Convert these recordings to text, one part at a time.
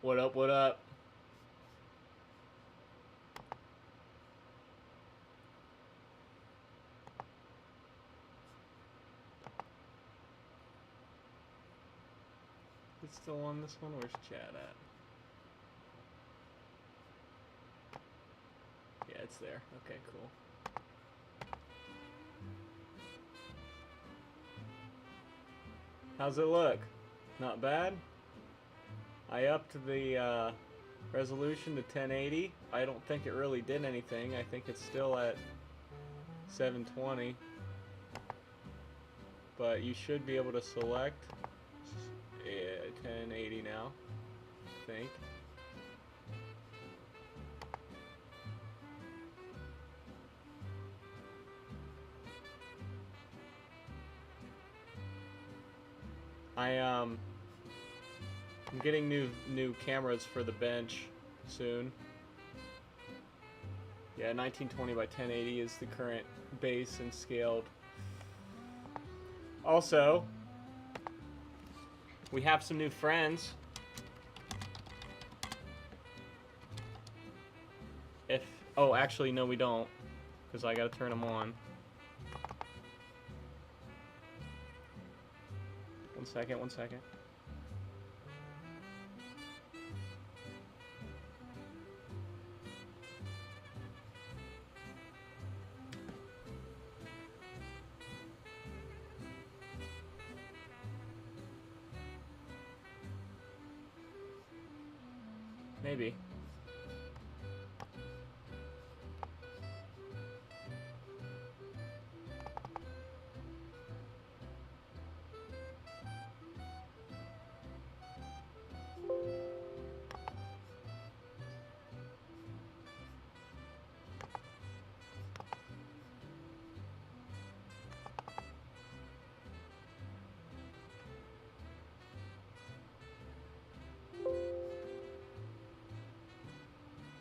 What up, what up? It's still on this one? Where's chat at? Yeah, it's there. Okay, cool. How's it look? Not bad? I upped the resolution to 1080. I don't think it really did anything. I think it's still at 720. But you should be able to select 1080 now, I think. I'm getting new cameras for the bench soon. Yeah, 1920 by 1080 is the current base and scaled. Also, we have some new friends. Oh, actually, no, we don't, because I gotta turn them on. One second. Maybe.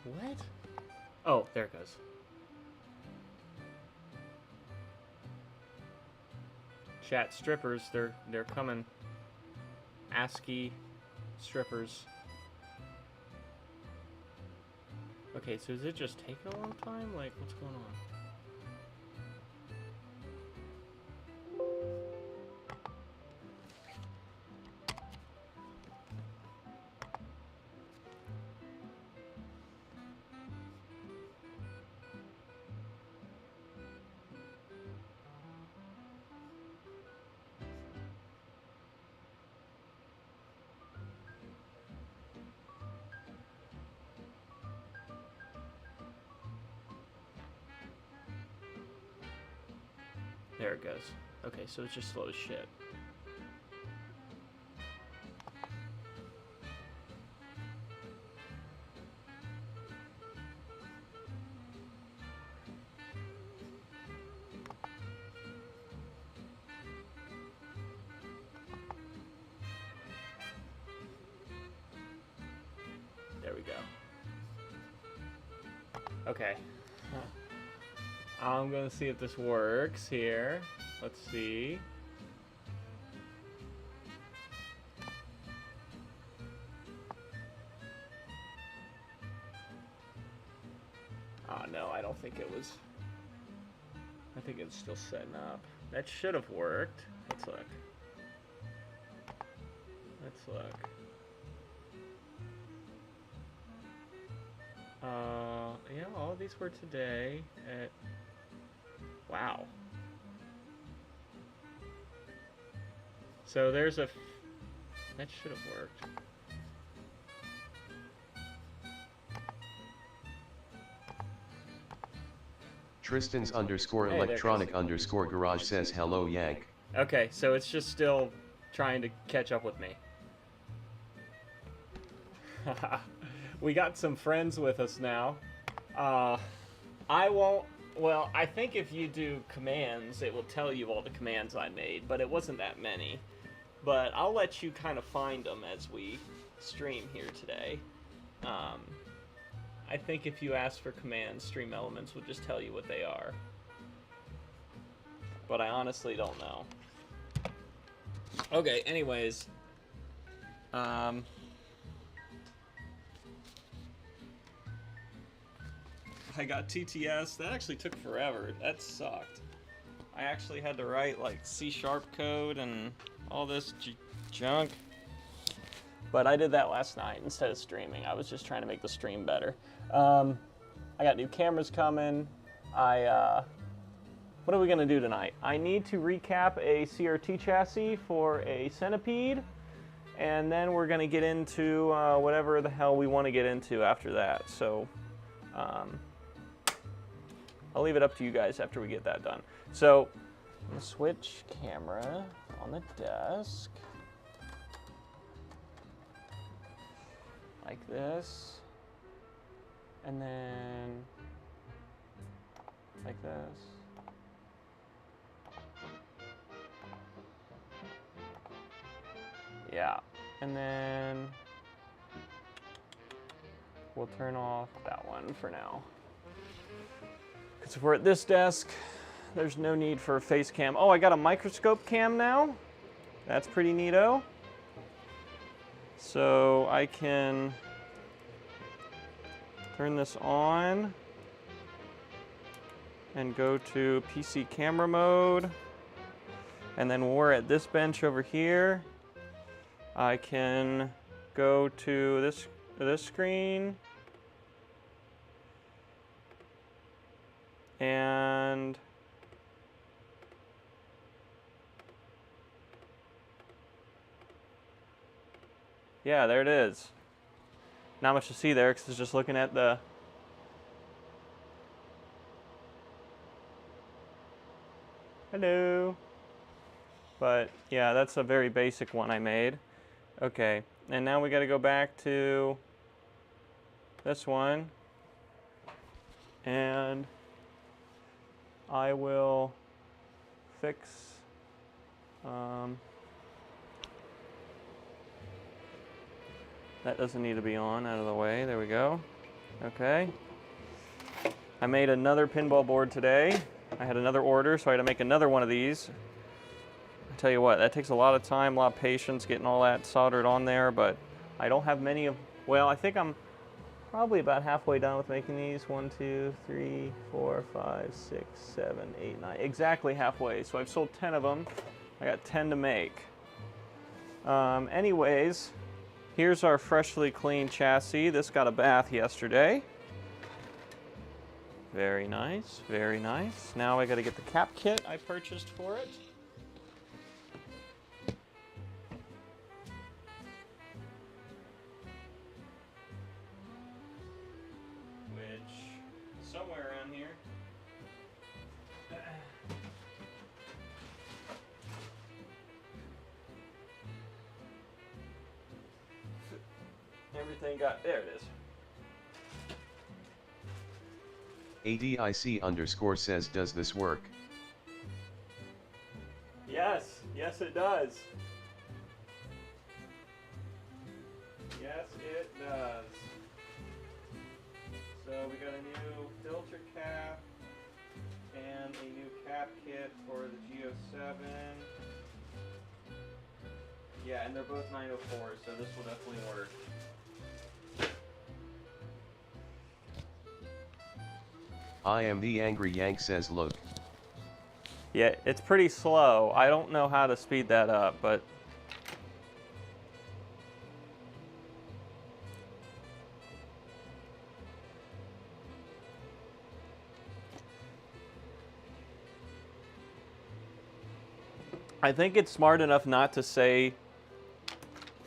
What? Oh, there it goes. Chat strippers, they're coming. ASCII strippers. Okay, so is it just taking a long time? Like, what's going on? There it goes. Okay, so it's just slow as shit. There we go. Okay. I'm gonna see if this works here. Let's see. Oh no, I don't think it was. I think it's still setting up. That should have worked. Let's look. Let's look. Yeah, all of these were today at. Wow. So there's a. That should have worked. Tristan's underscore electronic underscore garage says hello Yank. Okay, so it's just still trying to catch up with me. We got some friends with us now. I won't. Well, I think if you do commands, it will tell you all the commands I made, but it wasn't that many. But I'll let you kind of find them as we stream here today. I think if you ask for commands, Stream Elements will just tell you what they are. But I honestly don't know. Okay, anyways. I got TTS. That actually took forever. That sucked. I actually had to write like C# code and all this junk. But I did that last night instead of streaming. I was just trying to make the stream better. I got new cameras coming. What are we gonna do tonight? I need to recap a CRT chassis for a Centipede, and then we're gonna get into whatever the hell we want to get into after that. So I'll leave it up to you guys after we get that done. So I'm gonna switch camera on the desk like this, and then like this. Yeah, and then we'll turn off that one for now. Because if we're at this desk, there's no need for a face cam. Oh, I got a microscope cam now. That's pretty neato. So I can turn this on and go to PC camera mode. And then when we're at this bench over here, I can go to this screen and yeah, there it is. Not much to see there because it's just looking at the hello. But yeah, that's a very basic one I made. Okay, and now we got to go back to this one, and I will fix that doesn't need to be on, out of the way. There we go. Okay. I made another pinball board today. I had another order, so I had to make another one of these. I tell you what, that takes a lot of time, a lot of patience getting all that soldered on there, but I don't have many of, well, I think I'm probably about halfway done with making these. 1, 2, 3, 4, 5, 6, 7, 8, 9, exactly halfway. So I've sold 10 of them. I got 10 to make. Anyways, here's our freshly cleaned chassis. This got a bath yesterday. Very nice, very nice. Now I got to get the cap kit I purchased for it. Somewhere around here. Everything got, there it is. ADIC_ says, does this work? Yes, yes it does. Yes it does. So we got a new filter cap and a new cap kit for the G07. Yeah, and they're both 904, so this will definitely work. I am the Angry Yank says, look. Yeah, it's pretty slow. I don't know how to speed that up, but I think it's smart enough not to say,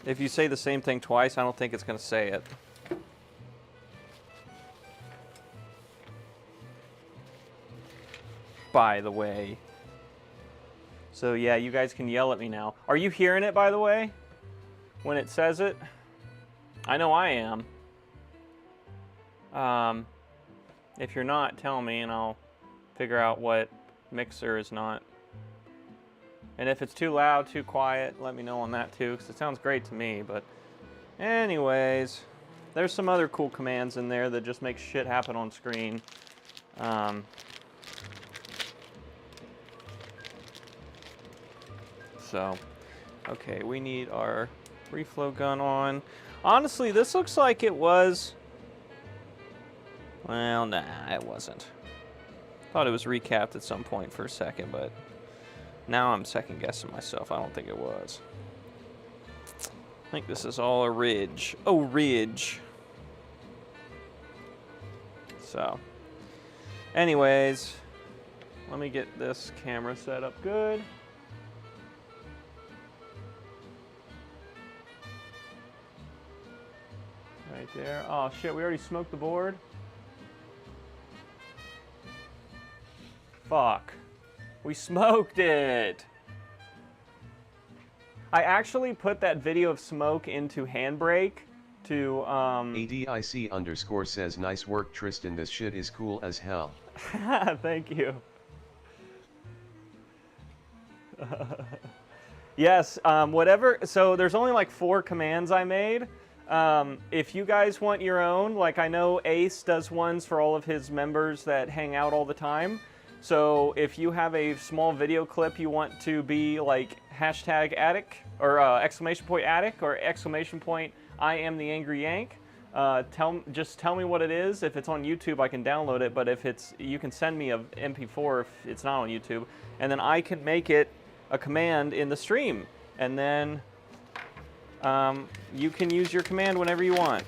if you say the same thing twice, I don't think it's going to say it. By the way. So yeah, you guys can yell at me now. Are you hearing it, by the way? When it says it? I know I am. If you're not, tell me and I'll figure out what mixer is not. And if it's too loud, too quiet, let me know on that too, because it sounds great to me. But anyways, there's some other cool commands in there that just make shit happen on screen. So, okay, we need our reflow gun on. Honestly, this looks like it was Well, nah, it wasn't. Thought it was recapped at some point for a second, but now I'm second guessing myself. I don't think it was. I think this is all a ridge. Oh, ridge. So, anyways, let me get this camera set up good. Right there. Oh shit, we already smoked the board. Fuck. We smoked it. I actually put that video of smoke into Handbrake to ADIC_ says nice work Tristan, this shit is cool as hell. Thank you. Yes, whatever. So there's only like 4 commands I made. If you guys want your own, like I know Ace does ones for all of his members that hang out all the time. So if you have a small video clip you want to be like hashtag attic or exclamation point attic or exclamation point I am the angry yank, just tell me what it is. If it's on YouTube, I can download it. But if it's, you can send me a MP4 if it's not on YouTube, and then I can make it a command in the stream, and then you can use your command whenever you want.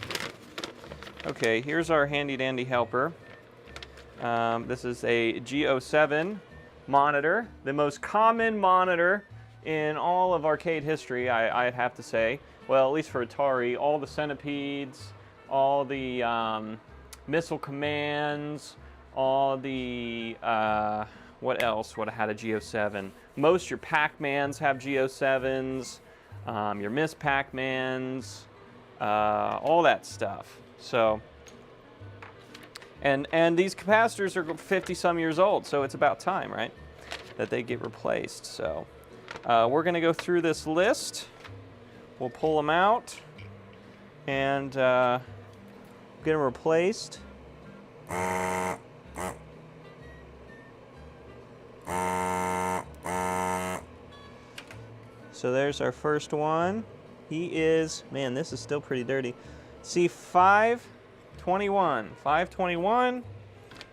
Okay, here's our handy dandy helper. This is a G07 monitor, the most common monitor in all of arcade history, I'd have to say. Well, at least for Atari, all the centipedes, all the missile commands, all the, what else would have had a G07? Most your Pac-Mans have G07s, your Miss Pac-Mans, all that stuff. So, and these capacitors are 50-some years old, so it's about time, right, that they get replaced. So, we're going to go through this list. We'll pull them out and get them replaced. So there's our first one. He is, man, this is still pretty dirty. C521. 521.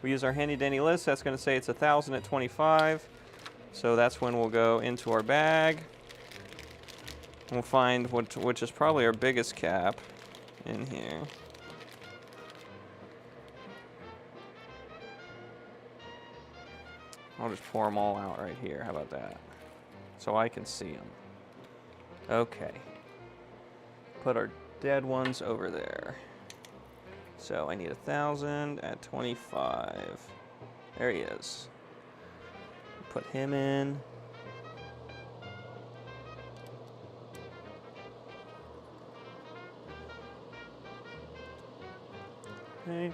We use our handy dandy list. That's going to say it's 1,000 at 25. So that's when we'll go into our bag. We'll find which is probably our biggest cap in here. I'll just pour them all out right here. How about that? So I can see them. Okay. Put our dead ones over there. So I need 1,000 at 25. There he is. Put him in. Okay.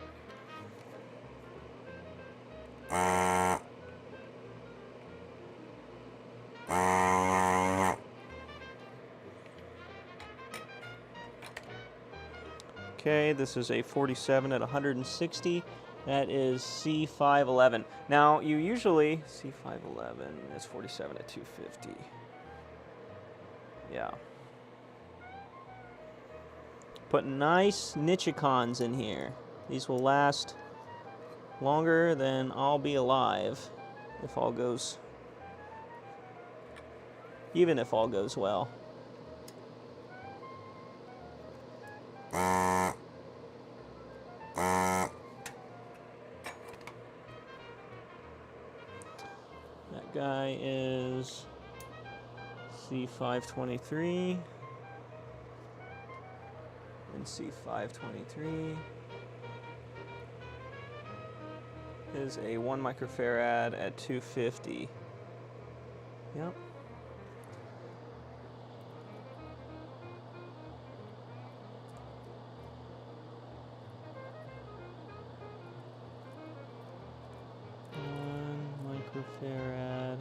Okay, this is a 47 at 160. That is C511. Now, you usually, C511 is 47 at 250. Yeah. Put nice Nichicons in here. These will last longer than I'll be alive, if all goes, even if all goes well. That guy is C523 and C523 is a 1 microfarad at 250. Yep. Microfarad.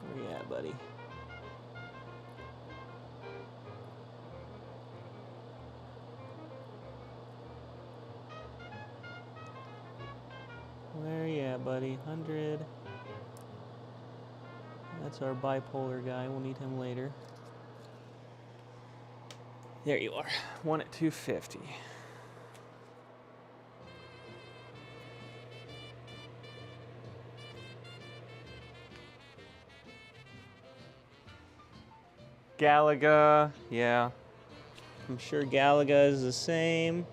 Where you at, buddy? Where you at, buddy? 100. That's our bipolar guy. We'll need him later. There you are. 1 at 250. Galaga, yeah. I'm sure Galaga is the same.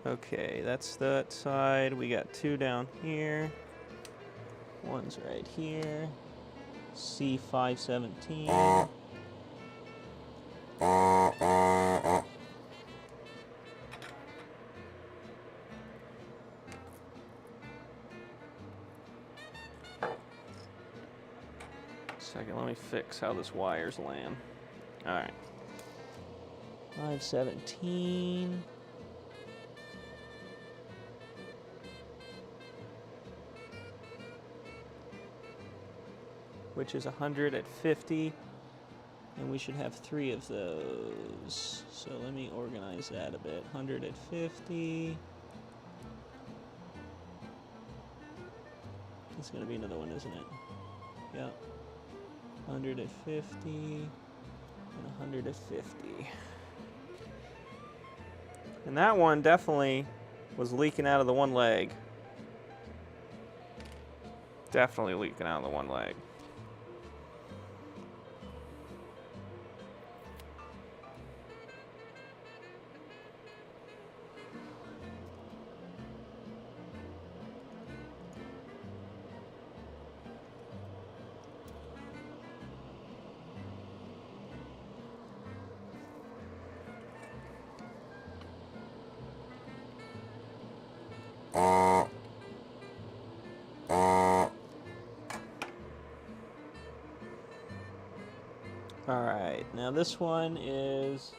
Okay, that's that side. We got 2 down here. One's right here. C517. Second, let me fix how this wires land. All right. 517. Which is 100 at 50, and we should have 3 of those. So let me organize that a bit. 100 at 50. It's going to be another one, isn't it? Yep. 100 at 50 and 100 at 50. And that one definitely was leaking out of the one leg. Definitely leaking out of the one leg. Alright, now this one is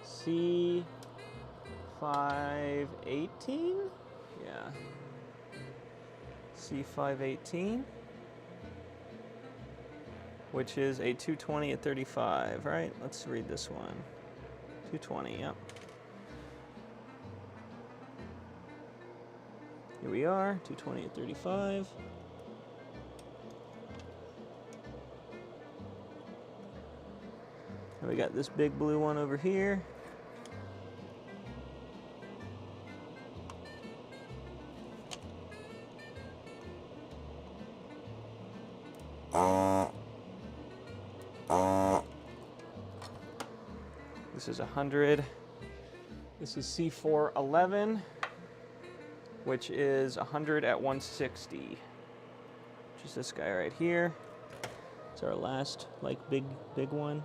C518? Yeah. C518, which is a 220 at 35, right? Let's read this one. 220, yep. Here we are, 220 at 35. And we got this big blue one over here. This is 100. This is C411, which is 100 at 160. Which is this guy right here. It's our last, like, big one.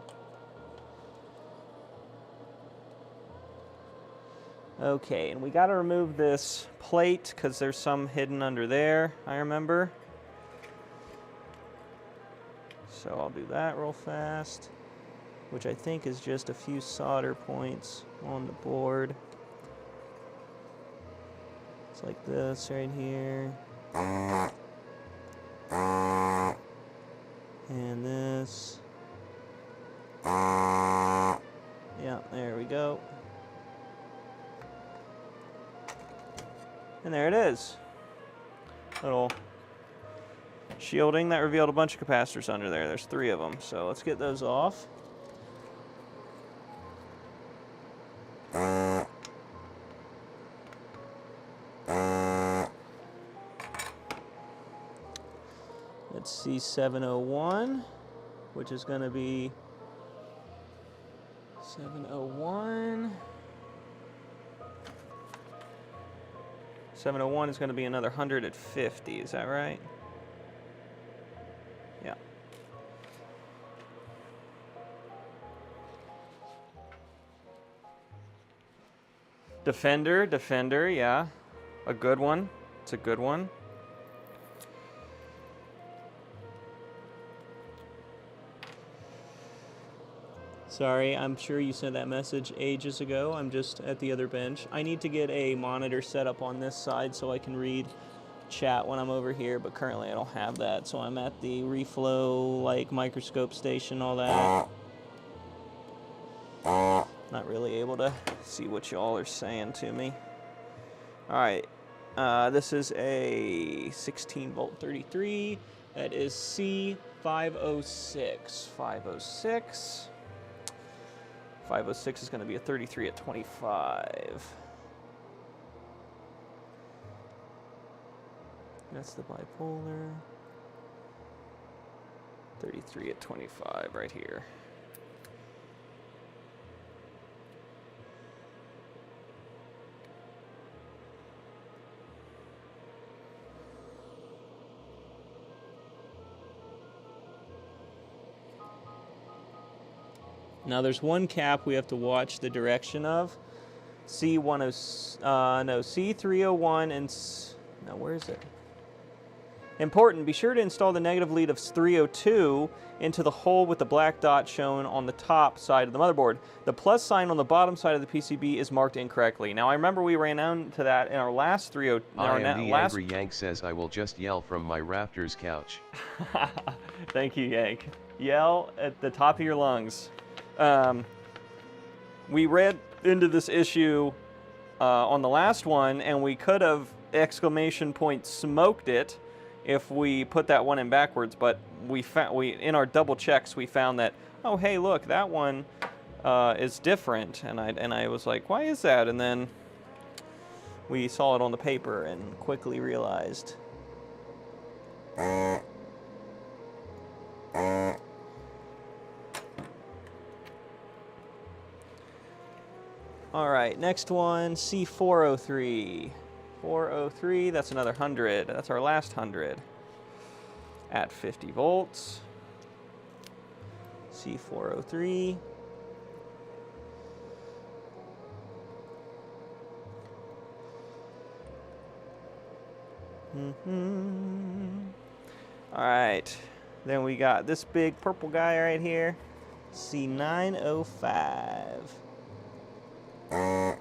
Okay, and we got to remove this plate because there's some hidden under there, I remember. So I'll do that real fast, which I think is just a few solder points on the board. It's like this right here. And this. Yeah, there we go. And there it is. Little shielding that revealed a bunch of capacitors under there. There's 3 of them. So let's get those off. Let's see, 701, which is going to be 701. 701 is going to be another 100 at 50, is that right? Yeah. Defender, yeah. A good one. It's a good one. Sorry, I'm sure you sent that message ages ago. I'm just at the other bench. I need to get a monitor set up on this side so I can read chat when I'm over here, but currently I don't have that. So I'm at the reflow, like, microscope station, all that. Not really able to see what y'all are saying to me. All right, this is a 16 volt 33. That is C506. 506. 506 is going to be a 33 at 25. That's the bipolar. 33 at 25 right here. Now there's one cap we have to watch the direction of. C301 and now where is it? Important, be sure to install the negative lead of 302 into the hole with the black dot shown on the top side of the motherboard. The plus sign on the bottom side of the PCB is marked incorrectly. Now I remember we ran into that in our last 30. Angry Yank says I will just yell from my rafters couch. Thank you, Yank. Yell at the top of your lungs. We read into this issue on the last one, and we could have smoked it if we put that one in backwards, but we in our double checks we found that, oh hey look, that one is different, and I was like, why is that? And then we saw it on the paper and quickly realized. All right, next one, C403. 403, that's another 100. That's our last 100 at 50 volts. C403. All right, then we got this big purple guy right here, C905. There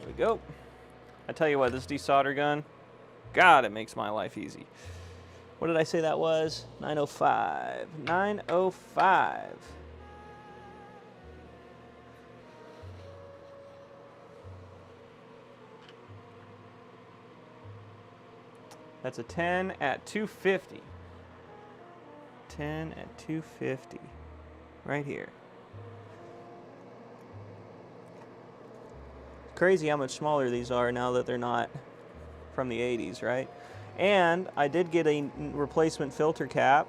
we go. I tell you what, this desolder gun, God, it makes my life easy. What did I say that was? 905. 905. That's a 10 at 250. 10 at 250. Right here. Crazy how much smaller these are now that they're not from the 80s, right? And I did get a replacement filter cap.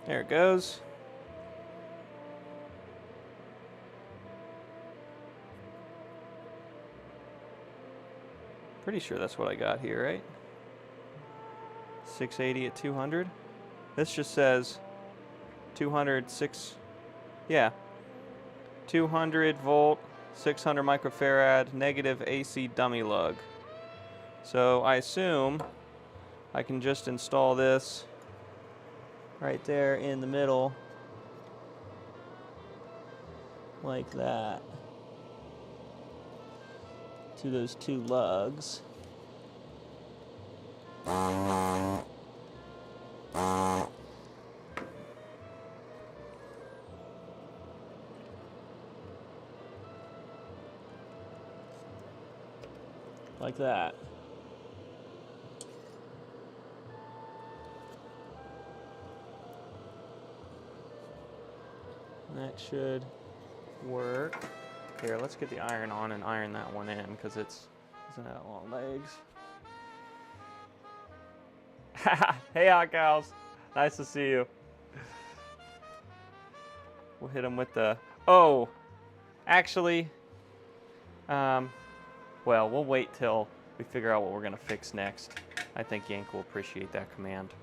There it goes. Pretty sure that's what I got here, right? 680 at 200. This just says 206. Yeah. 200 volt, 600 microfarad, negative AC dummy lug. So I assume I can just install this right there in the middle, like that, to those two lugs. Like that. That should work. Here, let's get the iron on and iron that one in, because it doesn't have long legs. Hey, Hot Cows. Nice to see you. We'll hit him with the... Oh, actually, well, we'll wait till we figure out what we're going to fix next. I think Yank will appreciate that command.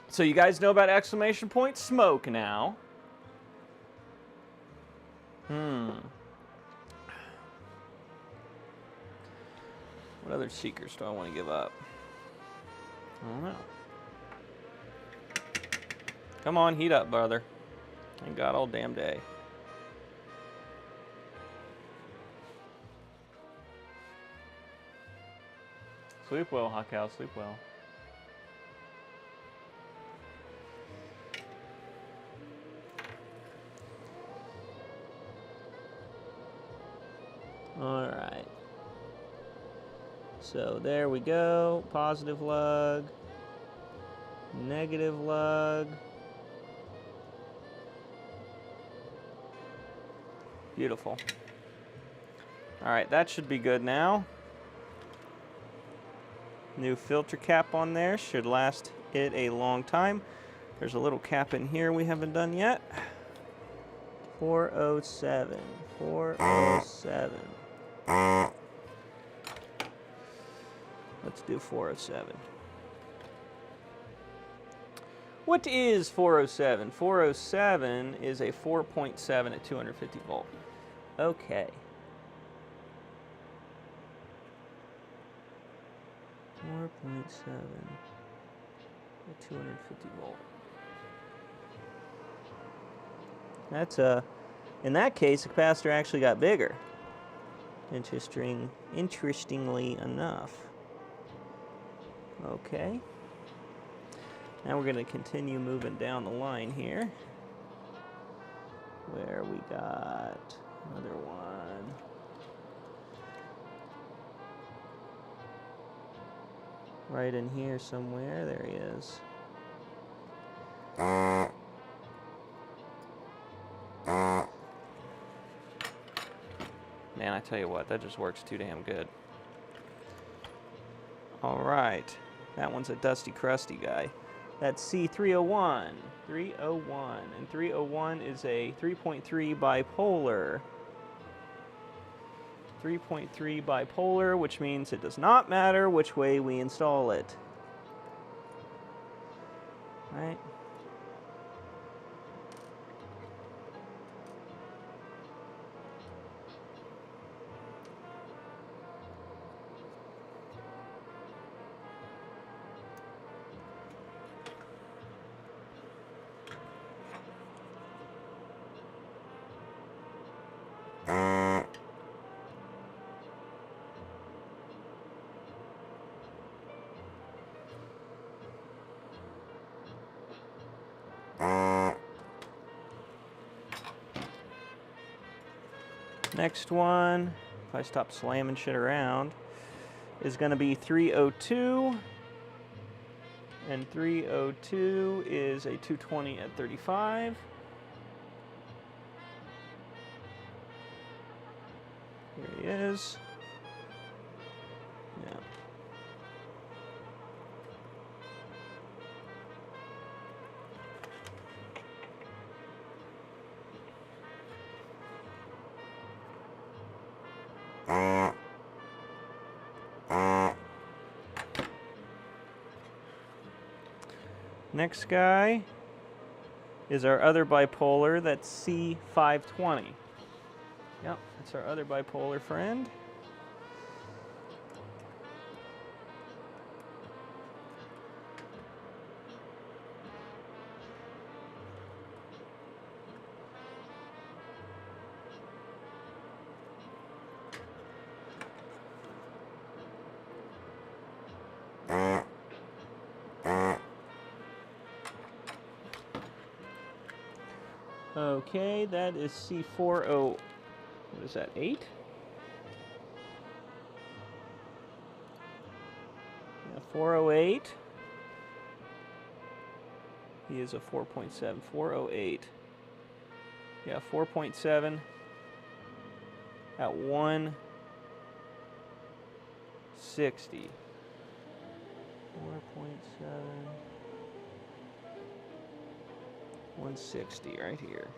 So you guys know about exclamation point smoke now. What other seekers do I want to give up? I don't know. Come on, heat up, brother. Ain't got all damn day. Sleep well, Hot Cow, sleep well. Alright. So there we go. Positive lug. Negative lug. Beautiful. Alright, that should be good now. New filter cap on there. Should last it a long time. There's a little cap in here we haven't done yet. 407. 407. Let's do 407. What is 407? 407 is a 4.7 at 250 volt. Okay. 4.7 at 250 volt. That's in that case, the capacitor actually got bigger. Interestingly enough. Okay. Now we're going to continue moving down the line here. Where we got another one. Right in here somewhere. There he is. Man, I tell you what, that just works too damn good. All right. That one's a dusty, crusty guy. That's C301. 301. And 301 is a 3.3 bipolar. 3.3 bipolar, which means it does not matter which way we install it. Right? Next one, if I stop slamming shit around, is going to be 302. And 302 is a 220 at 35. Here he is. Yeah. Next guy is our other bipolar, that's C520. Yep, that's our other bipolar friend. Okay, that is C40. What is that, 8? Yeah, 408. He is a 4.7. 408. Yeah, 4.7 at 1 160. 4.7. 160 right here.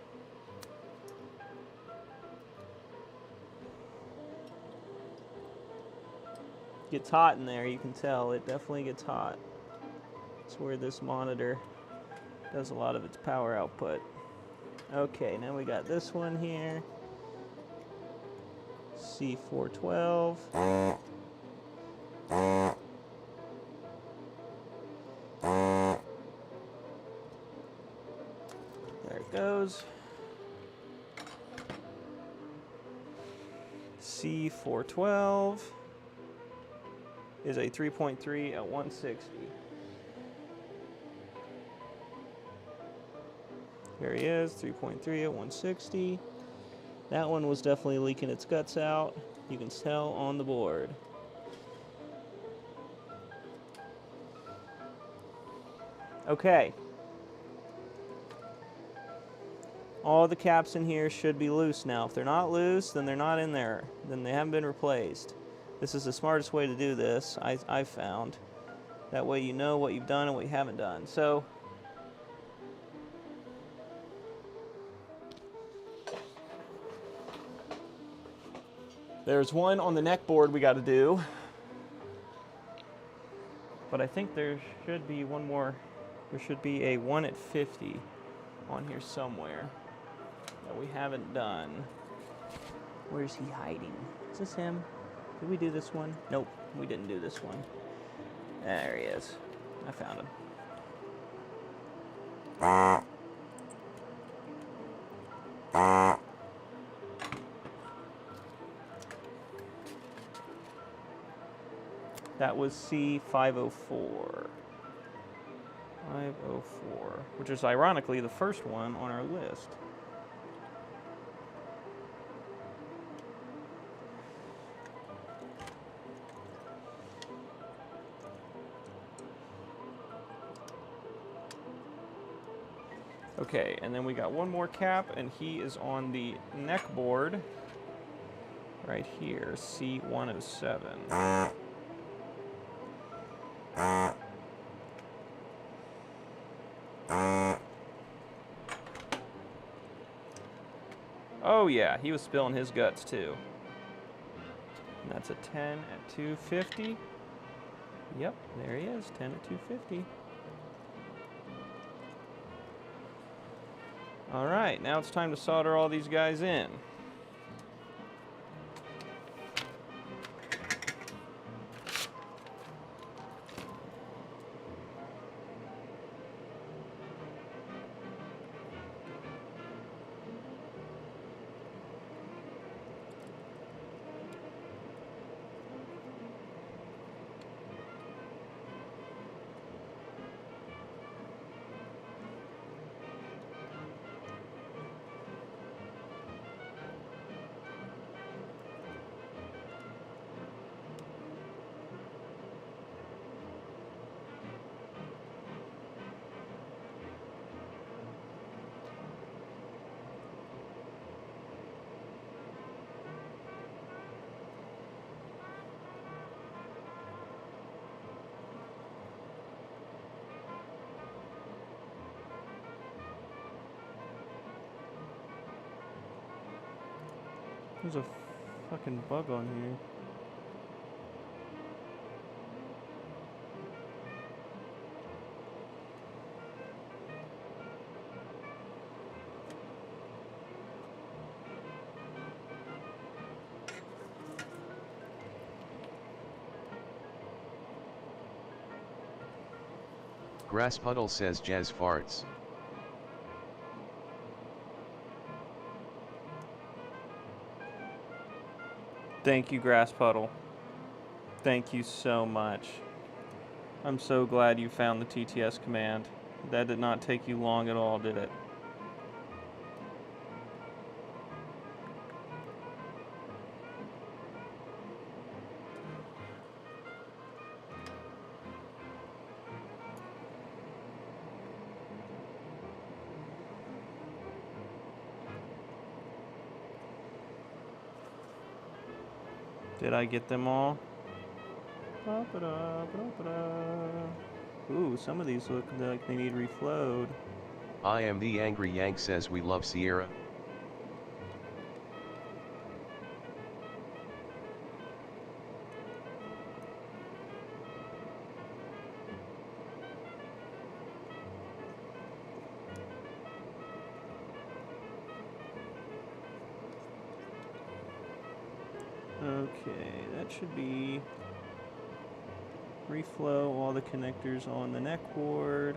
Gets hot in there, you can tell. It definitely gets hot. It's where this monitor does a lot of its power output. Okay, now we got this one here. C412. There it goes. C412 is a 3.3 at 160. There he is, 3.3 at 160. That one was definitely leaking its guts out. You can tell on the board. Okay. All the caps in here should be loose now. If they're not loose, then they're not in there. Then they haven't been replaced. This is the smartest way to do this, I've found. That way you know what you've done and what you haven't done. So, there's one on the neck board we got to do. But I think there should be one more. There should be a 1 at 50 on here somewhere that we haven't done. Where's he hiding? Is this him? Did we do this one? Nope, we didn't do this one. There he is. I found him. That was C504. 504, which is ironically the first one on our list. Okay, and then we got one more cap, and he is on the neck board right here, C107. Oh yeah, he was spilling his guts too. And that's a 10 at 250. Yep, there he is, 10 at 250. All right, now it's time to solder all these guys in. There's a fucking bug on here. Grass Puddle says jazz farts. Thank you, Grass Puddle. Thank you so much. I'm so glad you found the TTS command. That did not take you long at all, did it? Did I get them all? Ooh, some of these look like they need reflowed. I am the Angry Yank says we love Sierra. Okay, that should be reflow all the connectors on the neck board,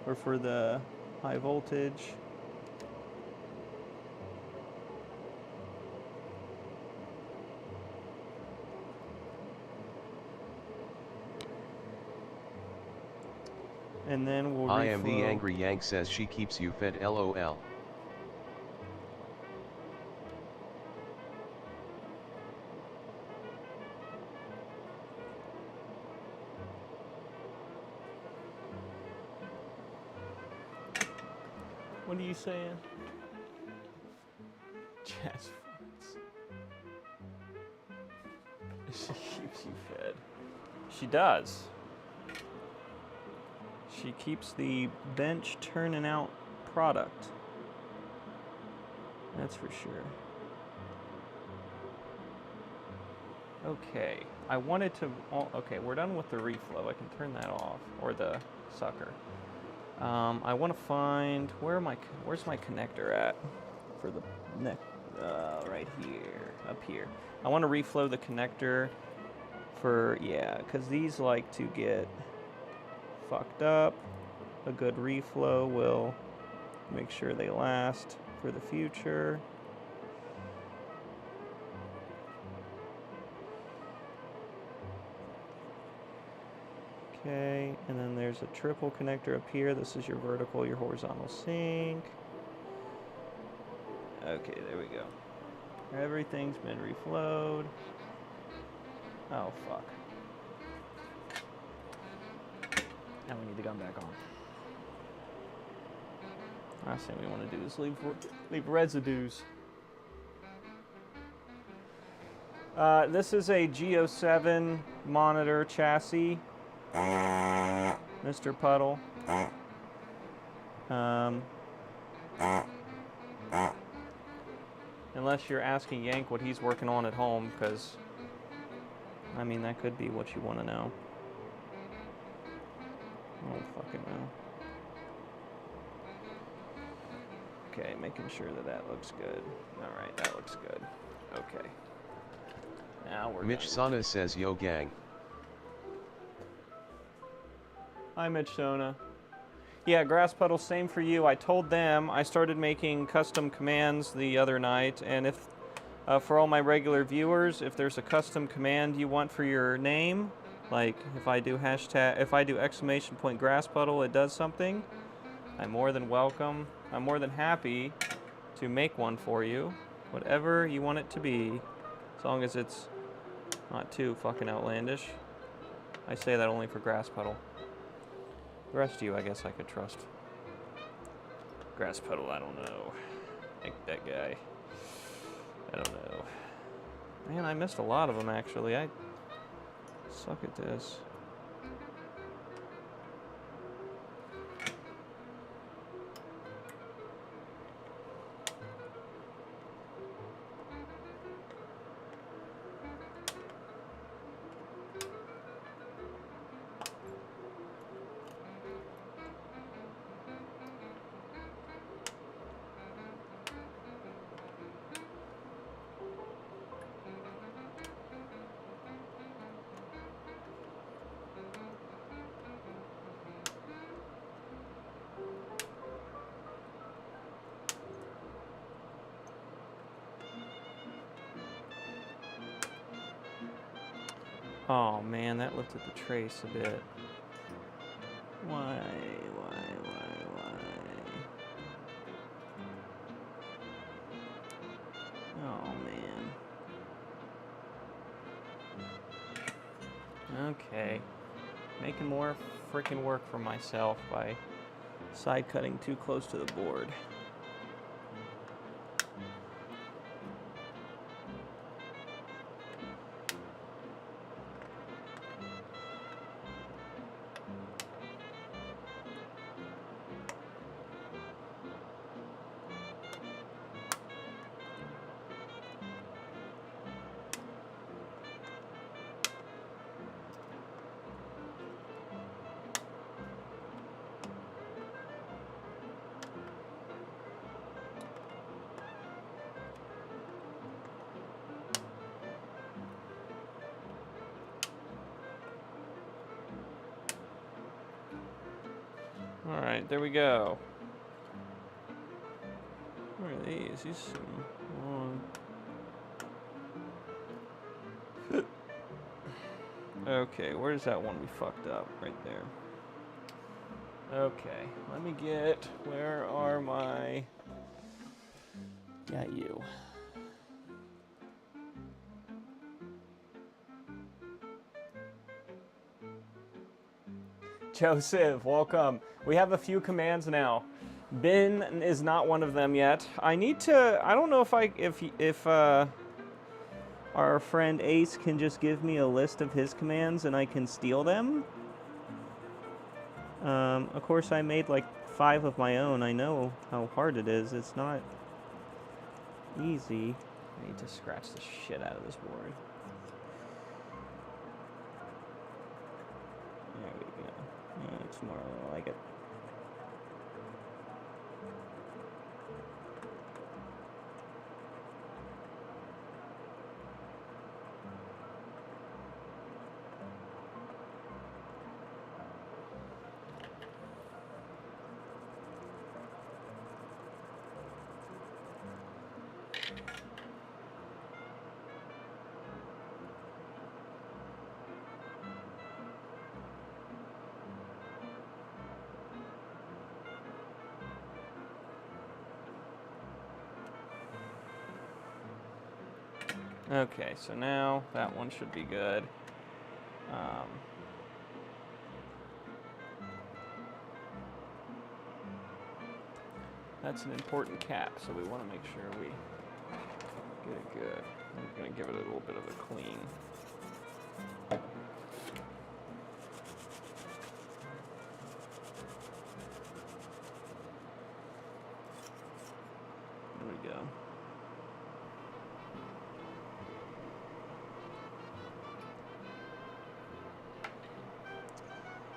or for the high voltage. And then we'll I am the reflow. Angry Yank says she keeps you fed LOL. What are you saying? Jazz farts. She keeps you fed. She does. She keeps the bench turning out product. That's for sure. Okay, I wanted to. Okay, we're done with the reflow. I can turn that off, or the sucker. I want to find where's my connector at for the neck? Right here, up here. I want to reflow the connector for because these like to get fucked up. A good reflow will make sure they last for the future. Okay, and then there's a triple connector up here. This is your vertical, your horizontal sink. Okay, there we go. Everything's been reflowed. Oh, fuck. Now we need the gun back on. Last thing we want to do is leave residues. This is a G07 monitor chassis. Mr. Puddle. Unless you're asking Yank what he's working on at home, because, I mean, that could be what you want to know. I don't fucking know. Okay, making sure that looks good. Alright, that looks good. Okay. Now we're Mitch Sana says yo gang. Hi, Mitch Sona. Yeah, Grass Puddle, same for you. I told them I started making custom commands the other night, and if for all my regular viewers, if there's a custom command you want for your name, like if I do exclamation point Grass Puddle, it does something, I'm more than welcome. I'm more than happy to make one for you, whatever you want it to be, as long as it's not too fucking outlandish. I say that only for Grass Puddle. The rest of you, I guess I could trust. Grass Puddle, I don't know. Like that guy. I don't know. Man, I missed a lot of them, actually. I suck at this. Oh man, that lifted the trace a bit. Why? Oh man. Okay. Making more freaking work for myself by side cutting too close to the board. Alright, there we go. Where are these? These seem long. Okay, where's that one we fucked up? Right there. Okay, let me get... Where are my... Got you. Joseph, welcome. We have a few commands now. Bin is not one of them yet. I need to... I don't know if our friend Ace can just give me a list of his commands and I can steal them. Of course, I made like 5 of my own. I know how hard it is. It's not easy. I need to scratch the shit out of this board. There we go. It's more like it. Okay, so now that one should be good. That's an important cap, so we want to make sure we get it good. I'm going to give it a little bit of a clean. There we go.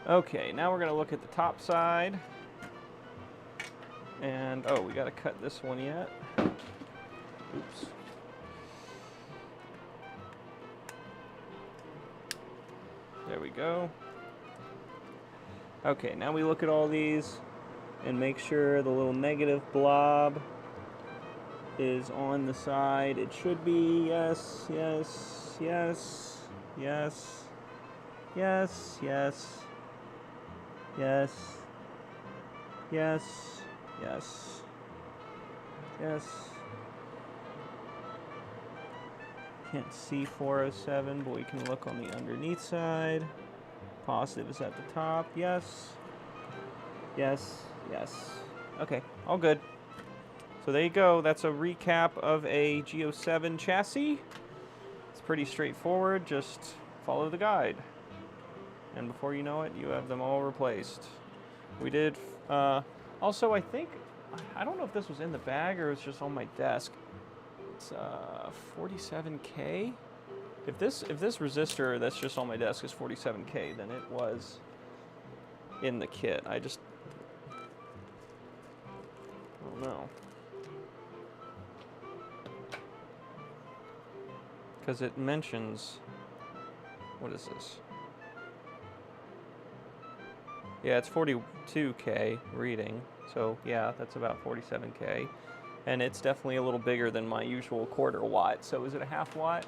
Okay, now we're going to look at the top side. And, oh, we got to cut this one yet. Oops. There we go. Okay, now we look at all these and make sure the little negative blob is on the side. It should be. Yes, yes, yes, yes, yes, yes, yes, yes, yes, yes. Can't see 407, but we can look on the underneath side. Positive is at the top. Yes. Yes. Yes. Okay, all good. So there you go. That's a recap of a G07 chassis. It's pretty straightforward. Just follow the guide. And before you know it, you have them all replaced. We did... also, I think... I don't know if this was in the bag or it was just on my desk. It's 47K. If this resistor that's just on my desk is 47K, then it was in the kit. I don't know. Because it mentions, what is this? Yeah, it's 42K reading. So yeah, that's about 47K. And it's definitely a little bigger than my usual quarter watt. So is it a half watt?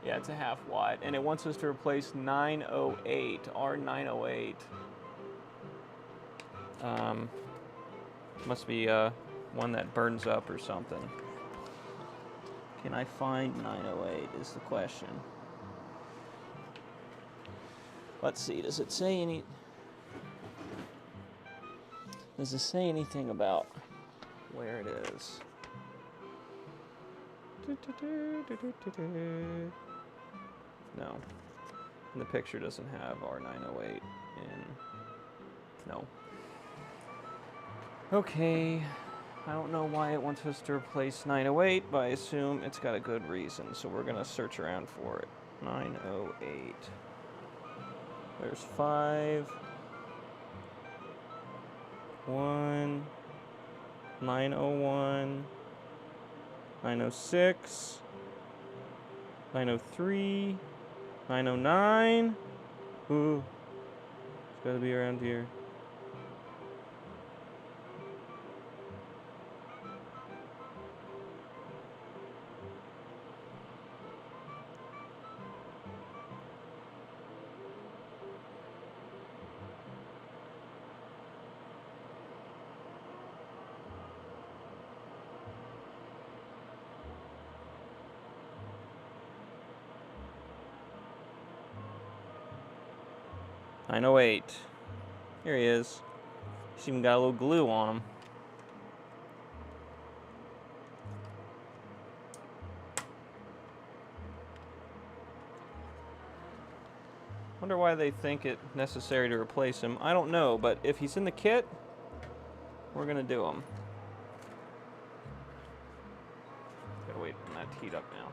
Yeah, it's a half watt. And it wants us to replace 908, R908. Must be one that burns up or something. Can I find 908 is the question. Let's see, does it say anything about where it is? No. And the picture doesn't have R908 in. No. Okay. I don't know why it wants us to replace 908, but I assume it's got a good reason, so we're going to search around for it. 908. There's 5. 1. 901. 906. 903. 909. Ooh. It's gotta be around here. 908. Here he is. He's even got a little glue on him. Wonder why they think it necessary to replace him. I don't know, but if he's in the kit, we're gonna do him. Gotta wait for that to heat up now.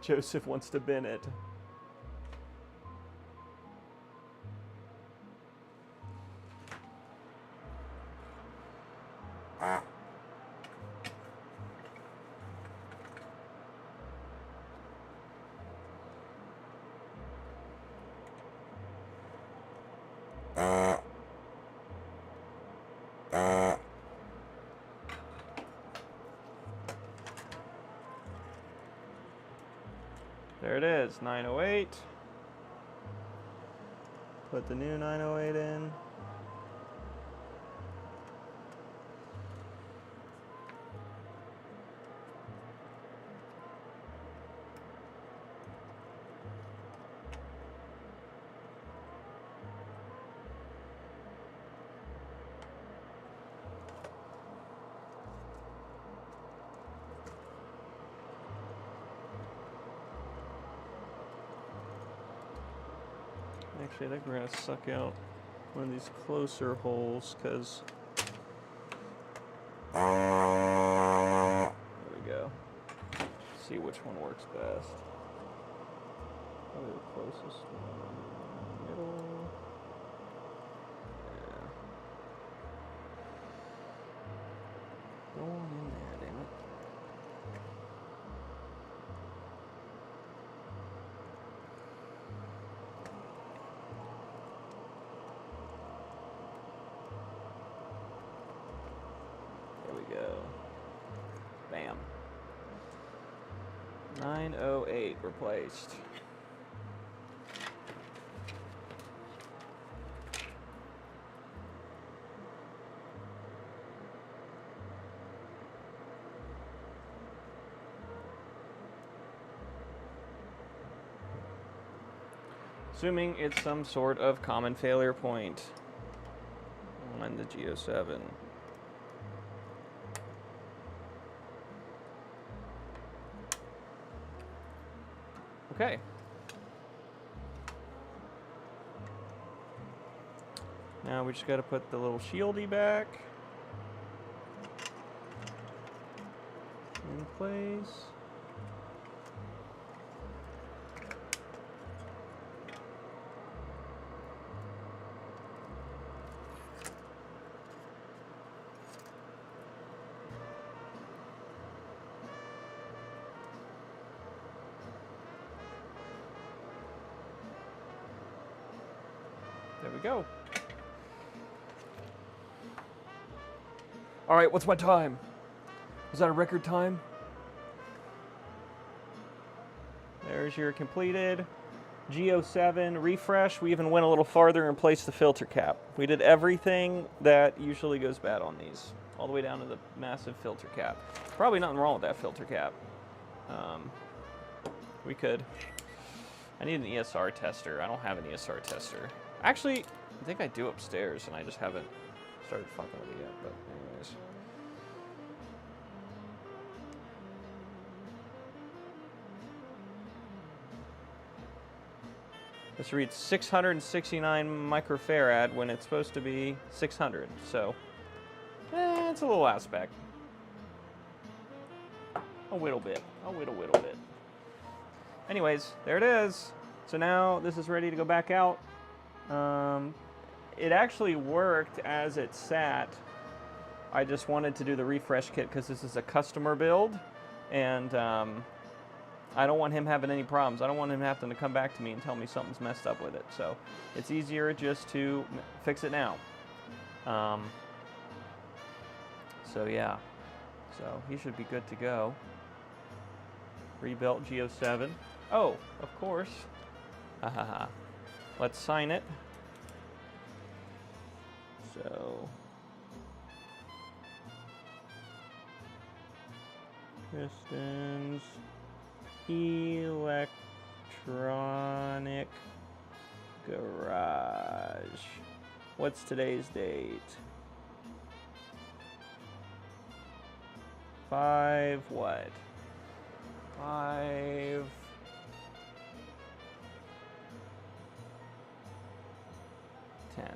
Joseph wants to bin it. There it is, 908. Put the new 908 in. Actually, I think we're going to suck out one of these closer holes, because... There we go. See which one works best. Probably the closest one in the middle. Yeah. Go on in there, damn it. Go. Bam. 908 replaced. Assuming it's some sort of common failure point on the G07. Okay. Now we just got to put the little shieldy back in place. There we go. All right, what's my time? Was that a record time? There's your completed G07 refresh. We even went a little farther and placed the filter cap. We did everything that usually goes bad on these, all the way down to the massive filter cap. Probably nothing wrong with that filter cap. We could. I need an ESR tester. I don't have an ESR tester. Actually, I think I do upstairs, and I just haven't started fucking with it yet, but anyways. This reads 669 microfarad when it's supposed to be 600, so it's a little aspect. A little bit. A little bit. Anyways, there it is. So now this is ready to go back out. It actually worked as it sat. I just wanted to do the refresh kit because this is a customer build, and I don't want him having any problems. I don't want him having to come back to me and tell me something's messed up with it. So it's easier just to fix it now. So yeah, so he should be good to go. Rebuilt G07. Oh, of course. Let's sign it. So Kristen's Electronic Garage. What's today's date? 5 what? 5 10.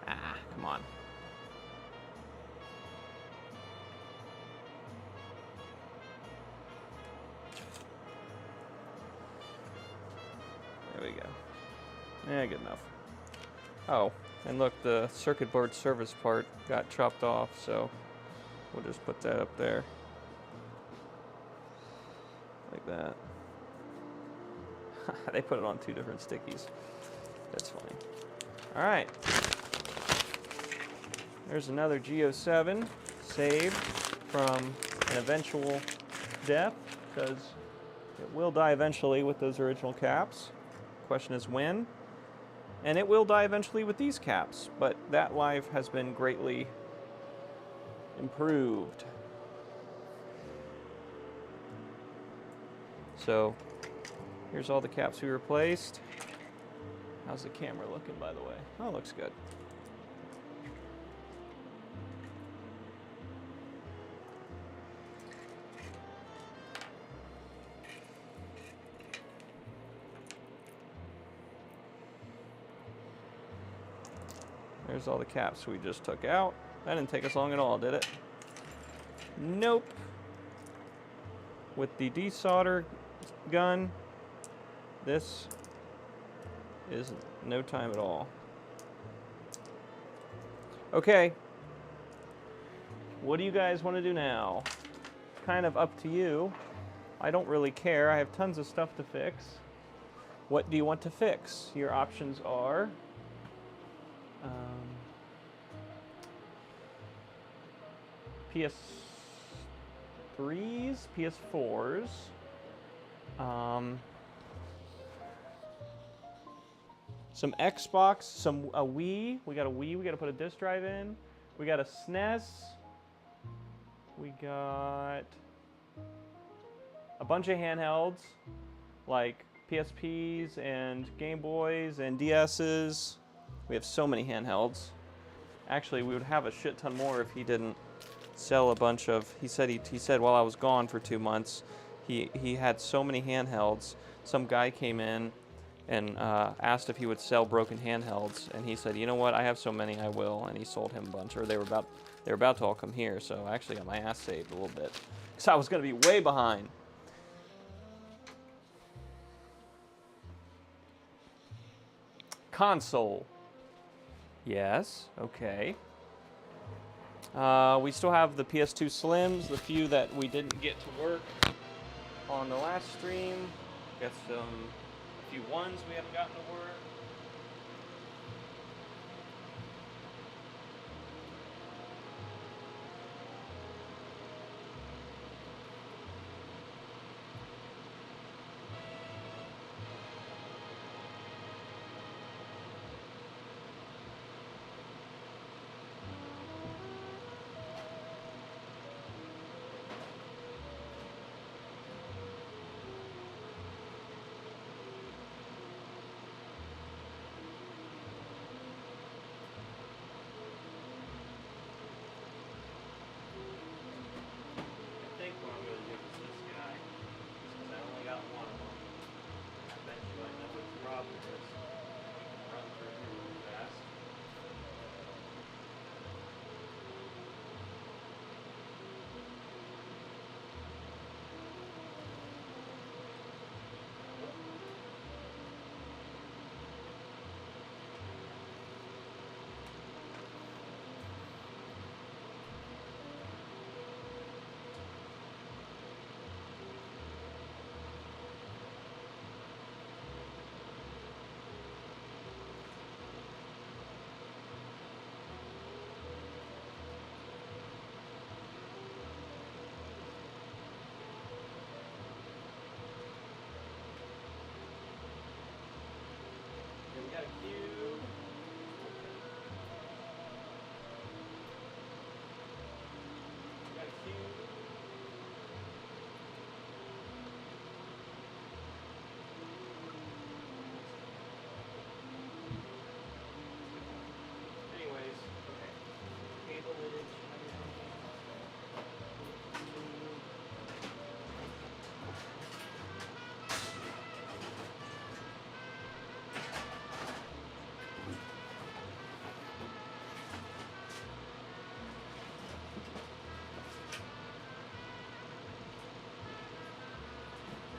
Ah, come on. There we go. Yeah, good enough. Oh, and look, the circuit board service part got chopped off, so we'll just put that up there. Like that. They put it on 2 different stickies. That's funny. Alright. There's another Geo7 saved from an eventual death, because it will die eventually with those original caps. Question is when. And it will die eventually with these caps, but that life has been greatly improved. So, here's all the caps we replaced. How's the camera looking, by the way? Oh, it looks good. There's all the caps we just took out. That didn't take us long at all, did it? Nope. With the desolder gun, this is no time at all. Okay. What do you guys want to do now? Kind of up to you. I don't really care. I have tons of stuff to fix. What do you want to fix? Your options are PS3s, PS4s, some Xbox, a Wii. We got a Wii. We got to put a disc drive in. We got a SNES. We got a bunch of handhelds, like PSPs and Game Boys and DSs. We have so many handhelds. Actually, we would have a shit ton more if he didn't sell a bunch of. He said while I was gone for 2 months, he had so many handhelds. Some guy came in and asked if he would sell broken handhelds, and he said, "You know what? I have so many, I will." And he sold him a bunch, or they were about to all come here. So I actually got my ass saved a little bit, because I was going to be way behind. Console. Yes. Okay. We still have the PS2 Slims, the few that we didn't get to work on the last stream. Got a few ones we haven't gotten to work. cube. Got a cube. Anyways, okay. Cable lidded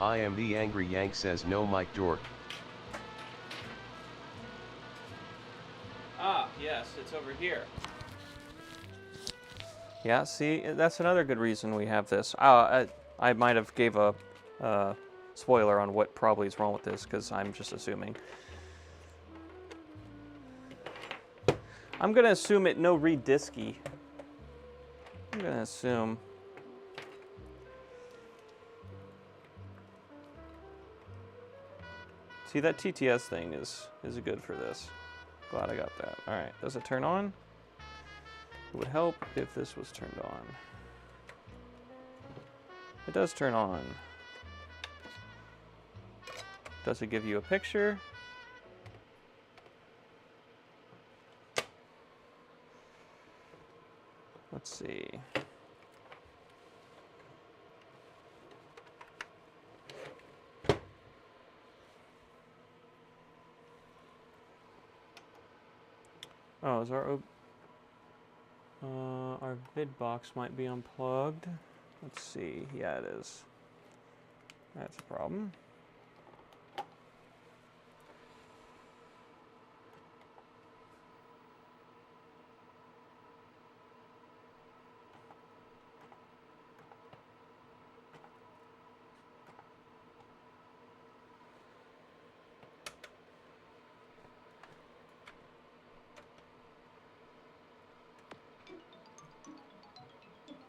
I am the angry Yank says no mic dork. Ah, yes, it's over here. Yeah, see, that's another good reason we have this. I might have gave a spoiler on what probably is wrong with this, because I'm just assuming. I'm going to assume it no read-disky. I'm going to assume. See, that TTS thing is good for this. Glad I got that. All right, does it turn on? It would help if this was turned on. It does turn on. Does it give you a picture? Let's see. Oh, is our vid box might be unplugged. Let's see. Yeah, it is. That's a problem.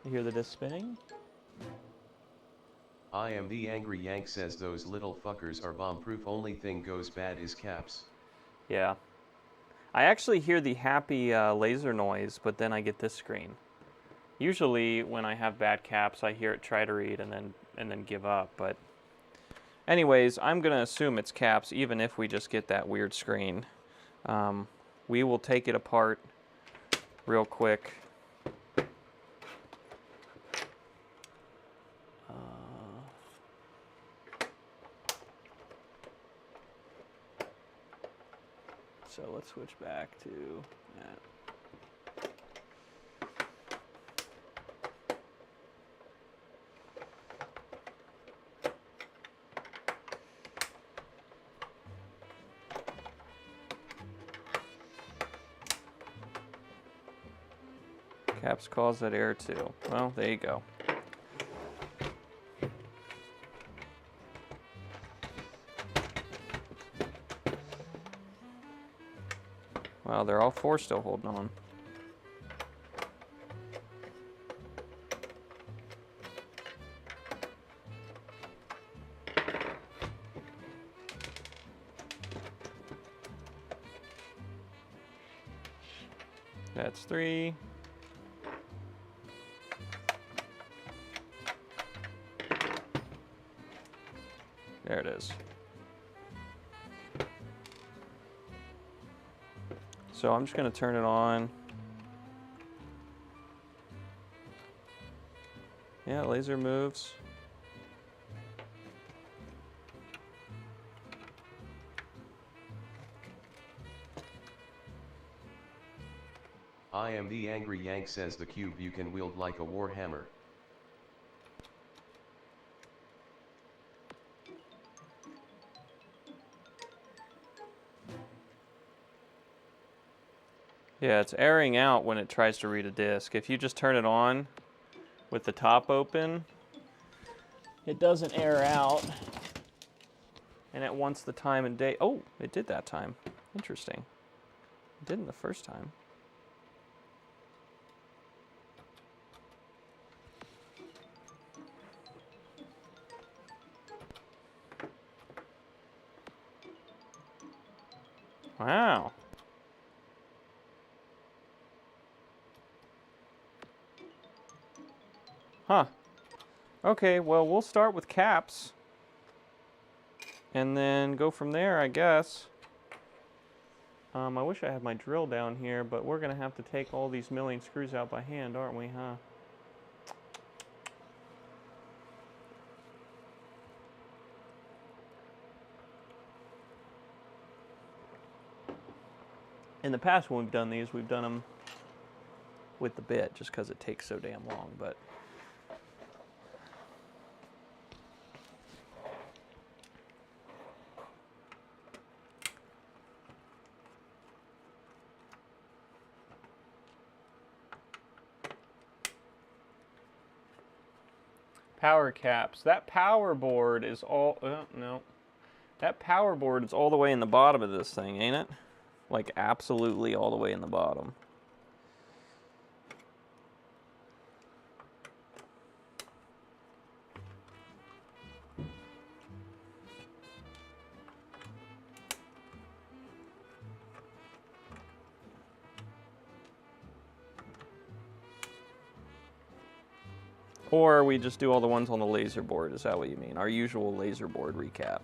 You hear the disc spinning? I am the angry Yank says those little fuckers are bomb-proof. Only thing goes bad is caps. Yeah. I actually hear the happy laser noise, but then I get this screen. Usually when I have bad caps, I hear it try to read and then give up. But anyways, I'm going to assume it's caps, even if we just get that weird screen. We will take it apart real quick. So let's switch back to that. Caps cause that error too. Well, there you go. Well, they're all four still holding on. That's 3. There it is. So I'm just going to turn it on. Yeah, laser moves. I am the angry Yank says the cube you can wield like a warhammer. Yeah, it's airing out when it tries to read a disk. If you just turn it on with the top open, it doesn't air out. And it wants the time and date. Oh, it did that time. Interesting. It didn't the first time. Wow. Huh. Okay, well, we'll start with caps. And then go from there, I guess. I wish I had my drill down here, but we're going to have to take all these milling screws out by hand, aren't we, huh? In the past when we've done these, we've done them with the bit just because it takes so damn long, but... Power caps. That power board is all... no. That power board is all the way in the bottom of this thing, ain't it? Like, absolutely all the way in the bottom. Or we just do all the ones on the laser board, is that what you mean? Our usual laser board recap.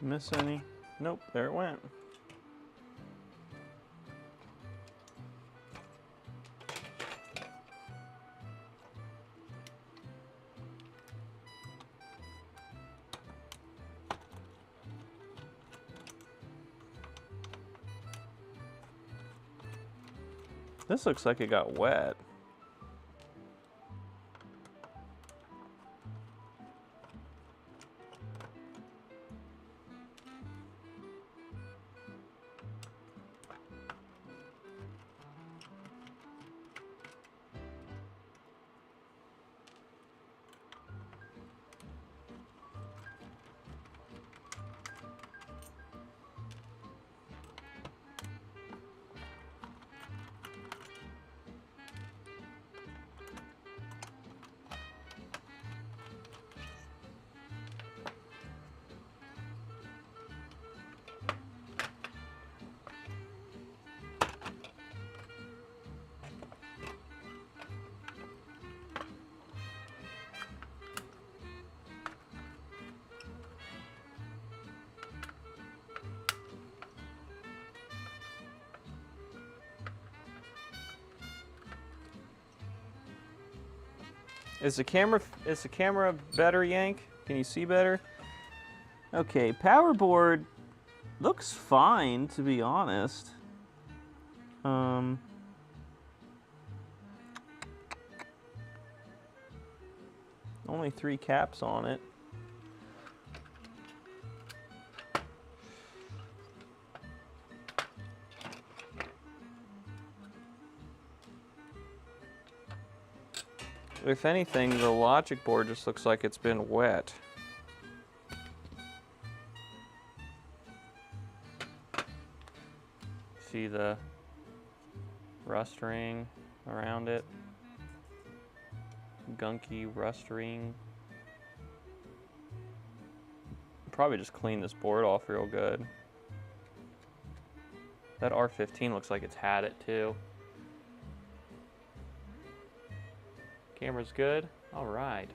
Miss any? Nope, there it went. This looks like it got wet. Is the camera better, Yank? Can you see better? Okay, power board looks fine, to be honest. Only 3 caps on it. If anything, the logic board just looks like it's been wet. See the rust ring around it? Gunky rust ring. Probably just clean this board off real good. That R15 looks like it's had it too. Camera's good? All right.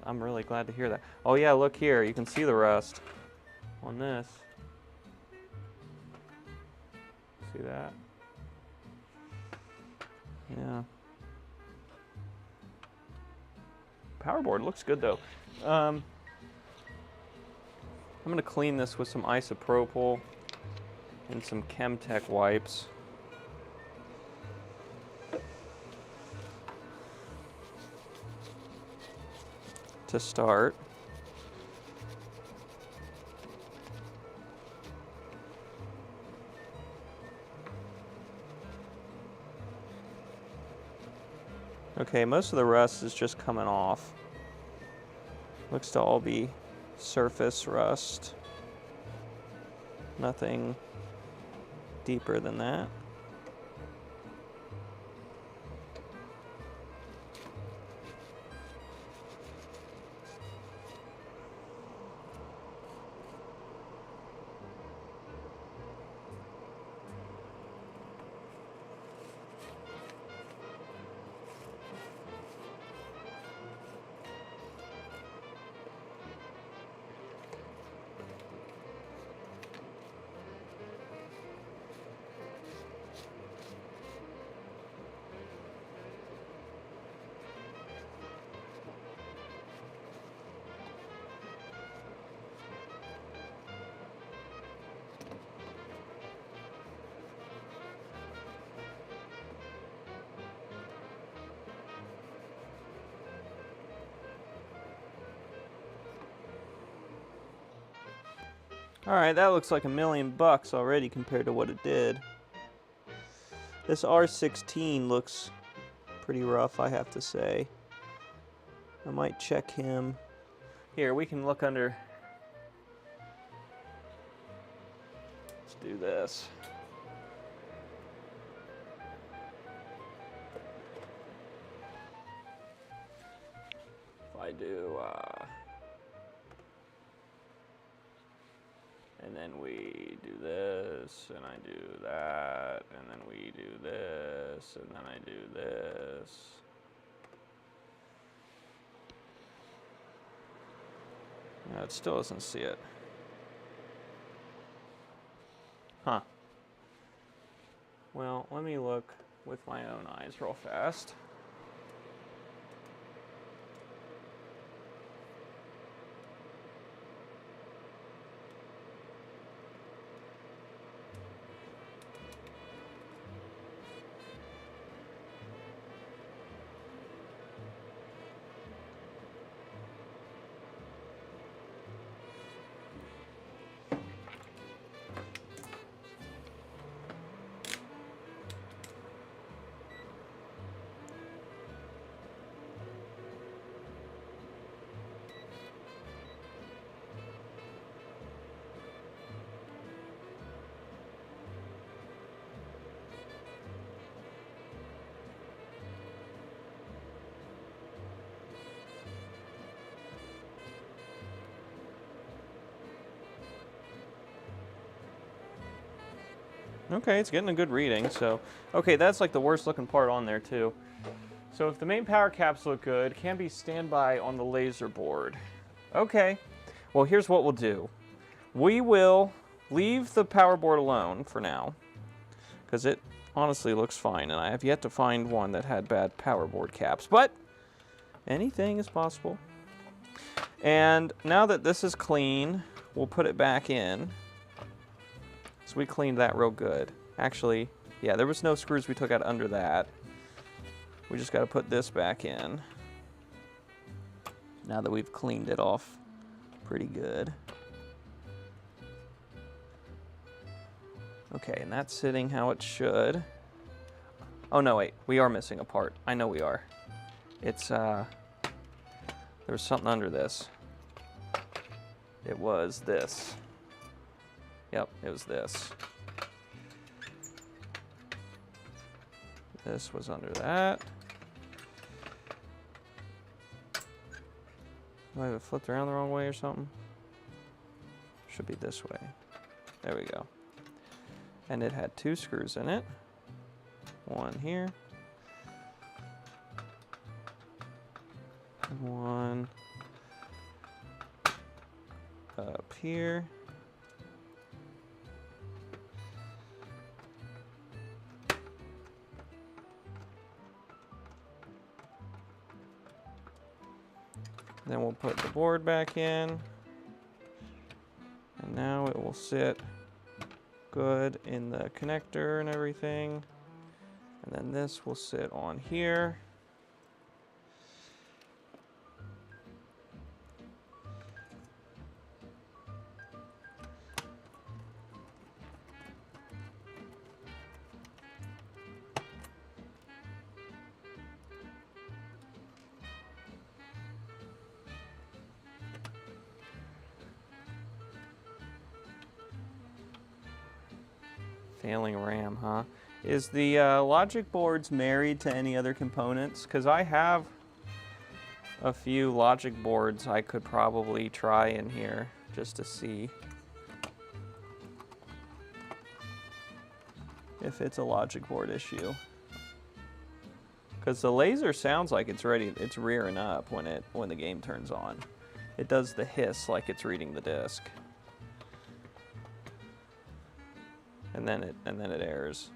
I'm really glad to hear that. Oh yeah, look here. You can see the rust on this. See that? Yeah. Power board looks good though. I'm gonna clean this with some isopropyl and some Chemtech wipes. To start. Okay, most of the rust is just coming off. Looks to all be surface rust. Nothing deeper than that. Alright, that looks like $1,000,000 already compared to what it did. This R16 looks pretty rough, I have to say. I might check him. Here, we can look under. Let's do this. If I do, and then we do this, and I do that, and then we do this, and then I do this. No, it still doesn't see it. Huh. Well, let me look with my own eyes real fast. Okay, it's getting a good reading, so. Okay, that's like the worst looking part on there too. So if the main power caps look good, can be standby on the laser board. Okay, well here's what we'll do. We will leave the power board alone for now, because it honestly looks fine, and I have yet to find one that had bad power board caps, but anything is possible. And now that this is clean, we'll put it back in. So we cleaned that real good. Actually, yeah, there was no screws we took out under that. We just got to put this back in. Now that we've cleaned it off pretty good. Okay, and that's sitting how it should. Oh no, wait, we are missing a part. I know we are. It's There was something under this. It was this. Yep, it was this. This was under that. Do I have it flipped around the wrong way or something? Should be this way. There we go. And it had 2 screws in it. One here. One up here. Then we'll put the board back in. And now it will sit good in the connector and everything. And then this will sit on here. Failing RAM, huh? Is the logic boards married to any other components? Because I have a few logic boards I could probably try in here just to see if it's a logic board issue. Because the laser sounds like it's ready, it's rearing up when the game turns on. It does the hiss like it's reading the disc. And then it airs.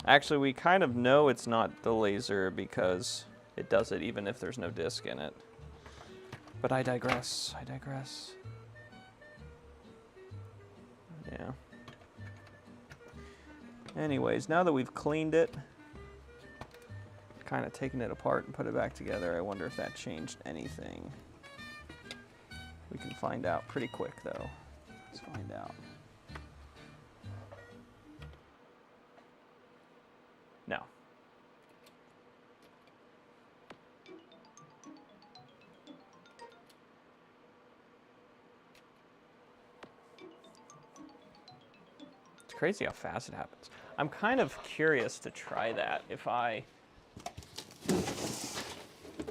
Actually, we kind of know it's not the laser because it does it even if there's no disc in it. But I digress. I digress. Yeah. Anyways, now that we've cleaned it, kind of taken it apart and put it back together, I wonder if that changed anything. We can find out pretty quick though. Let's find out. No. It's crazy how fast it happens. I'm kind of curious to try that if I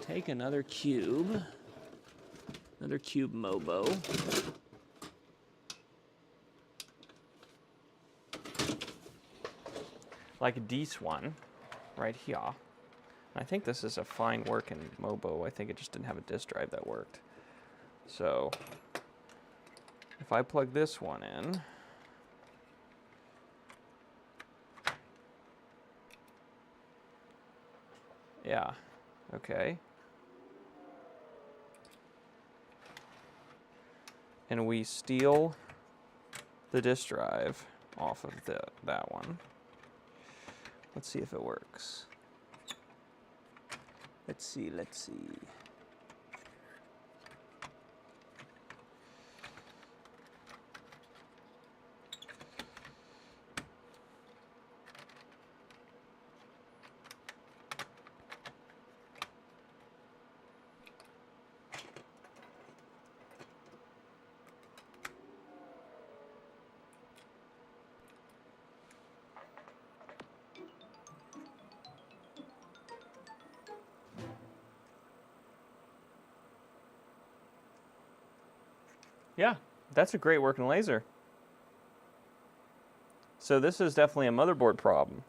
take another cube Mobo. Like this one right here. I think this is a fine working Mobo. I think it just didn't have a disk drive that worked. So if I plug this one in, yeah, okay. And we steal the disk drive off of that one. Let's see if it works. Let's see. Yeah, that's a great working laser. So this is definitely a motherboard problem.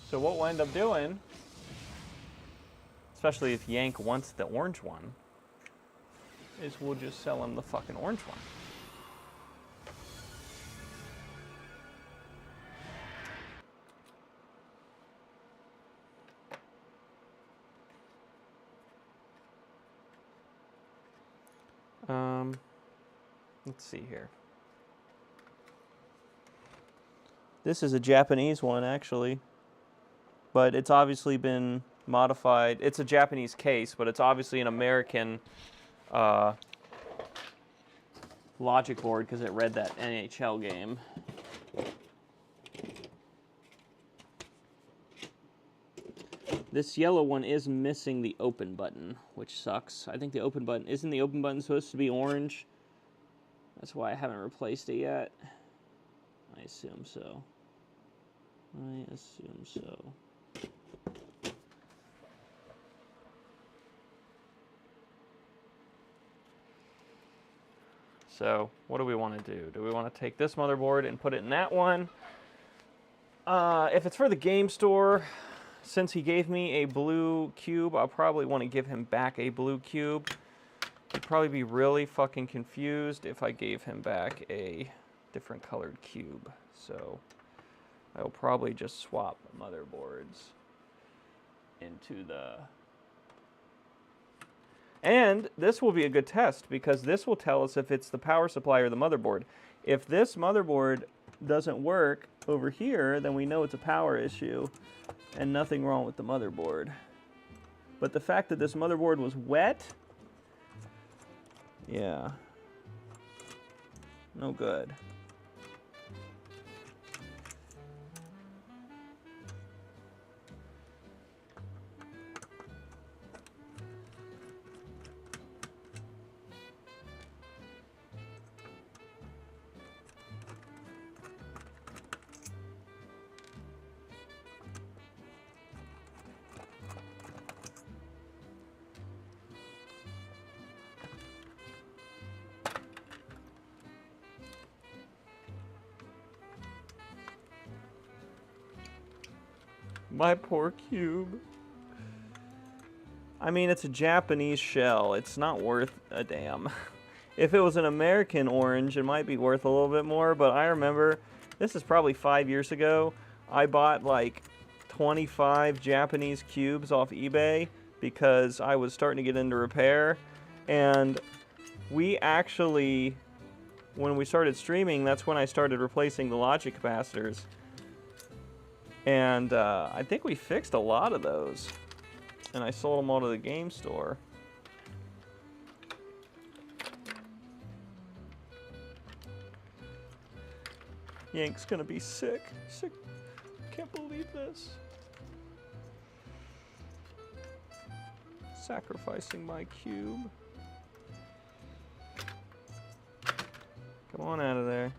So what we'll end up doing, especially if Yank wants the orange one, is we'll just sell him the fucking orange one. Let's see here. This is a Japanese one, actually, but it's obviously been modified. It's a Japanese case, but it's obviously an American logic board because it read that NHL game. This yellow one is missing the open button, which sucks. I think the open button... Isn't the open button supposed to be orange? That's why I haven't replaced it yet. I assume so. I assume so. So, what do we want to do? Do we want to take this motherboard and put it in that one? If it's for the game store, since he gave me a blue cube, I'll probably want to give him back a blue cube. He'd probably be really fucking confused if I gave him back a different colored cube. So, I'll probably just swap motherboards into the... And this will be a good test because this will tell us if it's the power supply or the motherboard. If this motherboard doesn't work over here, then we know it's a power issue and nothing wrong with the motherboard. But the fact that this motherboard was wet, yeah, no good. My poor cube. I mean, it's a Japanese shell. It's not worth a damn. If it was an American orange, it might be worth a little bit more, but I remember, this is probably 5 years ago, I bought like 25 Japanese cubes off eBay because I was starting to get into repair, and we actually, when we started streaming, that's when I started replacing the logic capacitors. And I think we fixed a lot of those. And I sold them all to the game store. Yank's gonna be sick. Sick. Can't believe this. Sacrificing my cube. Come on out of there.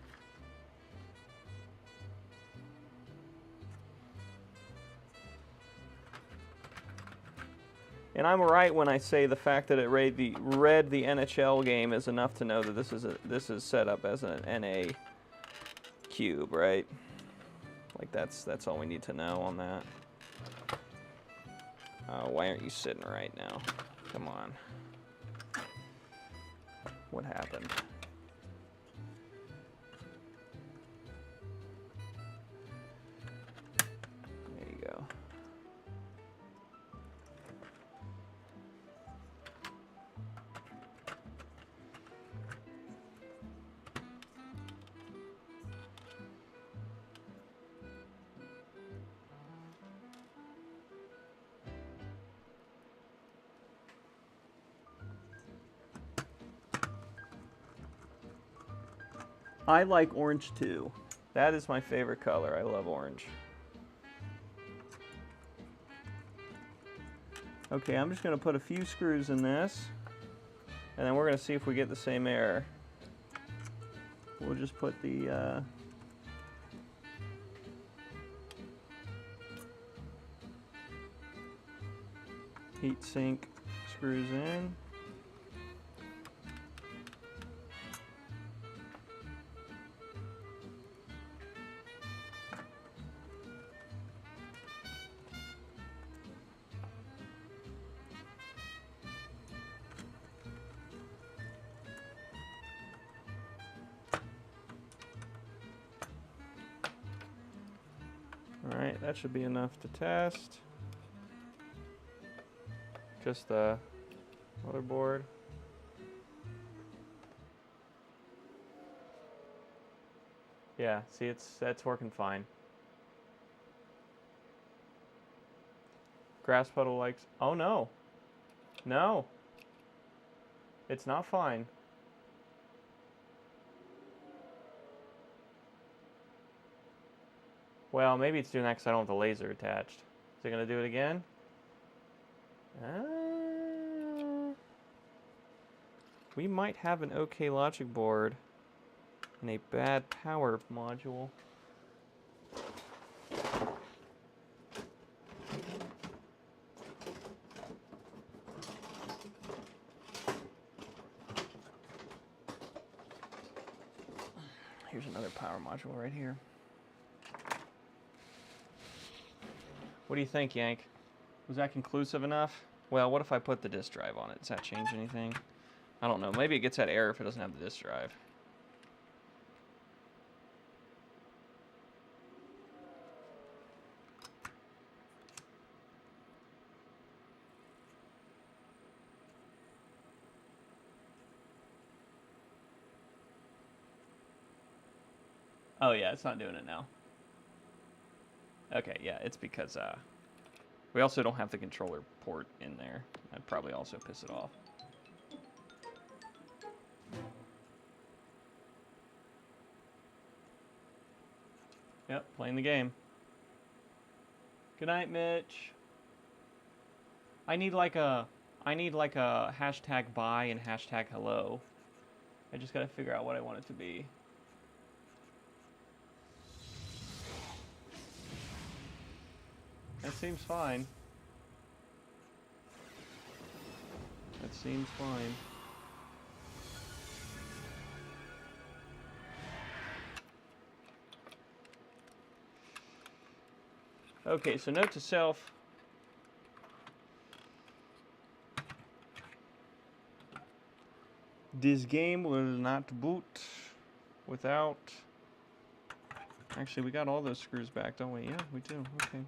And I'm right when I say the fact that it read the NHL game is enough to know that this is set up as an NA cube, right? Like that's all we need to know on that. Why aren't you sitting right now? Come on. What happened? There you go. I like orange too. That is my favorite color. I love orange. Okay, I'm just going to put a few screws in this, and then we're going to see if we get the same error. We'll just put the heat sink screws in. Alright, that should be enough to test. Just the motherboard. Yeah, see, that's working fine. Grass puddle likes... Oh, no. No. It's not fine. Well, maybe it's doing that because I don't have the laser attached. Is it going to do it again? We might have an okay logic board and a bad power module. Here's another power module right here. What do you think, Yank? Was that conclusive enough? Well, what if I put the disk drive on it? Does that change anything? I don't know. Maybe it gets that error if it doesn't have the disk drive. Oh yeah, it's not doing it now. Okay, yeah, it's because we also don't have the controller port in there. That'd probably also piss it off. Yep, playing the game. Good night, Mitch. I need like a hashtag bye and hashtag hello. I just gotta figure out what I want it to be. That seems fine. That seems fine. Okay, so note to self. This game will not boot without... Actually, we got all those screws back, don't we? Yeah, we do. Okay.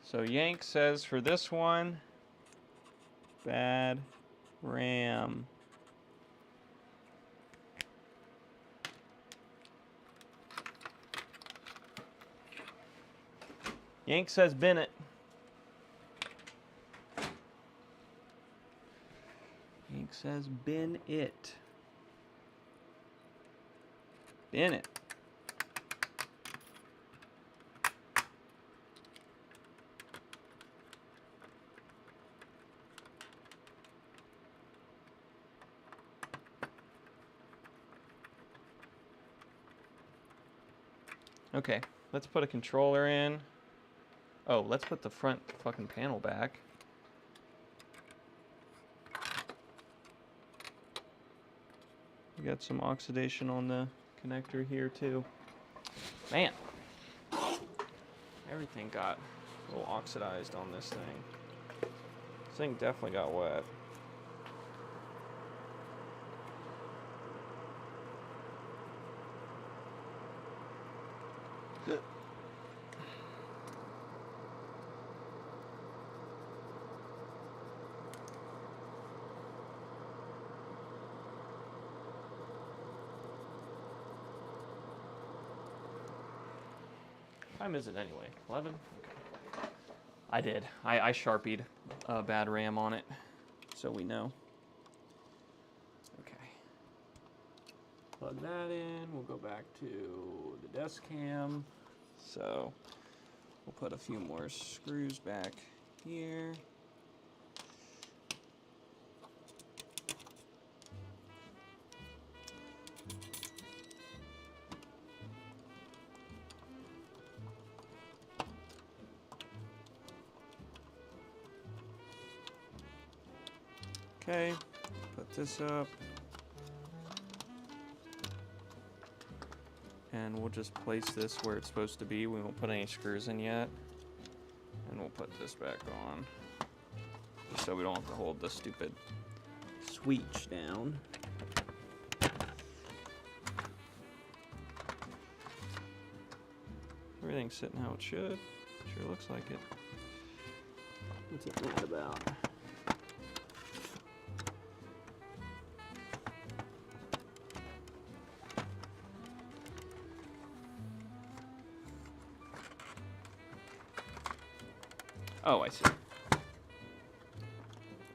So Yank says for this one, bad RAM. Yank says bin it. Yank says bin it. Bin it. Okay, let's put a controller in. Oh, let's put the front fucking panel back. We got some oxidation on the connector here too. Man, everything got a little oxidized on this thing. This thing definitely got wet. What time is it anyway? 11? Okay. I did. I Sharpied a bad RAM on it, so we know. Okay. Plug that in. We'll go back to the desk cam. So we'll put a few more screws back here. Okay, put this up. And we'll just place this where it's supposed to be. We won't put any screws in yet. And we'll put this back on. Just so we don't have to hold the stupid switch down. Everything's sitting how it should. Sure looks like it. What's it mad about? Oh, I see.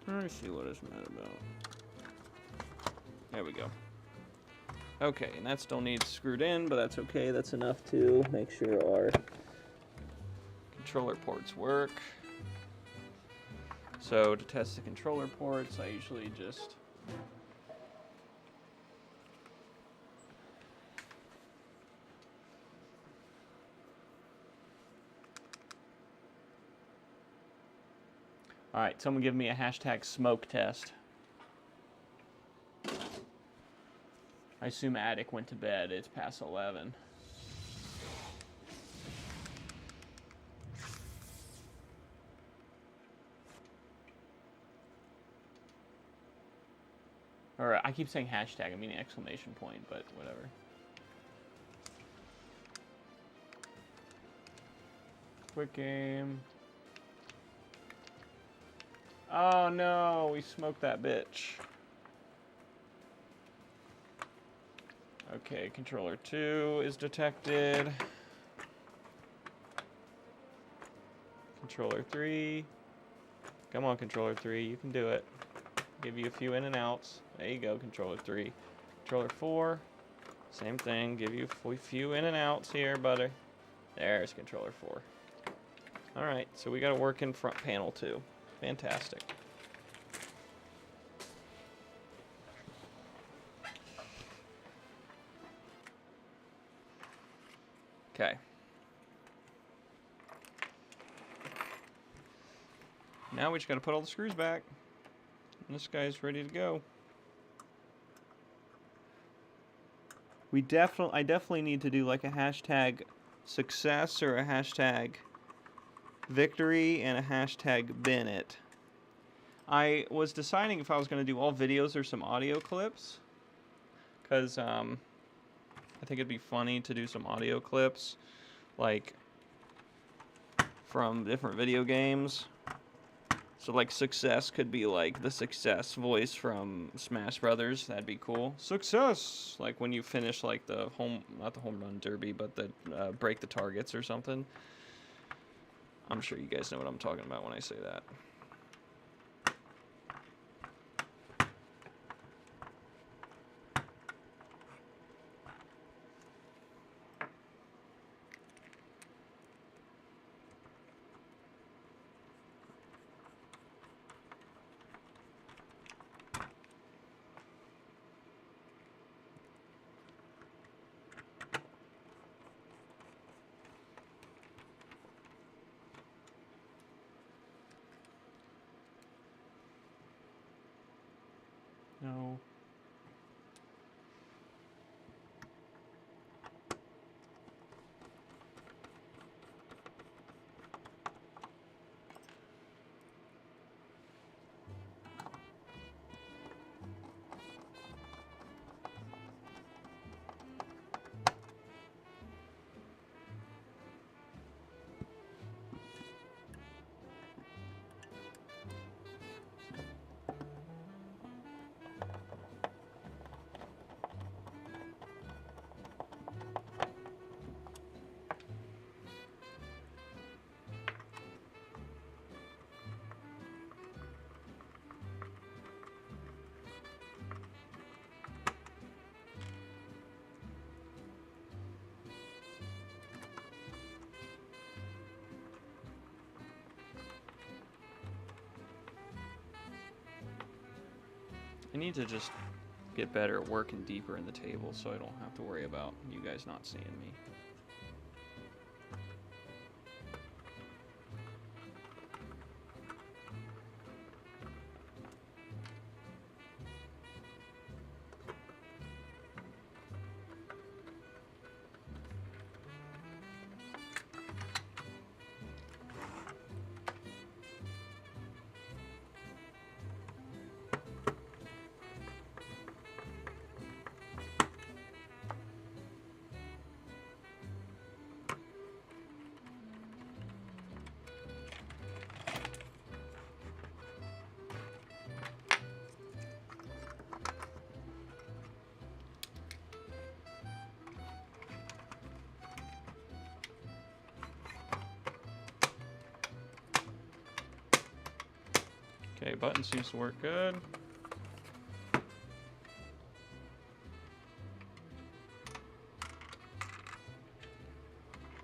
I see what it's mad about. There we go. Okay, and that still needs screwed in, but that's okay. That's enough to make sure our controller ports work. So to test the controller ports, I usually just all right, someone give me a hashtag smoke test. I assume Attic went to bed. It's past 11. Or I keep saying hashtag, I mean exclamation point, but whatever. Quick game. Oh no, we smoked that bitch. Okay, controller 2 is detected. Controller 3. Come on, controller 3, you can do it. Give you a few in and outs. There you go, controller 3. Controller 4, same thing. Give you a few in and outs here, buddy. There's controller 4. Alright, so we got a working front panel too. Fantastic. Okay. Now we just got to put all the screws back. And this guy's ready to go. I definitely need to do like a hashtag success or a hashtag victory and a hashtag Bennett. I was deciding if I was going to do all videos or some audio clips. Because I think it'd be funny to do some audio clips. Like from different video games. So like success could be like the success voice from Smash Brothers. That'd be cool. Success! Like when you finish like the not the home run derby, but the break the targets or something. I'm sure you guys know what I'm talking about when I say that. No. I need to just get better at working deeper in the table so I don't have to worry about you guys not seeing me. Okay, button seems to work good.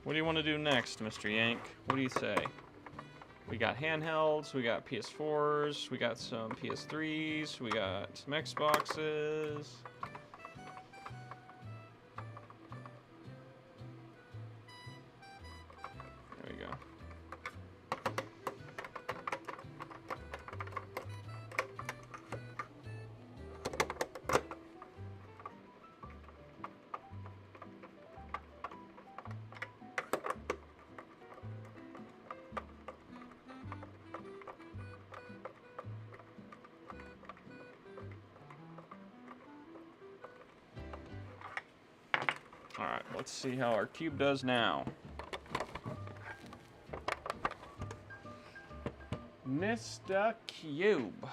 What do you want to do next, Mr. Yank? What do you say? We got handhelds, we got PS4s, we got some PS3s, we got some Xboxes. There we go. Alright, let's see how our cube does now. Mr. Cube.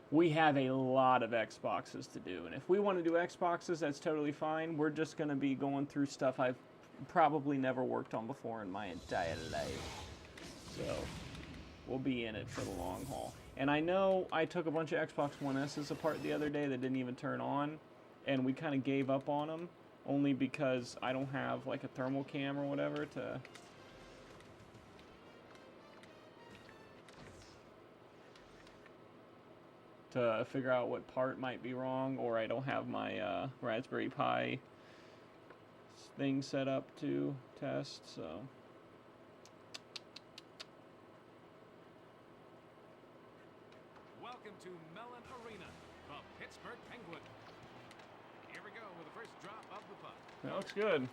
We have a lot of Xboxes to do, and if we want to do Xboxes, that's totally fine. We're just going to be going through stuff I've probably never worked on before in my entire life. So, we'll be in it for the long haul. And I know I took a bunch of Xbox One S's apart the other day that didn't even turn on, and we kind of gave up on them, only because I don't have like a thermal cam or whatever to figure out what part might be wrong, or I don't have my Raspberry Pi thing set up to test, so. Welcome to Mellon Arena, the Pittsburgh Penguin. Here we go with the first drop of the puck. That looks good.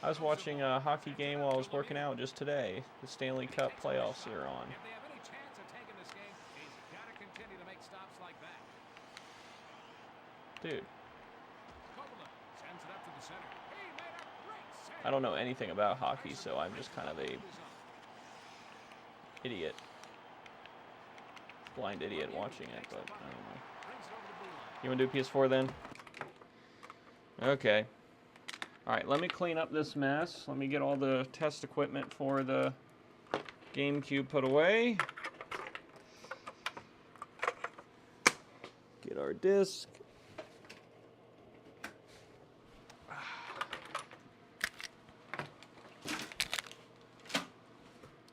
I was watching a hockey game while I was working out just today. The Stanley Cup playoffs are on. If they have any chance of taking this game, he's got to continue to make stops like that. Dude, Kovalev sends it up to the center. He made a great save. I don't know anything about hockey, so I'm just kind of a idiot. Blind idiot watching it, but I don't know. You want to do PS4 then? Okay. Alright, let me clean up this mess. Let me get all the test equipment for the GameCube put away. Get our disc.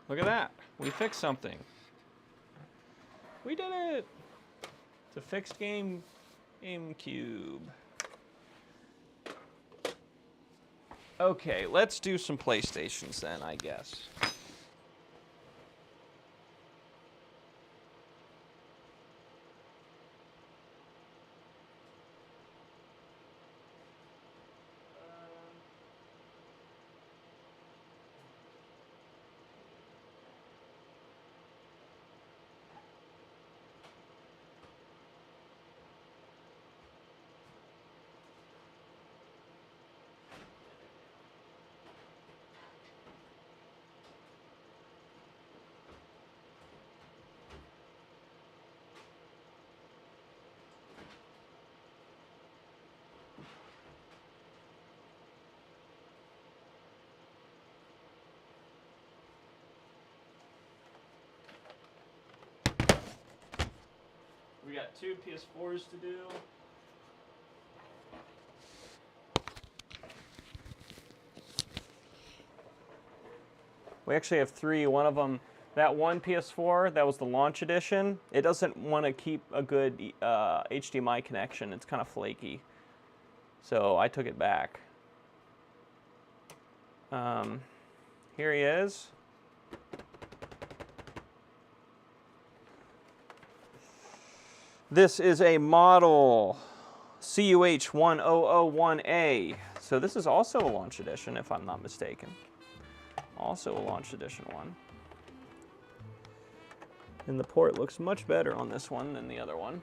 Look at that. We fixed something. We did it! It's a fixed GameCube. Okay, let's do some PlayStations then, I guess. We got 2 PS4s to do. We actually have 3. One of them, that one PS4, that was the launch edition. It doesn't want to keep a good HDMI connection. It's kind of flaky. So I took it back. Here he is. This is a model CUH1001A. So this is also a launch edition, if I'm not mistaken. Also a launch edition one. And the port looks much better on this one than the other one.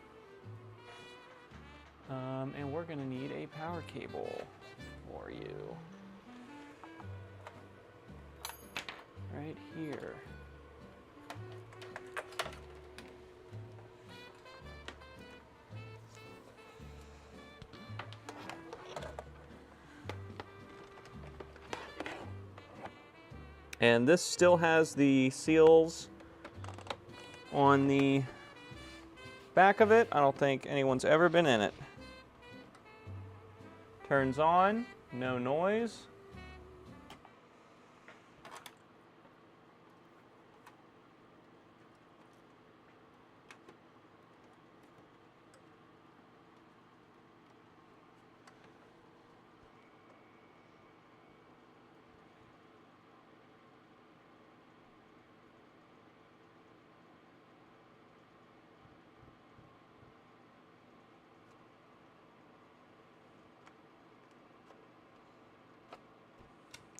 And we're gonna need a power cable for you. Right here. And this still has the seals on the back of it. I don't think anyone's ever been in it. Turns on, no noise.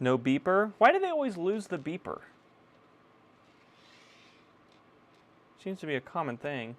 No beeper. Why do they always lose the beeper? Seems to be a common thing.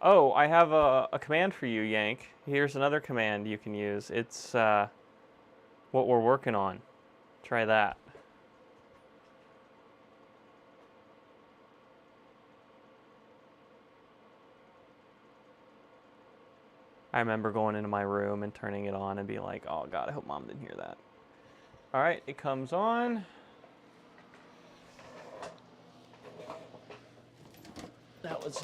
Oh, I have a command for you, Yank. Here's another command you can use. It's what we're working on. Try that. I remember going into my room and turning it on and being like, oh God, I hope Mom didn't hear that. All right, it comes on. That was...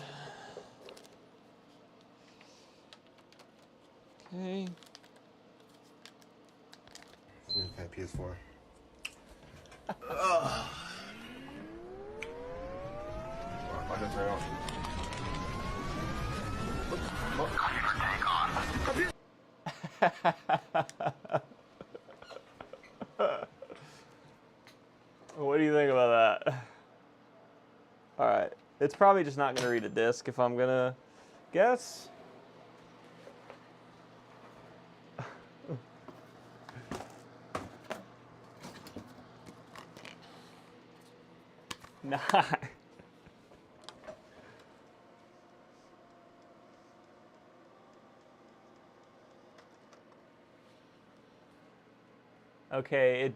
Okay. Okay, PS4. What do you think about that? All right, it's probably just not going to read a disk if I'm going to guess. Nah. Okay, it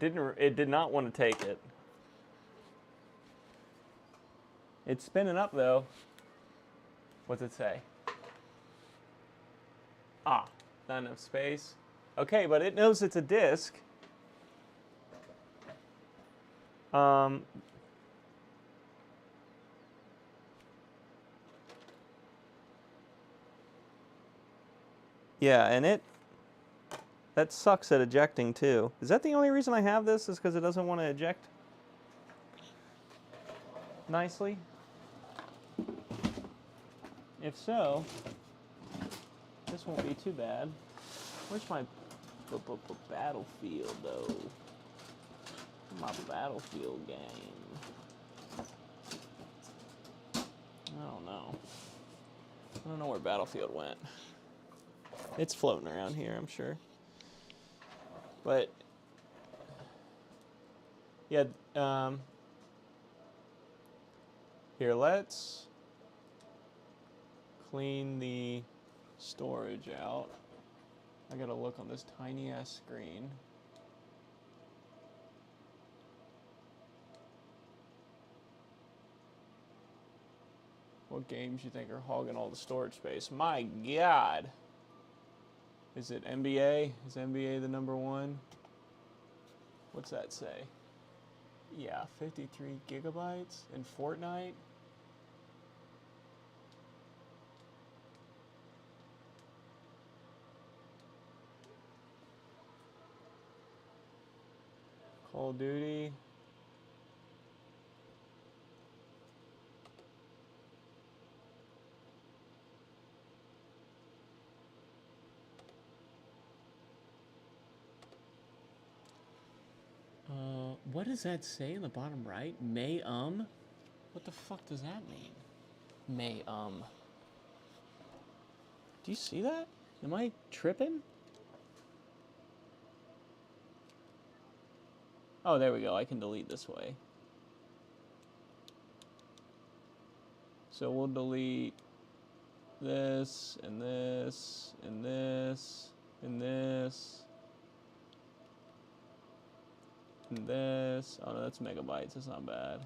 did not want to take it. It's spinning up though. What's it say? Ah, not enough space. Okay, but it knows it's a disk. Yeah, and that sucks at ejecting too. Is that the only reason I have this? Is because it doesn't want to eject nicely? If so, this won't be too bad. Where's my Battlefield though? My Battlefield game. I don't know. I don't know where Battlefield went. It's floating around here, I'm sure. But yeah, here, let's clean the storage out. I gotta look on this tiny ass screen. What games you think are hogging all the storage space? My God. Is it NBA? Is NBA the number one? What's that say? Yeah, 53 gigabytes in Fortnite. Call of Duty. What does that say in the bottom right? What the fuck does that mean? Do you see that? Am I tripping? Oh, there we go. I can delete this way. So we'll delete this, and this, and this, and this, and this. Oh no, that's megabytes. That's not bad.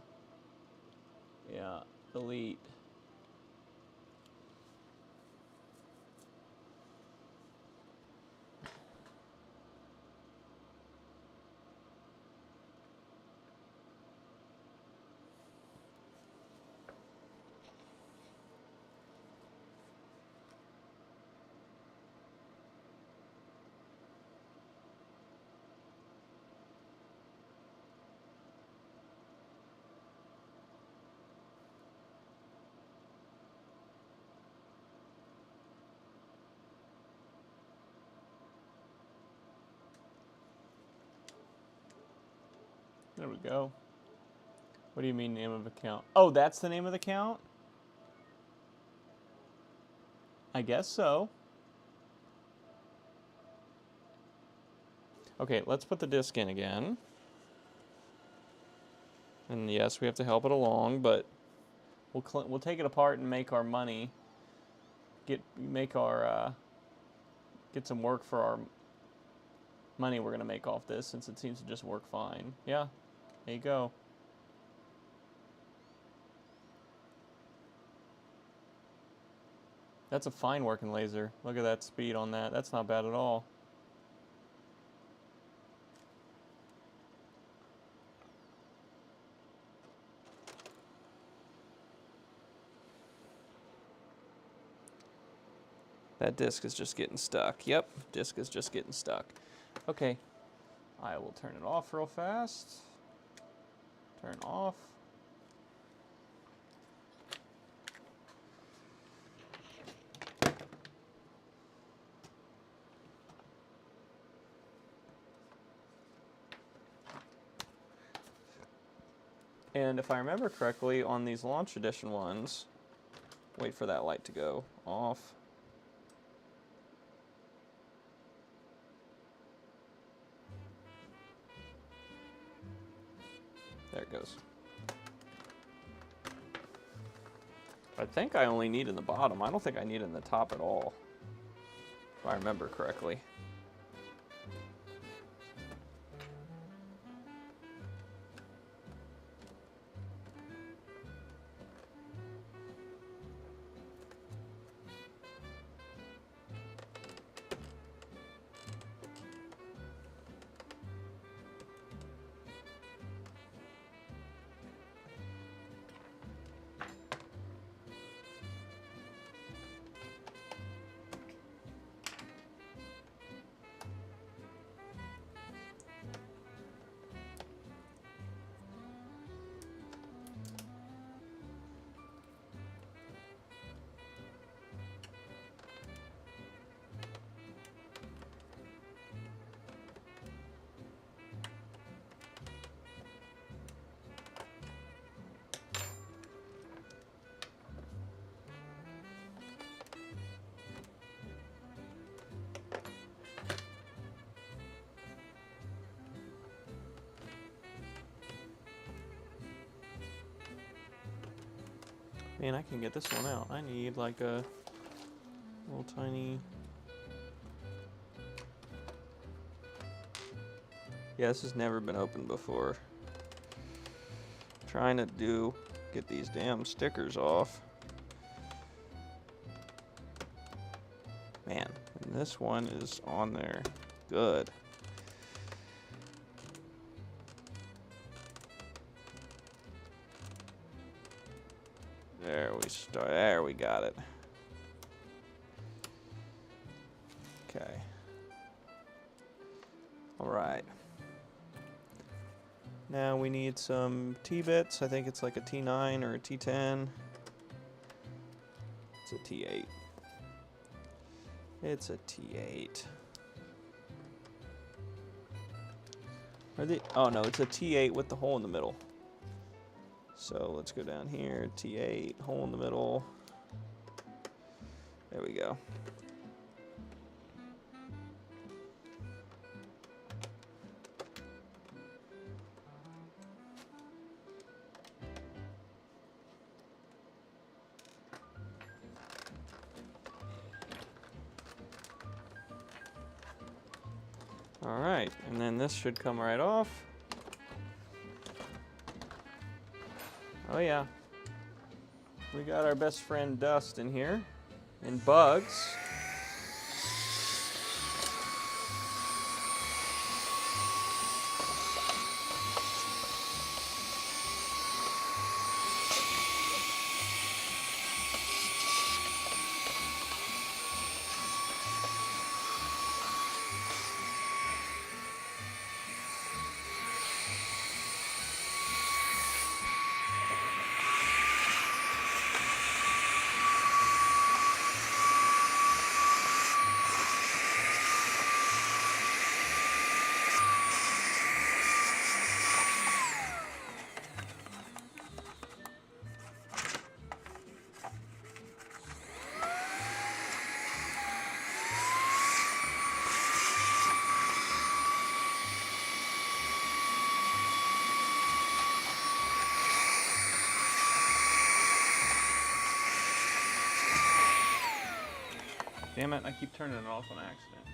Yeah, delete. There we go. What do you mean name of account? Oh, that's the name of the account? I guess so. Okay, let's put the disk in again. And yes, we have to help it along, but we'll take it apart and make our money. Get some work for our money we're gonna make off this, since it seems to just work fine. Yeah, there you go. That's a fine working laser. Look at that speed on that. That's not bad at all. That disk is just getting stuck. Yep, disk is just getting stuck. Okay, I will turn it off real fast. Turn off. And if I remember correctly, on these launch edition ones, wait for that light to go off. There it goes. I think I only need in the bottom. I don't think I need in the top at all, if I remember correctly. Man, I can get this one out. I need like a little tiny... Yeah, this has never been opened before. Trying to get these damn stickers off. Man, and this one is on there. Good. There we got it. Okay. All right. Now we need some T-bits. I think it's like a T9 or a T10. It's a T8. It's a T8. Oh no, it's a T8 with the hole in the middle. So let's go down here, T8, hole in the middle. There we go. Alright, and then this should come right off. Oh yeah. We got our best friend Dust in here. And Bugs. Damn it, I keep turning it off on accident.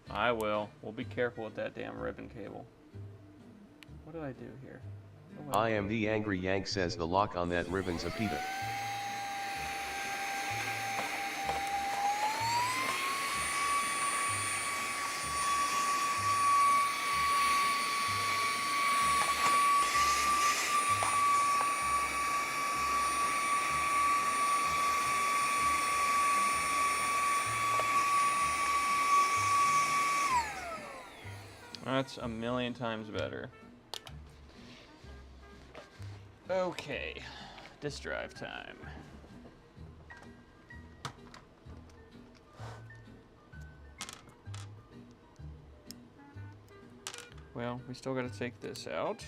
I will. We'll be careful with that damn ribbon cable. What did I do here? Oh, I am the Angry Yank says the lock on that ribbon's a pita. That's a million times better. Okay, disk drive time. Well, we still got to take this out.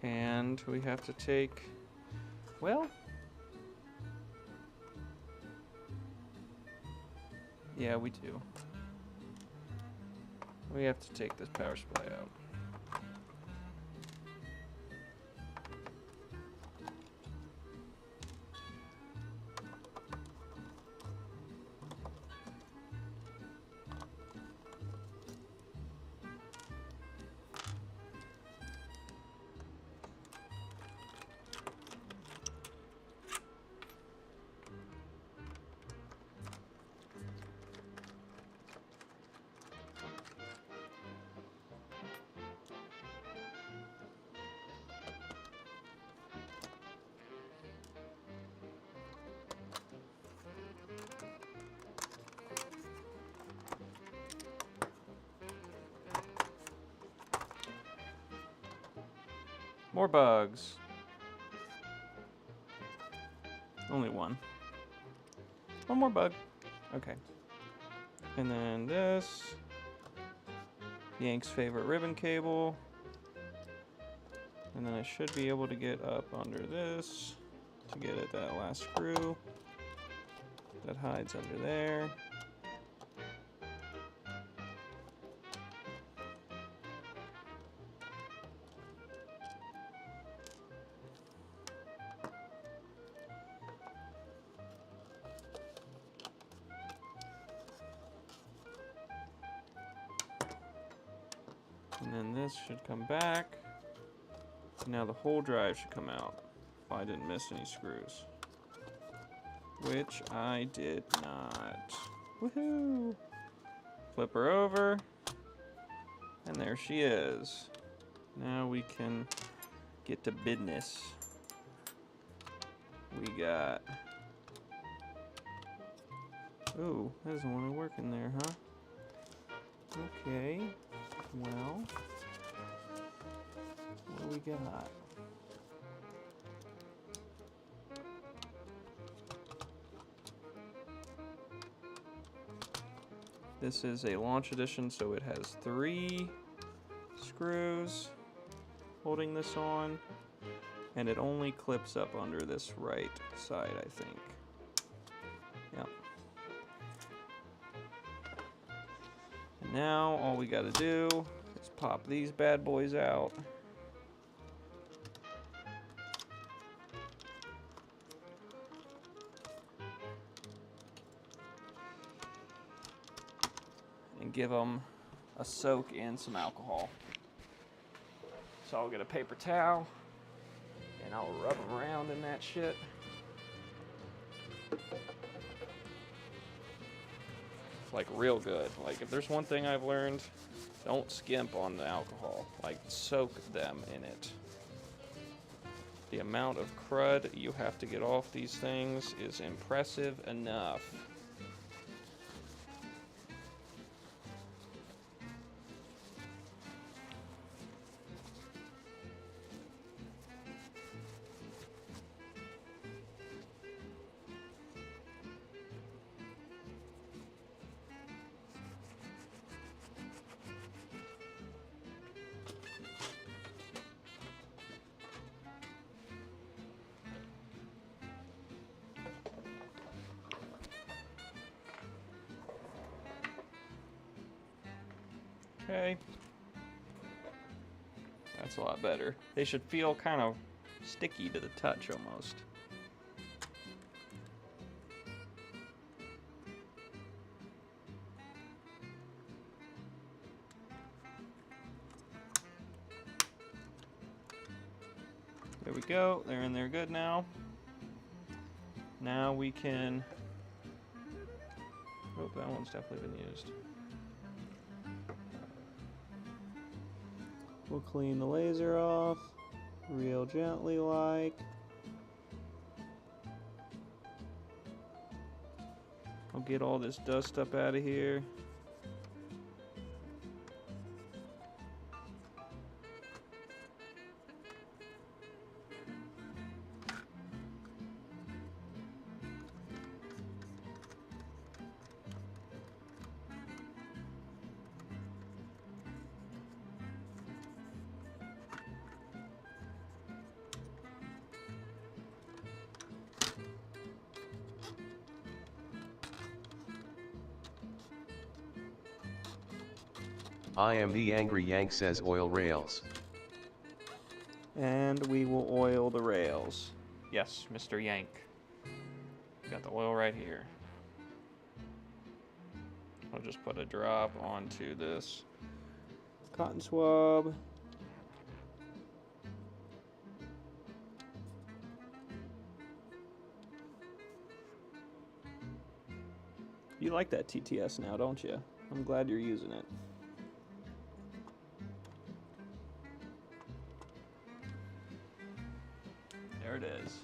And we have to take, well, yeah, we do. We have to take this power supply out. More bugs. Only one. One more bug. Okay. And then this. Yank's favorite ribbon cable. And then I should be able to get up under this to get at that last screw that hides under there. And then this should come back. Now the whole drive should come out if I didn't miss any screws. Which I did not. Woohoo! Flip her over. And there she is. Now we can get to business. We got... Ooh, that doesn't want to work in there, huh? Okay. Well, what do we got? This is a launch edition, so it has 3 screws holding this on, and it only clips up under this right side, I think. Yep. Now all we gotta do is pop these bad boys out. and give them a soak in some alcohol. So I'll get a paper towel and I'll rub them around in that shit. It's like real good. Like if there's one thing I've learned, don't skimp on the alcohol. Like soak them in it. The amount of crud you have to get off these things is impressive enough. Okay. That's a lot better. They should feel kind of sticky to the touch almost. There we go. They're in there good now. Now we can... Oh, that one's definitely been used. We'll clean the laser off, real gently like. I'll get all this dust up out of here. I am the Angry Yank says oil rails. And we will oil the rails. Yes, Mr. Yank. Got the oil right here. I'll just put a drop onto this cotton swab. You like that TTS now, don't you? I'm glad you're using it. There it is.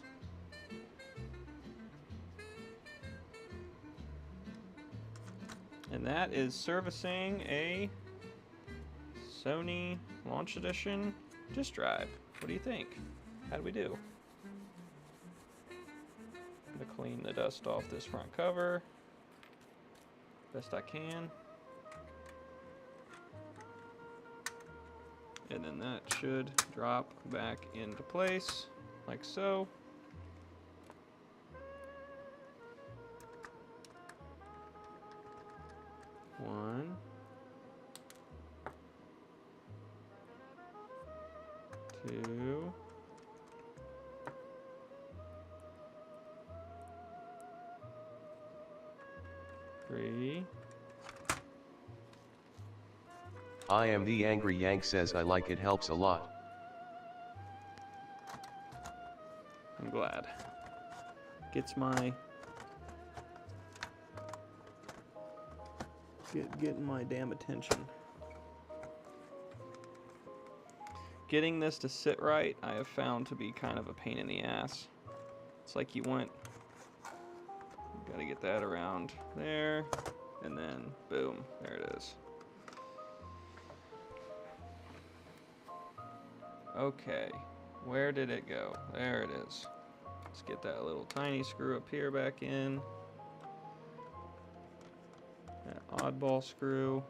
And that is servicing a Sony Launch Edition disk drive. What do you think? How do we do? I'm gonna clean the dust off this front cover best I can. And then that should drop back into place like so. One, two, three. I am the Angry Yank says I like it, helps a lot. I'm glad. Gets my getting my damn attention. Getting this to sit right, I have found to be kind of a pain in the ass. It's like you gotta get that around there, and then boom, there it is. Okay, where did it go? There it is. Let's get that little tiny screw up here back in. That oddball screw.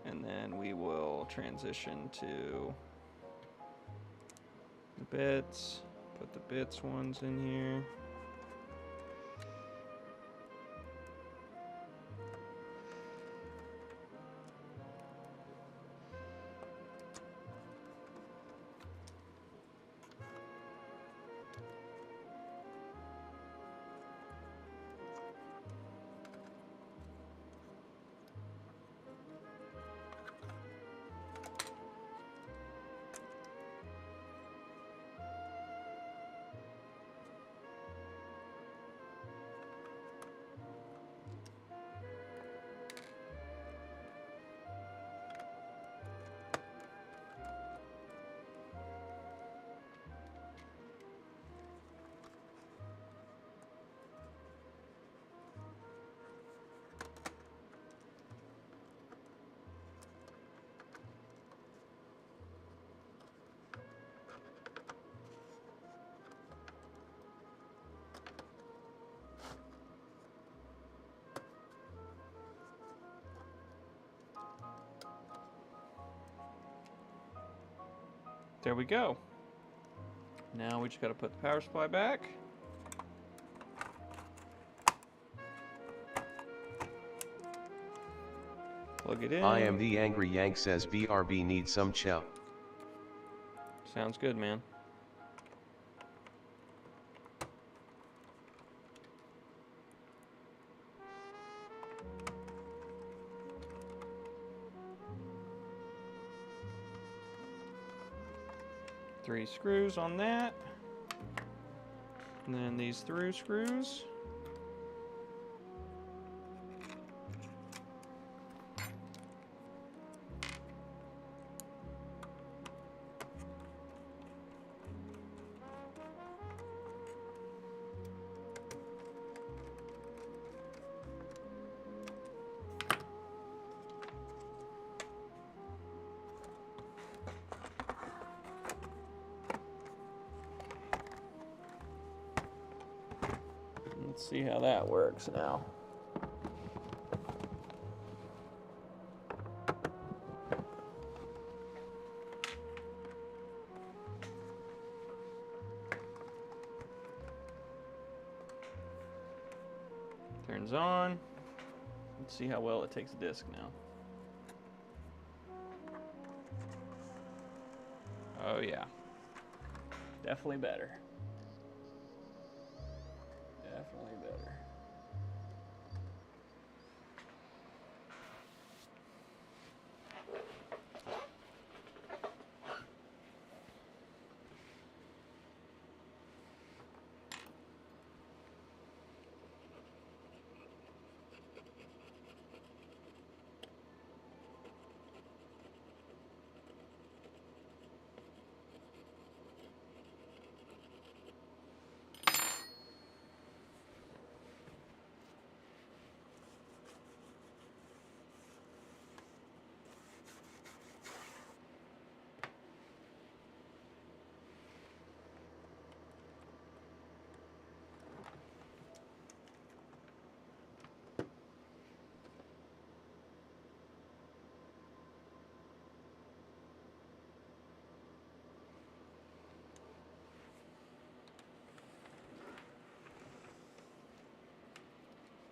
And then we will transition to the bits. Put the bits ones in here. There we go. Now we just got to put the power supply back. Plug it in. I am the Angry Yank says BRB needs some chow. Sounds good, man. Three screws on that. And then these through screws. Let's see how that works now. Turns on. Let's see how well it takes a disc now. Oh yeah. Definitely better. Definitely better.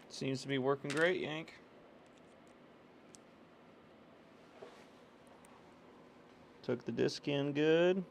Seems to be working great, Yank. Took the disc in good.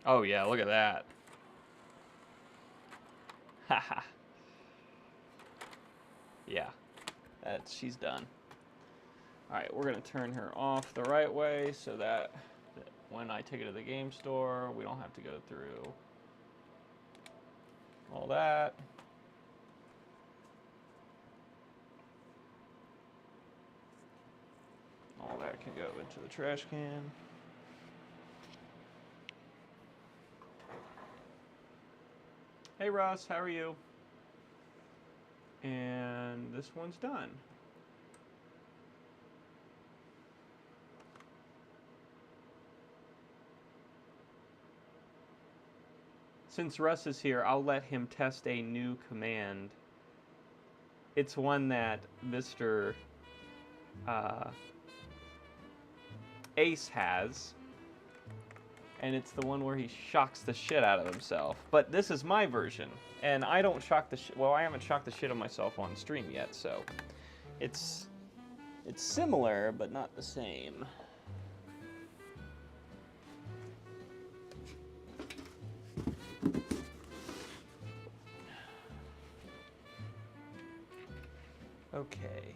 Oh yeah, look at that. Haha. Yeah, she's done. All right, we're gonna turn her off the right way so that when I take it to the game store, we don't have to go through all that. All that can go into the trash can. Hey Russ, how are you? And this one's done. Since Russ is here, I'll let him test a new command. It's one that Mr. Ace has. and it's the one where he shocks the shit out of himself. But this is my version, and I don't shock the shit. Well, I haven't shocked the shit out of myself on stream yet, so it's similar, but not the same. Okay.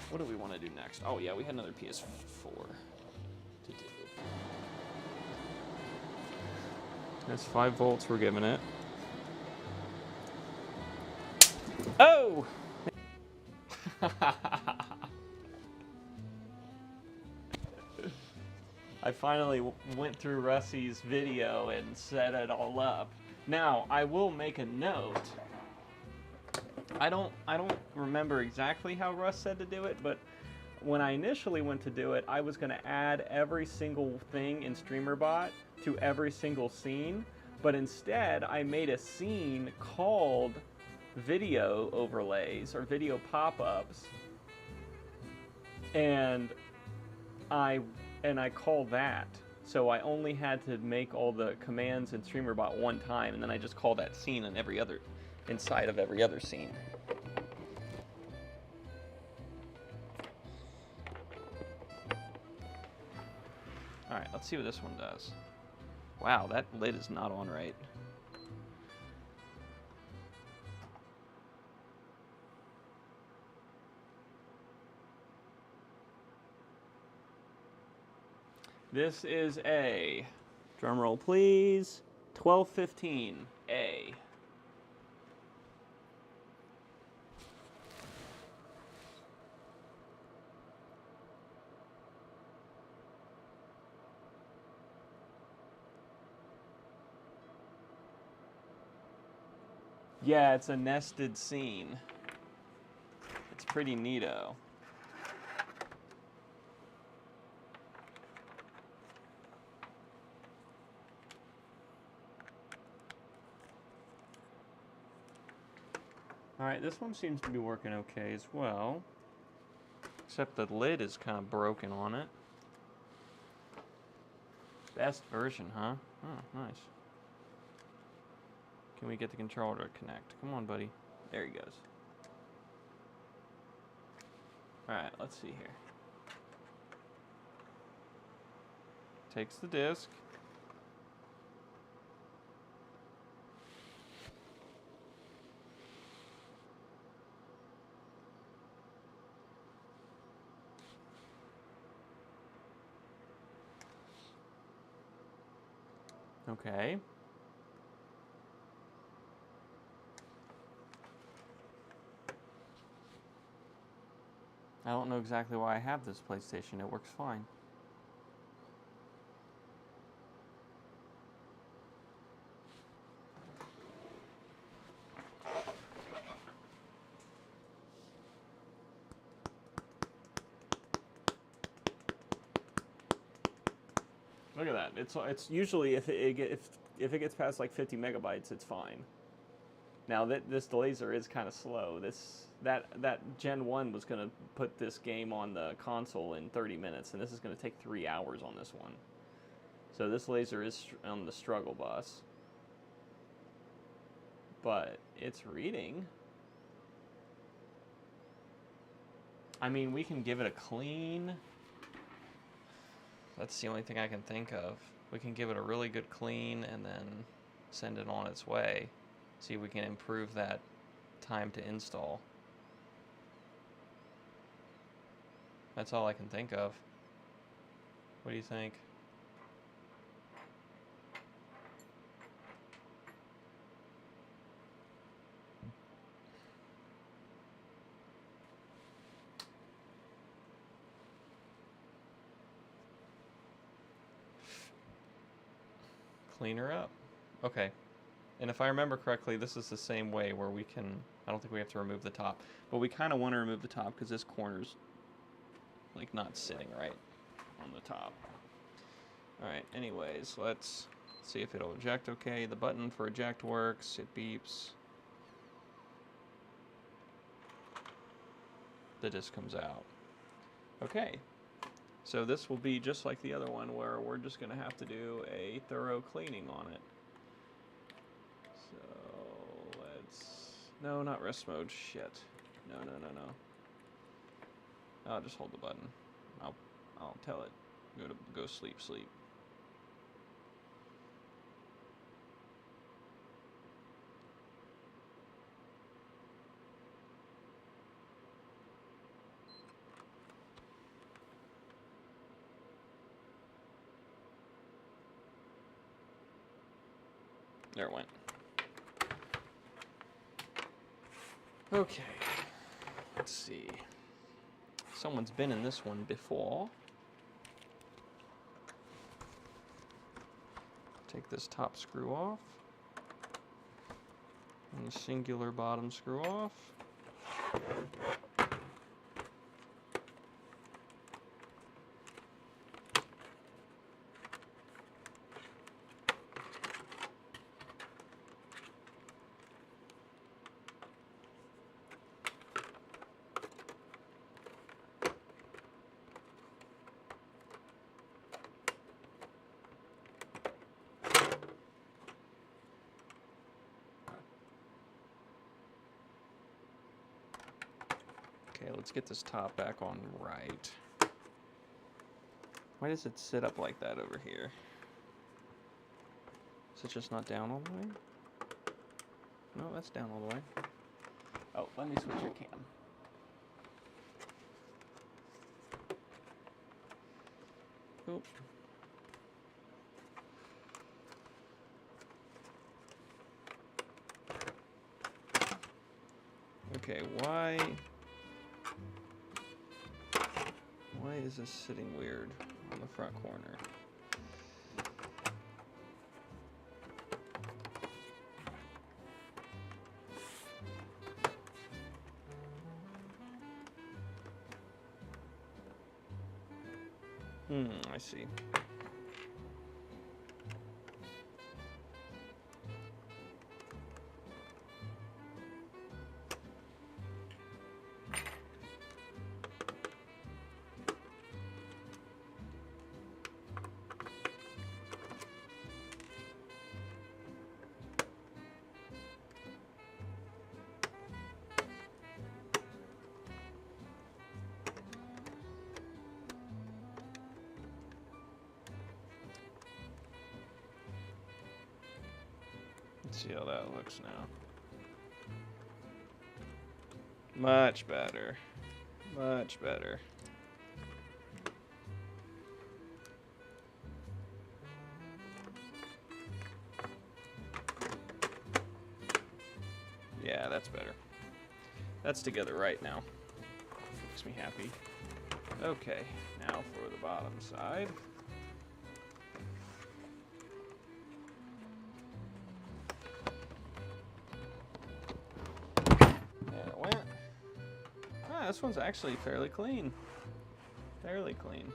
What do we want to do next? Oh yeah, we had another PS4 to do. That's 5 volts we're giving it. Oh! I finally went through Rusty's video and set it all up. Now, I will make a note. I don't remember exactly how Russ said to do it, but when I initially went to do it, I was going to add every single thing in StreamerBot to every single scene, but instead I made a scene called video overlays or video pop-ups, and I called that. So I only had to make all the commands in StreamerBot one time, and then I just called that scene in every other inside of every other scene. Alright, let's see what this one does. Wow, that lid is not on right. This is a, drumroll please, 1215A. Yeah, it's a nested scene. It's pretty neato. Alright, this one seems to be working okay as well. Except the lid is kind of broken on it. Best version, huh? Oh, nice. Can we get the controller to connect? Come on, buddy. There he goes. Alright, let's see here. Takes the disc. Okay. I don't know exactly why I have this PlayStation. It works fine. Look at that. It's usually if it gets past like 50 megabytes, it's fine. Now this laser is kind of slow. That Gen 1 was going to put this game on the console in 30 minutes, and this is going to take 3 hours on this one. So this laser is on the struggle bus. But it's reading. I mean, we can give it a clean. That's the only thing I can think of. We can give it a really good clean and then send it on its way. See if we can improve that time to install. That's all I can think of. What do you think? Clean her up. Okay. And if I remember correctly, this is the same way where we can, I don't think we have to remove the top, but we kind of want to remove the top because this corner's like not sitting right on the top. Alright, anyways, let's see if it'll eject okay. The button for eject works, it beeps. The disc comes out. Okay. So this will be just like the other one where we're just going to have to do a thorough cleaning on it. So let's... No, not rest mode. Shit. No. I'll just hold the button. I'll tell it. Go sleep. There it went. Okay. Let's see. Someone's been in this one before. Take this top screw off. And the singular bottom screw off. Okay, let's get this top back on right. Why does it sit up like that over here? Is it just not down all the way? No, that's down all the way. Oh, let me switch your cam. Oop. Okay, why is this sitting weird on the front corner? I see. Let's see how that looks now. Much better. Much better. Yeah, that's better. That's together right now. Makes me happy. Okay, now for the bottom side. This one's actually fairly clean. Fairly clean.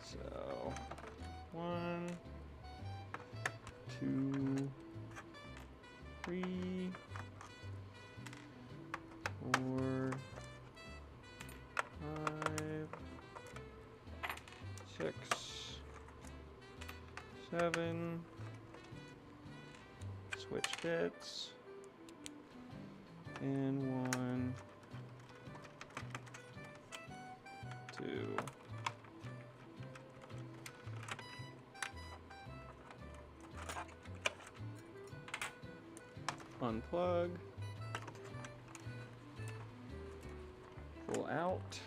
So, 1, 2, 3, 4, 5, 6, 7. Switch bits. And 1, 2. Unplug. Pull out.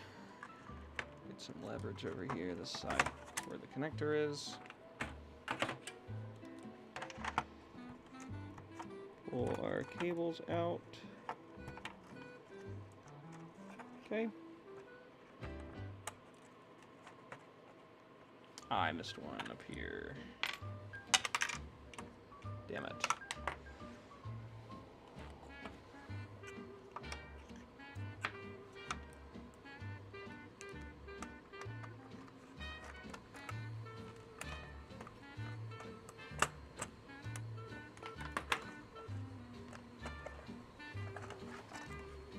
Get some leverage over here, this side where the connector is. Pull our cables out. Okay. I missed one up here. Damn it.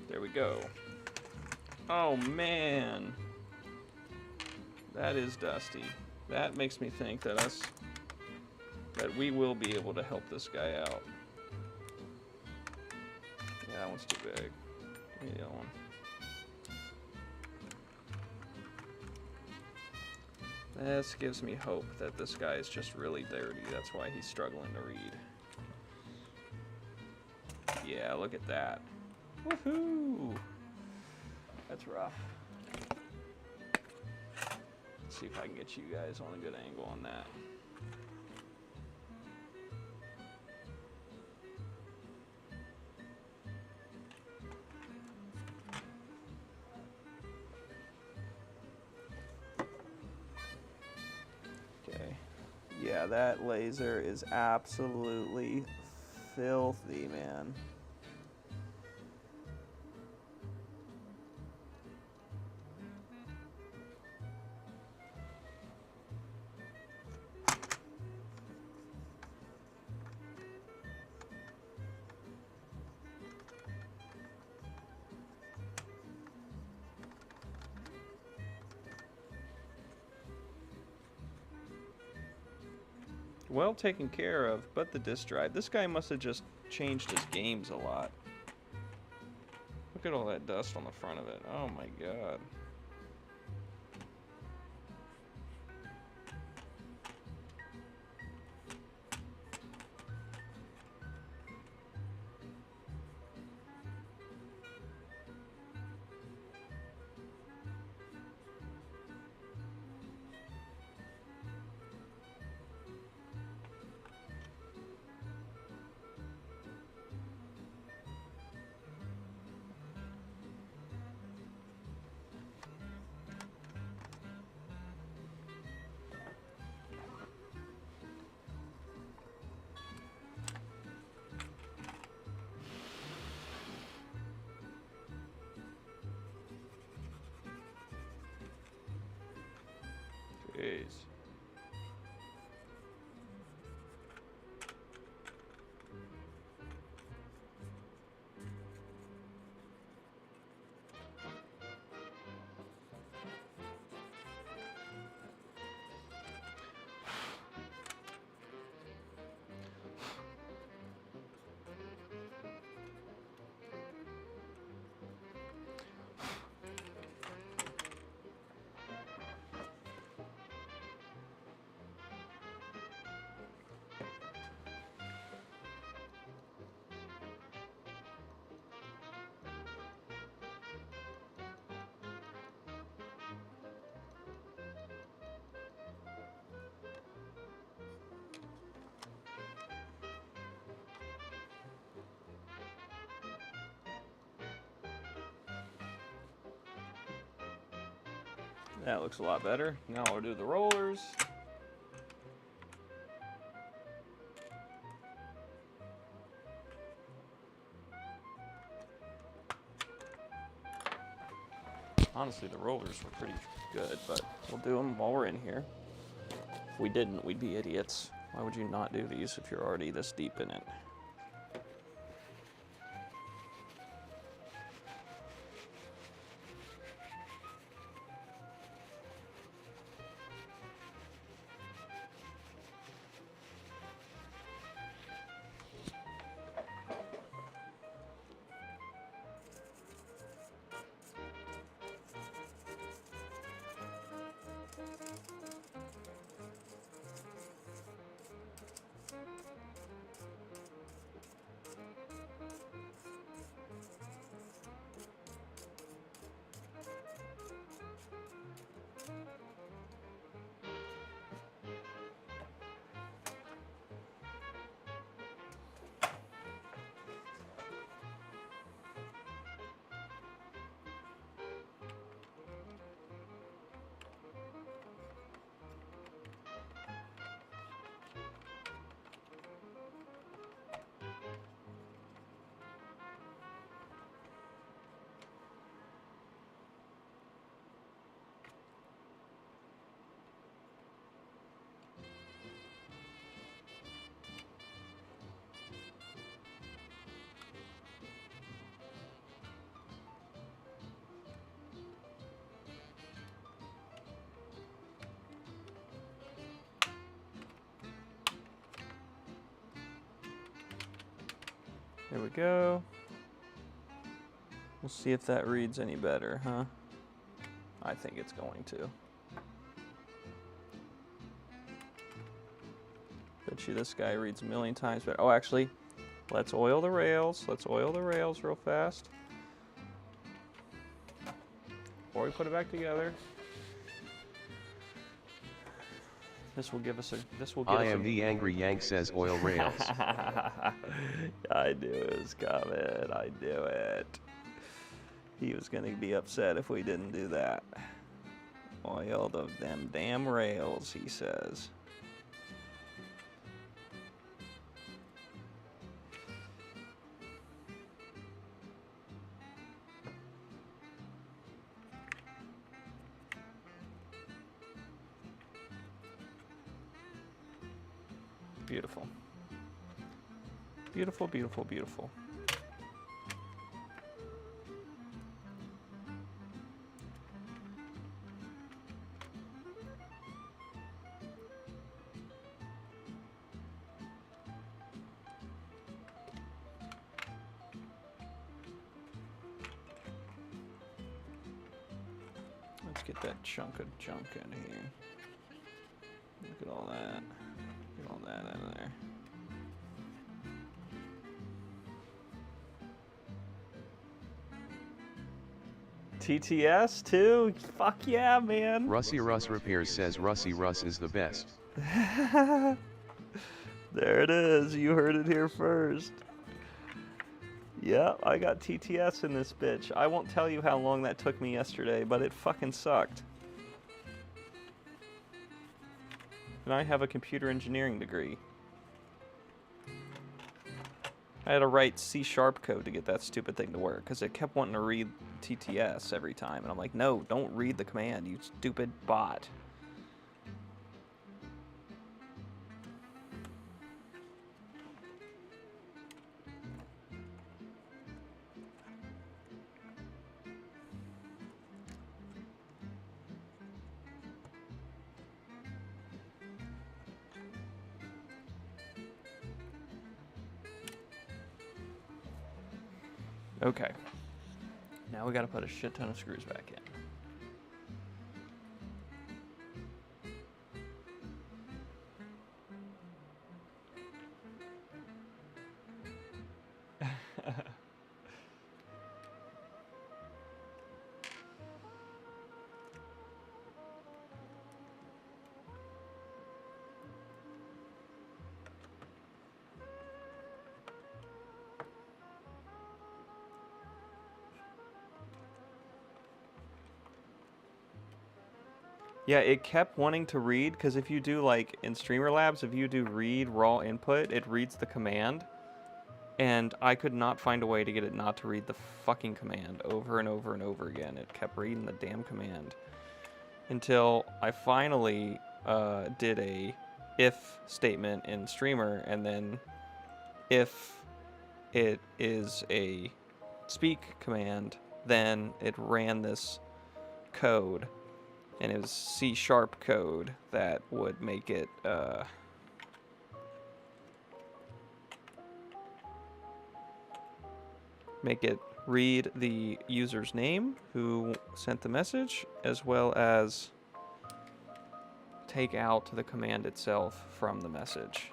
There we go. Oh man. That is dusty. That makes me think that we will be able to help this guy out. Yeah, that one's too big. Give me the other one. This gives me hope that this guy is just really dirty. That's why he's struggling to read. Yeah, look at that. Woohoo! That's rough. Let's see if I can get you guys on a good angle on that. Okay. Yeah, that laser is absolutely filthy, man. Well taken care of, but the disk drive. This guy must have just changed his games a lot. Look at all that dust on the front of it. Oh my god. Jeez. That looks a lot better. Now we'll do the rollers. Honestly, the rollers were pretty good, but we'll do them while we're in here. If we didn't, we'd be idiots. Why would you not do these if you're already this deep in it? There we go. We'll see if that reads any better, huh? I think it's going to. Bet you this guy reads a million times better. Oh, actually, let's oil the rails. Let's oil the rails real fast. Before we put it back together. This will give us a. This will get us. I am the angry Yank says oil rails. I knew it was coming. I knew it. He was gonna be upset if we didn't do that. Oil them damn rails, he says. Beautiful. Beautiful, beautiful, beautiful. Let's get that chunk of junk in here. Look at all that. Get all that out of there. TTS too? Fuck yeah, man. Russie Russ Repairs says Russie Russ is the best. There it is. You heard it here first. Yeah, I got TTS in this bitch. I won't tell you how long that took me yesterday, but it fucking sucked. And I have a computer engineering degree. I had to write C# code to get that stupid thing to work, because it kept wanting to read TTS every time. And I'm like, no, don't read the command, you stupid bot. Okay. Now we gotta put a shit ton of screws back in. Yeah, it kept wanting to read, because if you do, like, in Streamer if you do read raw input, it reads the command. And I could not find a way to get it not to read the fucking command over and over and over again. It kept reading the damn command. Until I finally did a if statement in Streamer, and then if it is a speak command, then it ran this code. And it was C# code that would make it read the user's name who sent the message, as well as take out the command itself from the message.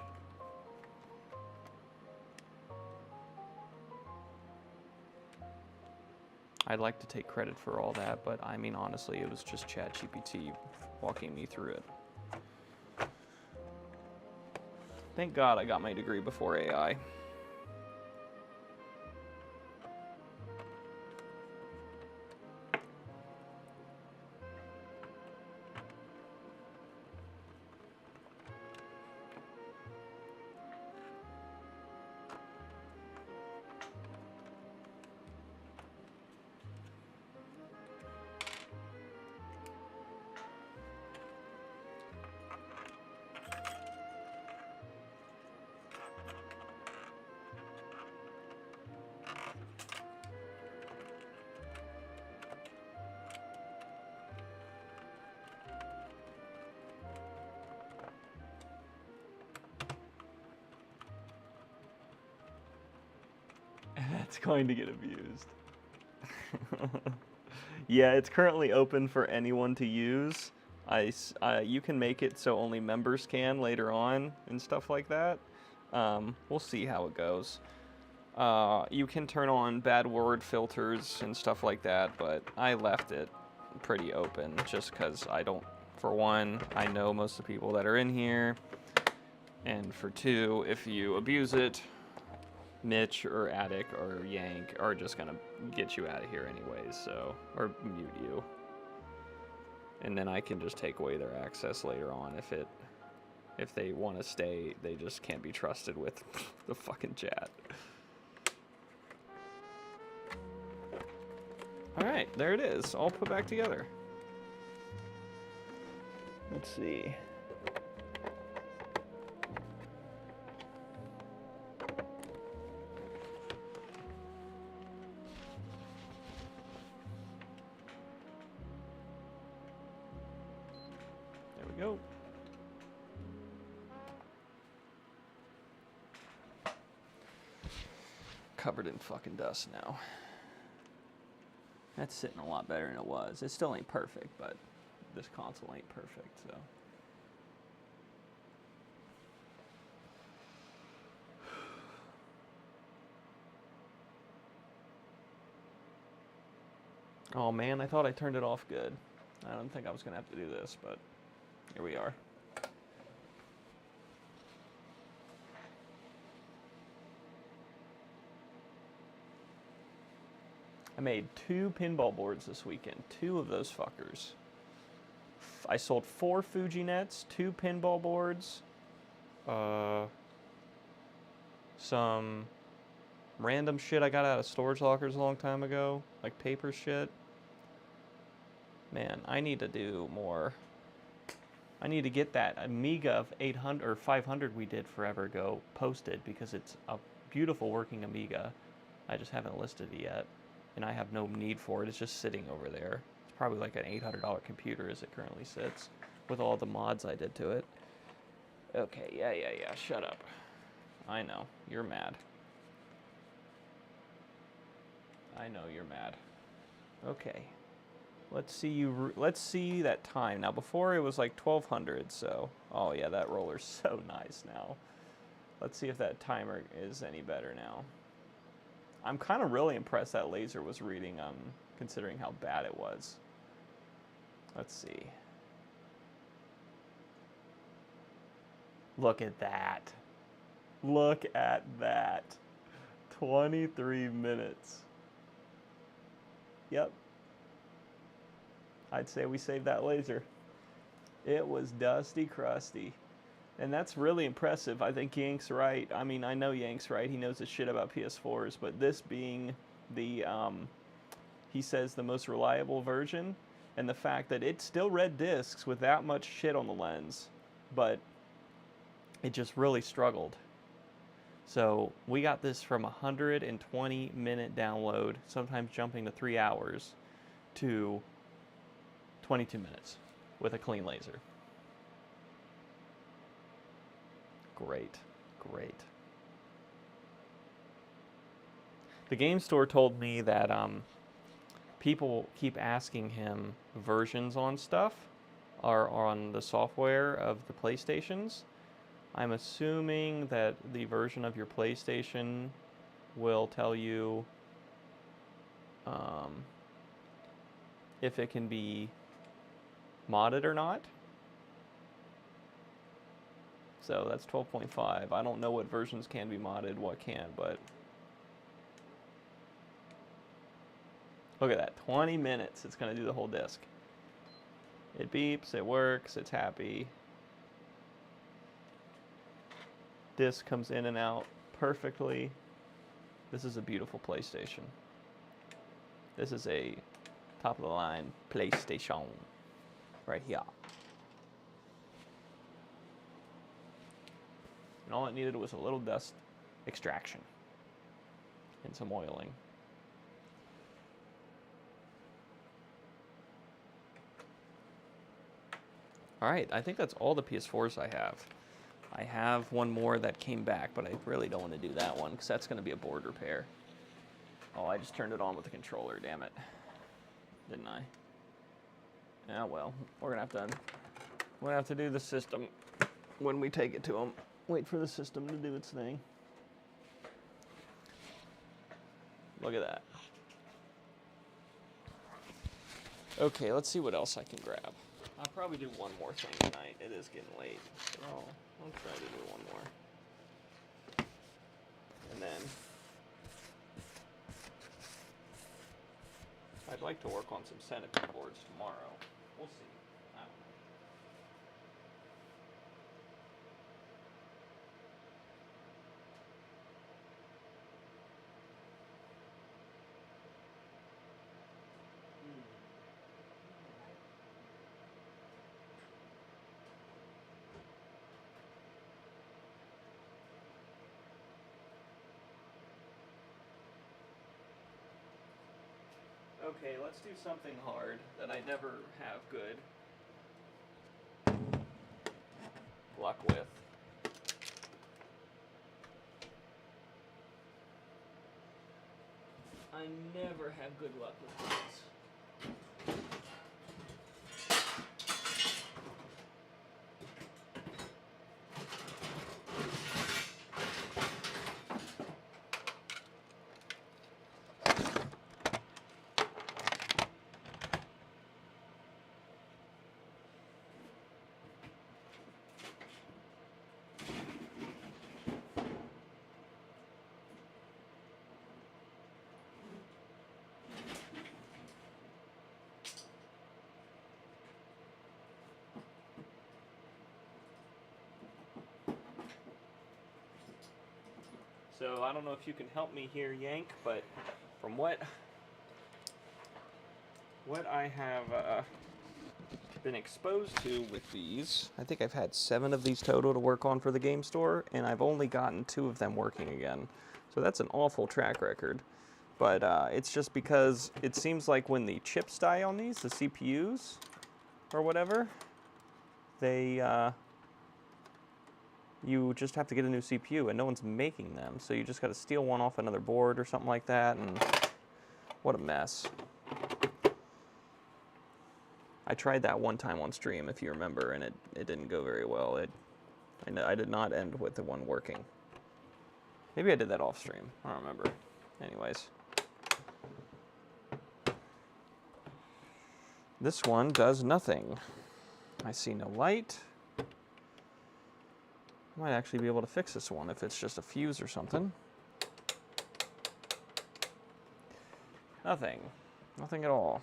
I'd like to take credit for all that, but I mean, honestly, it was just ChatGPT walking me through it. Thank God I got my degree before AI. It's going to get abused. Yeah, it's currently open for anyone to use. You can make it so only members can later on and stuff like that. We'll see how it goes. You can turn on bad word filters and stuff like that, but I left it pretty open just because I don't, for one, I know most of the people that are in here, and for two, if you abuse it, Mitch or Attic or Yank are just gonna get you out of here anyways, so, or mute you. And then I can just take away their access later on if they want to stay, they just can't be trusted with the fucking chat. Alright, there it is, all put back together. Let's see. There we go. Covered in fucking dust now. That's sitting a lot better than it was. It still ain't perfect, but this console ain't perfect, so. Oh man, I thought I turned it off good. I don't think I was gonna have to do this, but here we are. I made 2 pinball boards this weekend, 2 of those fuckers. I sold 4 Fuji nets, 2 pinball boards, some random shit I got out of storage lockers a long time ago, like paper shit. Man, I need to do more. I need to get that Amiga of 800 or 500 we did forever ago posted because it's a beautiful working Amiga. I just haven't listed it yet. And I have no need for it. It's just sitting over there. It's probably like an $800 computer as it currently sits with all the mods I did to it. Okay, yeah, shut up. I know, you're mad. I know you're mad. Okay. Let's see that time. Now before it was like 1200, so oh yeah, that roller's so nice now. Let's see if that timer is any better now. I'm kind of really impressed that laser was reading, considering how bad it was. Let's see. Look at that. Look at that. 23 minutes. Yep. I'd say we saved that laser. It was dusty crusty. And that's really impressive. I think Yank's right. I mean, I know Yank's right. He knows his shit about PS4s, but this being the, he says the most reliable version, and the fact that it still read discs with that much shit on the lens, but it just really struggled. So we got this from 120-minute download, sometimes jumping to 3 hours, to 22 minutes with a clean laser. Great. The game store told me that people keep asking him versions on stuff are on the software of the PlayStations. I'm assuming that the version of your PlayStation will tell you if it can be modded or not. So that's 12.5. I don't know what versions can be modded, what can't, but look at that, 20 minutes. It's going to do the whole disc. It beeps, it works, it's happy. Disc comes in and out perfectly. This is a beautiful PlayStation. This is a top of the line PlayStation right here. And all it needed was a little dust extraction and some oiling. Alright, I think that's all the PS4s I have. I have one more that came back, but I really don't want to do that one because that's going to be a board repair. Oh, I just turned it on with the controller, damn it. Didn't I? Yeah, well, we're gonna have to do the system when we take it to them. Wait for the system to do its thing. Look at that. Okay, let's see what else I can grab. I'll probably do one more thing tonight. It is getting late. Oh, I'll try to do one more. And then I'd like to work on some centipede boards tomorrow. We'll see. I don't know. Okay, let's do something hard that I never have good luck with. I never have good luck with these. So I don't know if you can help me here, Yank, but from what I have been exposed to with these, I think I've had 7 of these total to work on for the game store, and I've only gotten 2 of them working again. So that's an awful track record. But it's just because it seems like when the chips die on these, the CPUs or whatever, they you just have to get a new CPU, and no one's making them, so you just got to steal one off another board or something like that, and what a mess. I tried that one time on stream, if you remember, and it didn't go very well. I did not end with the one working. Maybe I did that off stream. I don't remember. Anyways. This one does nothing. I see no light. Might actually be able to fix this one if it's just a fuse or something. Nothing. Nothing at all.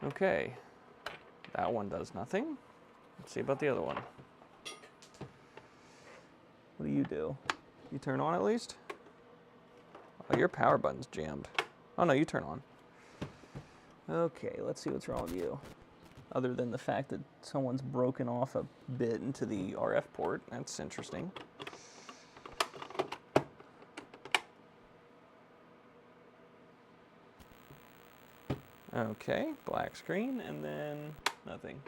Okay. That one does nothing. Let's see about the other one. What do? You turn on at least? Oh, your power button's jammed. Oh no, you turn on. Okay, let's see what's wrong with you. Other than the fact that someone's broken off a bit into the RF port. That's interesting. Okay, black screen, and then nothing.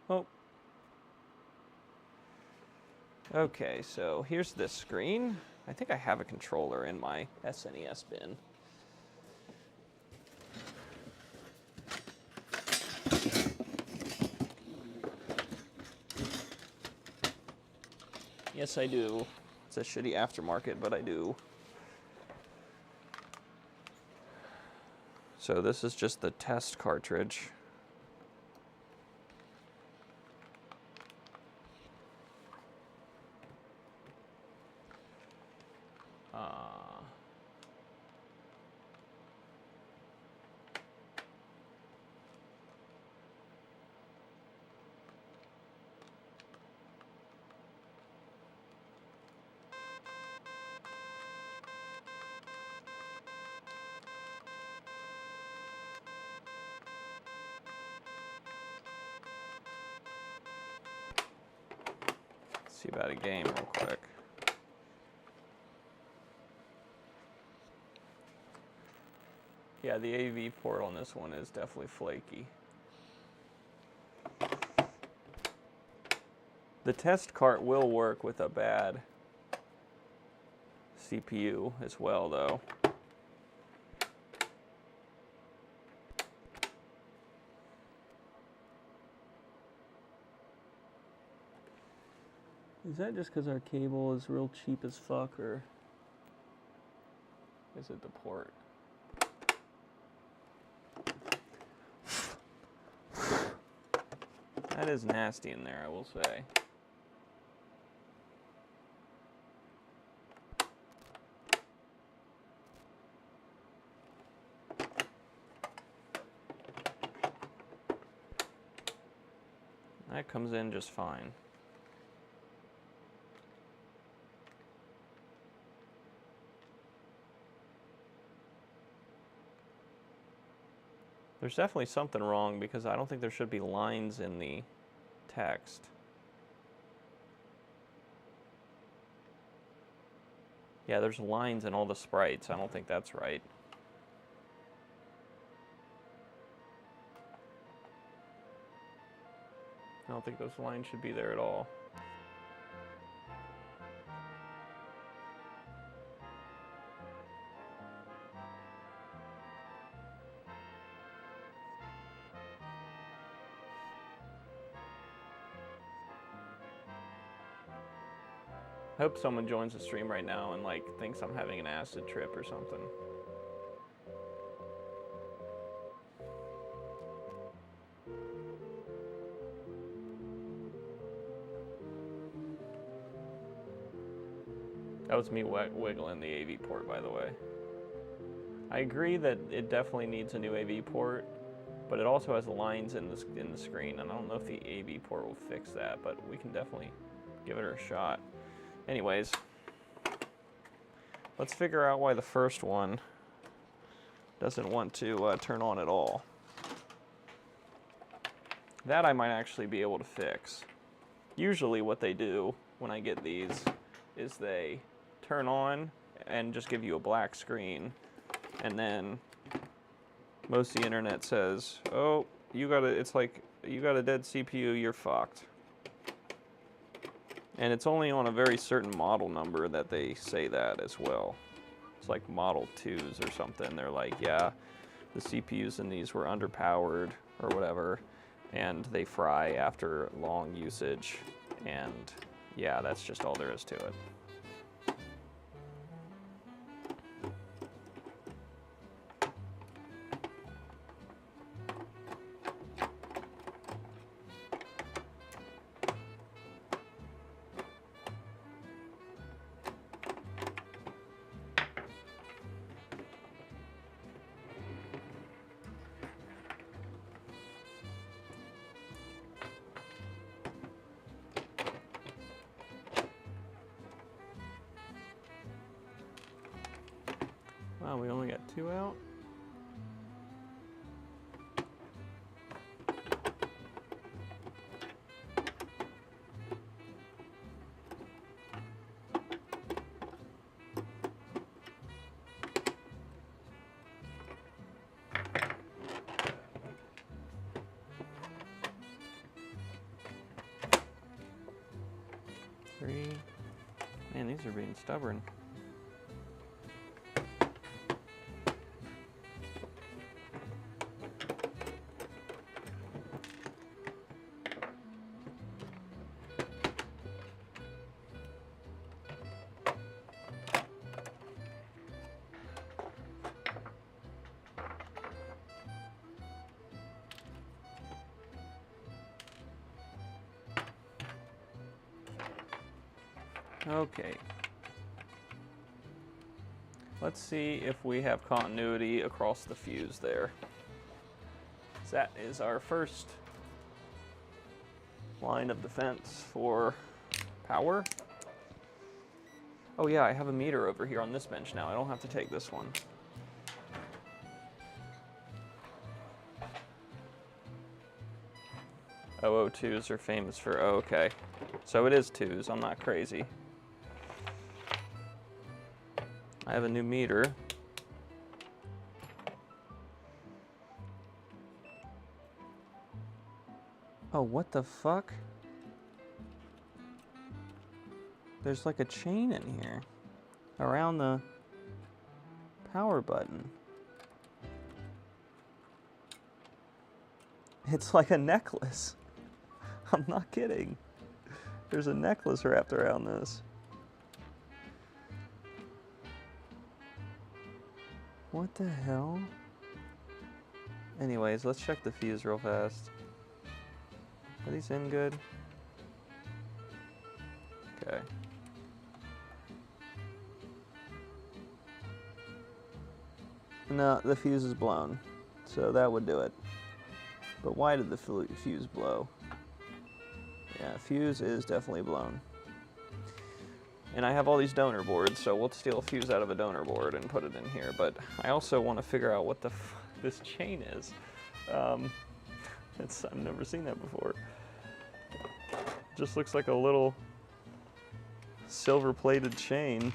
Oh. Okay, so here's this screen. I think I have a controller in my SNES bin. Yes, I do. It's a shitty aftermarket, but I do. So this is just the test cartridge. See about a game real quick. Yeah, the AV port on this one is definitely flaky. The test cart will work with a bad CPU as well, though. Is that just because our cable is real cheap as fuck, or is it the port? That is nasty in there, I will say. That comes in just fine. There's definitely something wrong because I don't think there should be lines in the text. Yeah, there's lines in all the sprites. I don't think that's right. I don't think those lines should be there at all. I hope someone joins the stream right now and like thinks I'm having an acid trip or something. That was me wiggling the AV port, by the way. I agree that it definitely needs a new AV port, but it also has lines in the screen, and I don't know if the AV port will fix that, but we can definitely give it a shot. Anyways, let's figure out why the first one doesn't want to turn on at all. That I might actually be able to fix. Usually what they do when I get these is they turn on and just give you a black screen, and then most of the internet says, oh, it's like you got a dead CPU, you're fucked. And it's only on a very certain model number that they say that as well. It's like Model 2s or something. They're like, yeah, the CPUs in these were underpowered or whatever, and they fry after long usage. And yeah, that's just all there is to it. Wow, we only got 2 out? Three. Man, these are being stubborn. Okay. Let's see if we have continuity across the fuse there. That is our first line of defense for power. Oh yeah, I have a meter over here on this bench now. I don't have to take this one. OO2s are famous for, oh, okay. So it is 2s, I'm not crazy. I have a new meter. Oh, what the fuck? There's like a chain in here around the power button. It's like a necklace. I'm not kidding. There's a necklace wrapped around this. What the hell? Anyways, let's check the fuse real fast. Are these in good? Okay. No, the fuse is blown. So that would do it. But why did the fuse blow? Yeah, fuse is definitely blown. And I have all these donor boards, so we'll steal a fuse out of a donor board and put it in here. But I also want to figure out what the this chain is. I've never seen that before. Just looks like a little silver-plated chain.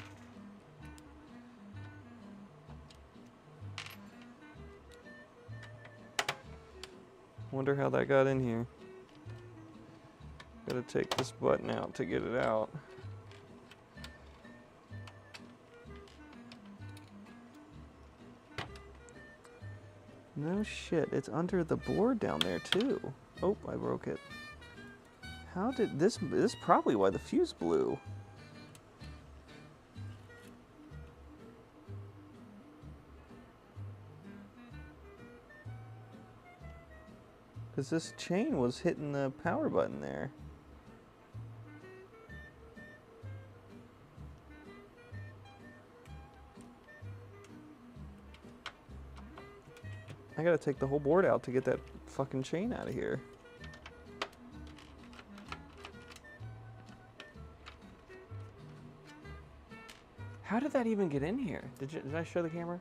Wonder how that got in here. Gotta take this button out to get it out. No shit, it's under the board down there too. Oh, I broke it. How did this is probably why the fuse blew. Because this chain was hitting the power button there. I gotta take the whole board out to get that fucking chain out of here. How did that even get in here? Did I show the camera?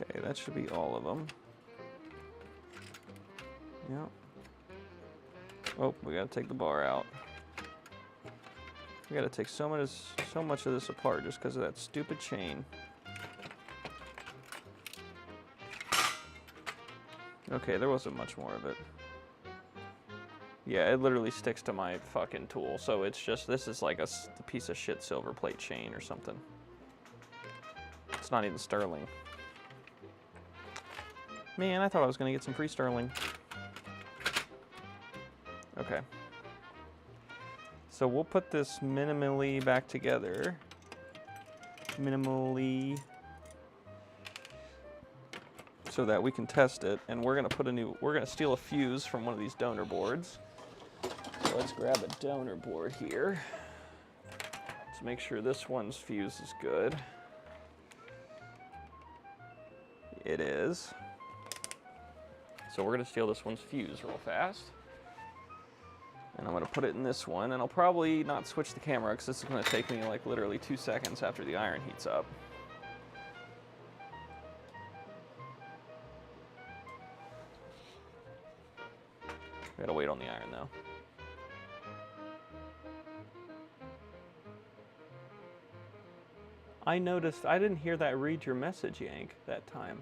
Okay, that should be all of them. Yep. Oh, we gotta take the bar out. We gotta take so much of this apart just because of that stupid chain. Okay, there wasn't much more of it. Yeah, it literally sticks to my fucking tool, so it's just, this is like a piece of shit silver plate chain or something. It's not even sterling. Man, I thought I was gonna get some free sterling. Okay. So we'll put this minimally back together. Minimally. So that we can test it. And we're gonna steal a fuse from one of these donor boards. So let's grab a donor board here. Let's make sure this one's fuse is good. It is. So we're gonna steal this one's fuse real fast. And I'm gonna put it in this one, and I'll probably not switch the camera because this is gonna take me like literally 2 seconds after the iron heats up. Gotta wait on the iron though. I noticed, I didn't hear that read your message yank that time.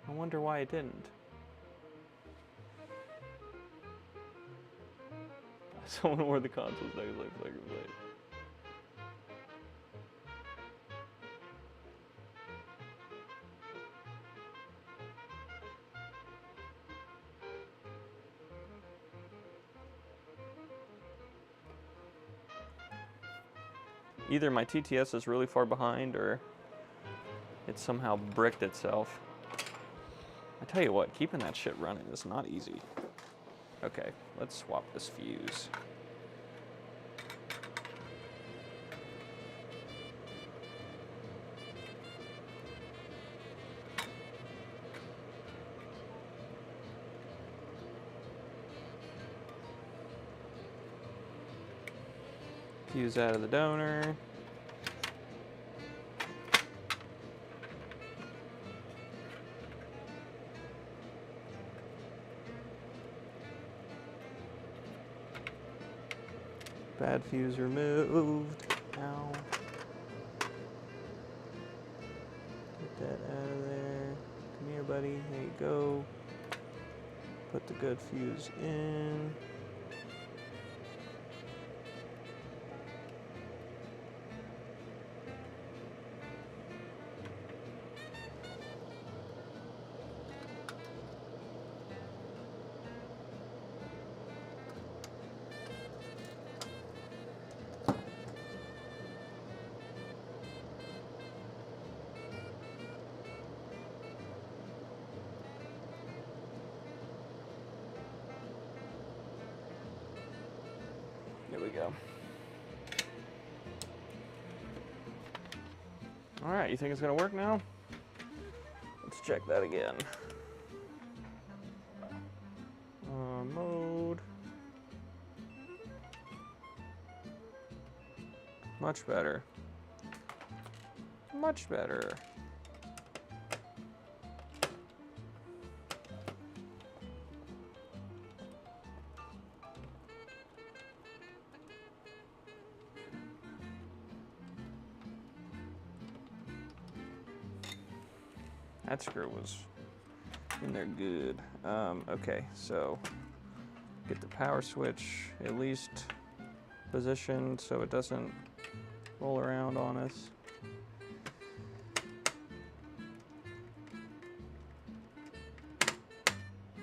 I wonder why it didn't. Someone wore the console seconds like Flicker Blade. Either my TTS is really far behind or it somehow bricked itself. I tell you what, keeping that shit running is not easy. Okay, let's swap this fuse. Fuse out of the donor. Bad fuse removed. Ow. Get that out of there. Come here, buddy. There you go. Put the good fuse in. There we go. All right, you think it's gonna work now? Let's check that again. Mode. Much better. Much better. That screw was in there good. Okay, so get the power switch at least positioned so it doesn't roll around on us.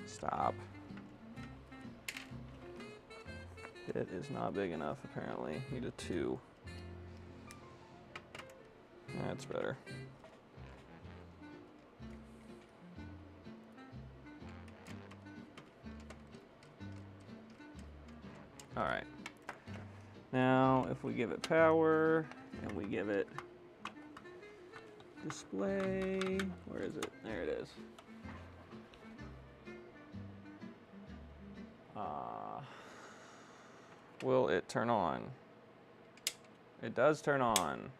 Stop. It is not big enough apparently. Need a 2. That's better. All right. Now, if we give it power and we give it display, where is it? There it is. Will it turn on? It does turn on.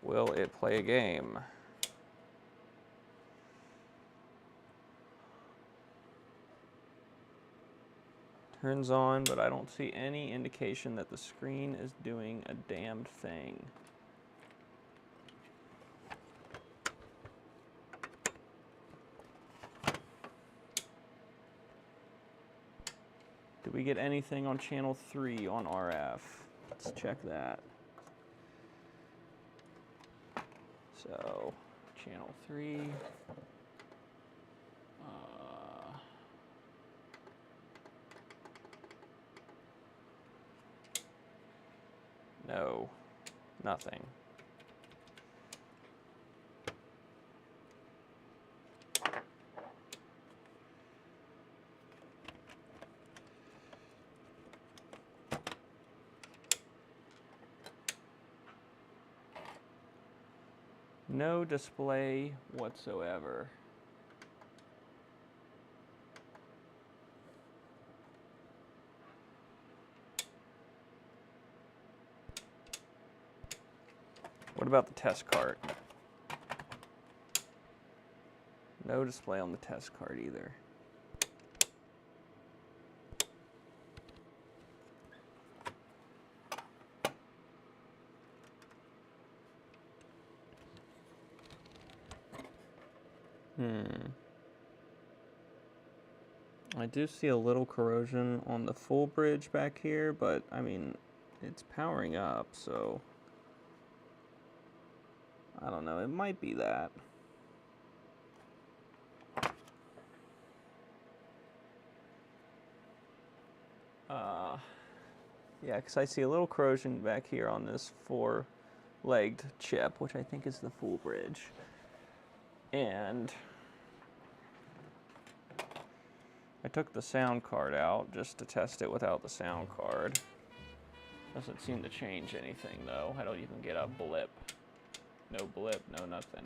Will it play a game? Turns on, but I don't see any indication that the screen is doing a damned thing. Did we get anything on channel 3 on RF? Let's check that. So, channel 3. No, nothing. No display whatsoever. What about the test cart? No display on the test cart either. I do see a little corrosion on the full bridge back here, but I mean, it's powering up, so I don't know, it might be that. Yeah, because I see a little corrosion back here on this four-legged chip, which I think is the full bridge. And I took the sound card out just to test it without the sound card. Doesn't seem to change anything though. I don't even get a blip. No blip, no nothing.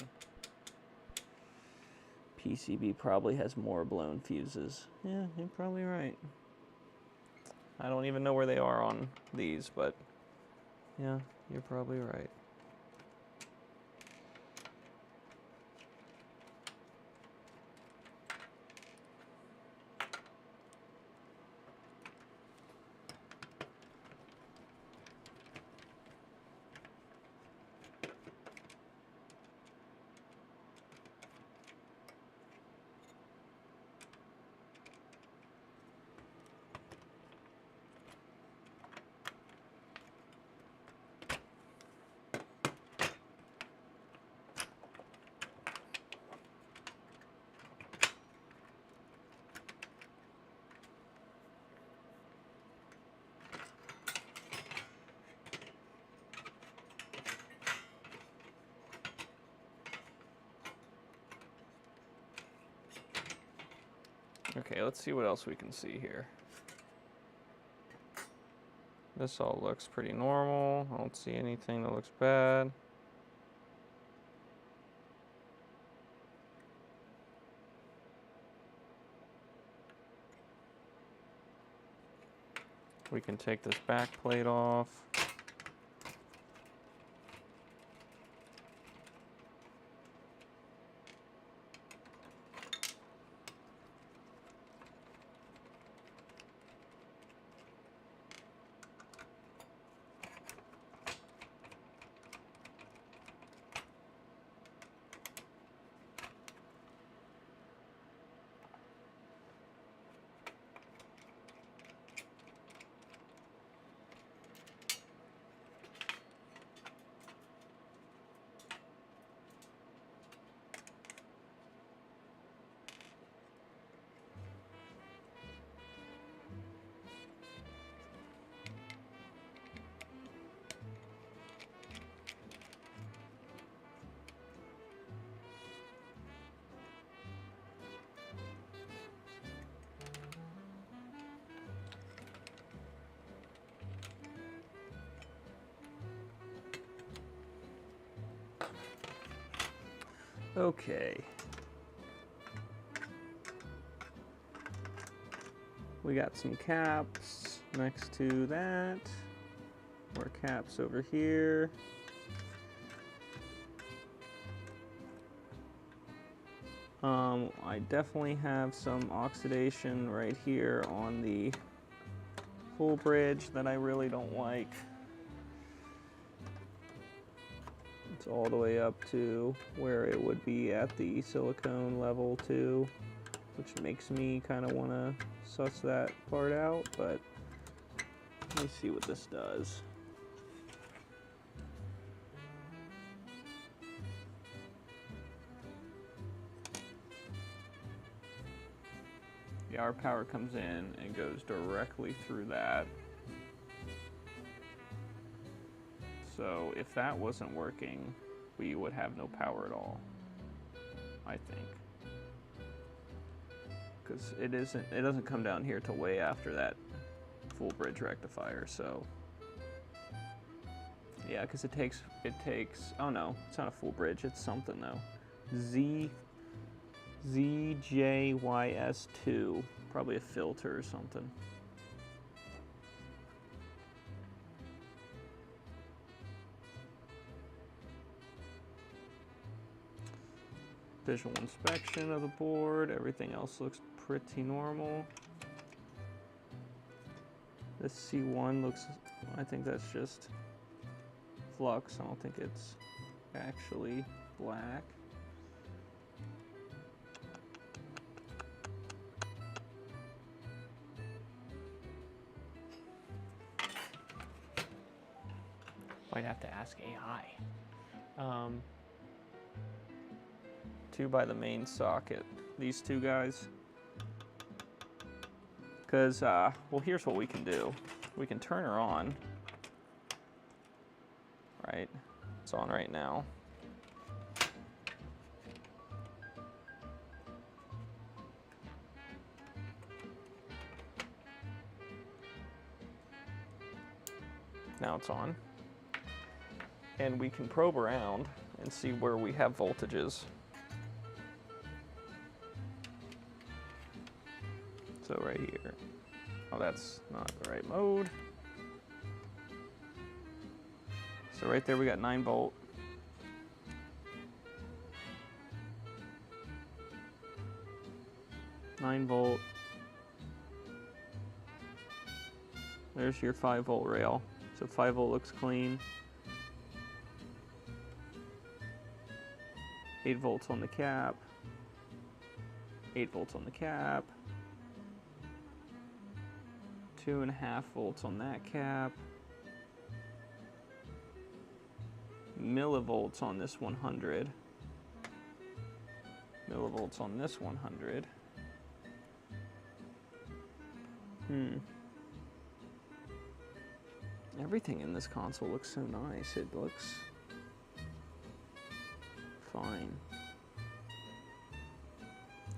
PCB probably has more blown fuses. Yeah, you're probably right. I don't even know where they are on these, but yeah, you're probably right. Okay, let's see what else we can see here. This all looks pretty normal. I don't see anything that looks bad. We can take this back plate off. Okay. We got some caps next to that. More caps over here. I definitely have some oxidation right here on the full bridge that I really don't like. It's all the way up to where it would be at the silicone level too, which makes me kind of want to suss that part out, but let me see what this does. Yeah, our power comes in and goes directly through that. So if that wasn't working, we would have no power at all, I think. Because it doesn't come down here till way after that full bridge rectifier, so yeah, because it takes, oh no, it's not a full bridge, it's something though. ZJYS2, probably a filter or something. Visual inspection of the board, everything else looks pretty normal. This C1 looks, I think that's just flux, I don't think it's actually black. Might have to ask AI. 2 by the main socket, these two guys. Because, well, here's what we can do. We can turn her on. Right? It's on right now. Now it's on. And we can probe around and see where we have voltages. So right here. Oh, that's not the right mode. So right there we got 9 volt. There's your 5 volt rail. So 5 volt looks clean. 8 volts on the cap. 8 volts on the cap. 2.5 volts on that cap. Millivolts on this 100. Millivolts on this 100. Everything in this console looks so nice. It looks fine.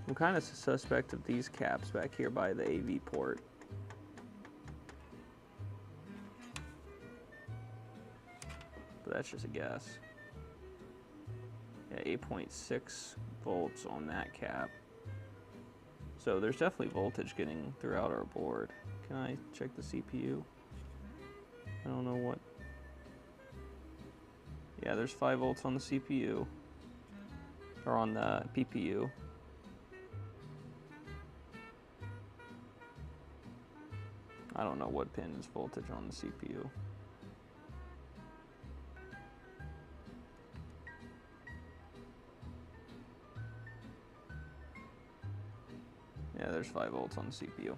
I'm kind of suspect of these caps back here by the AV port. But that's just a guess. Yeah, 8.6 volts on that cap. So there's definitely voltage getting throughout our board. Can I check the CPU? I don't know what. Yeah, there's 5 volts on the CPU. Or on the PPU. I don't know what pin is voltage on the CPU. Yeah, there's 5 volts on the CPU.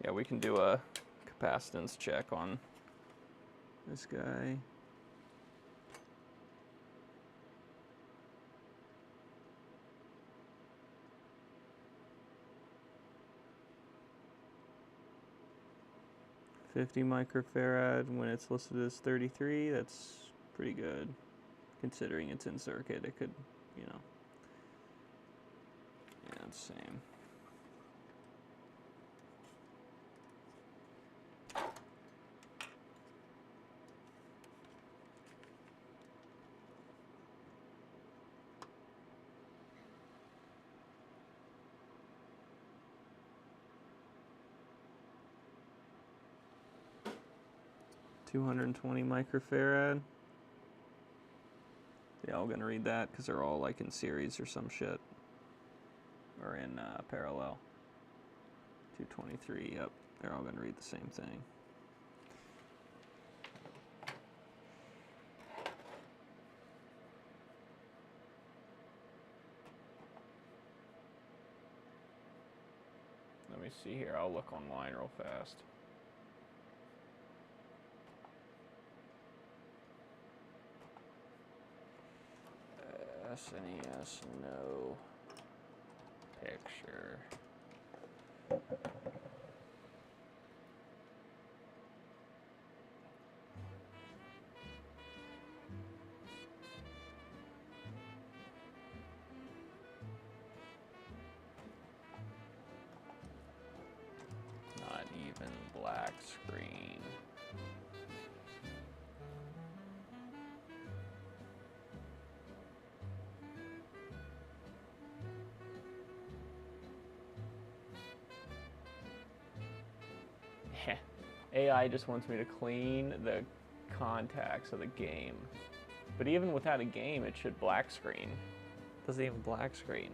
Yeah, we can do a capacitance check on this guy. $50 microfarad when it's listed as 33. That's pretty good, considering it's in circuit. It could, you know. Yeah, it's the same. $220 microfarad. Yeah, I'm gonna read that because they're all like in series or some shit, or in parallel. 223. Yep, they're all gonna read the same thing. Let me see here. I'll look online real fast. SNES, no picture. Not even black screen. AI just wants me to clean the contacts of the game. But even without a game, it should black screen. It doesn't even black screen.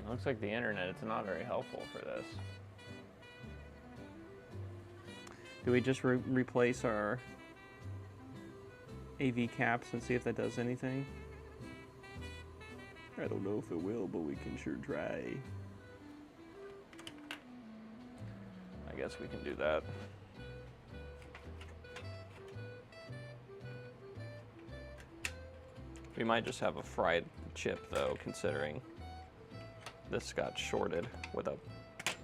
Looks like the internet is not very helpful for this. Do we just replace our AV caps and see if that does anything? I don't know if it will, but we can sure try. I guess we can do that. We might just have a fried chip though, considering this got shorted with a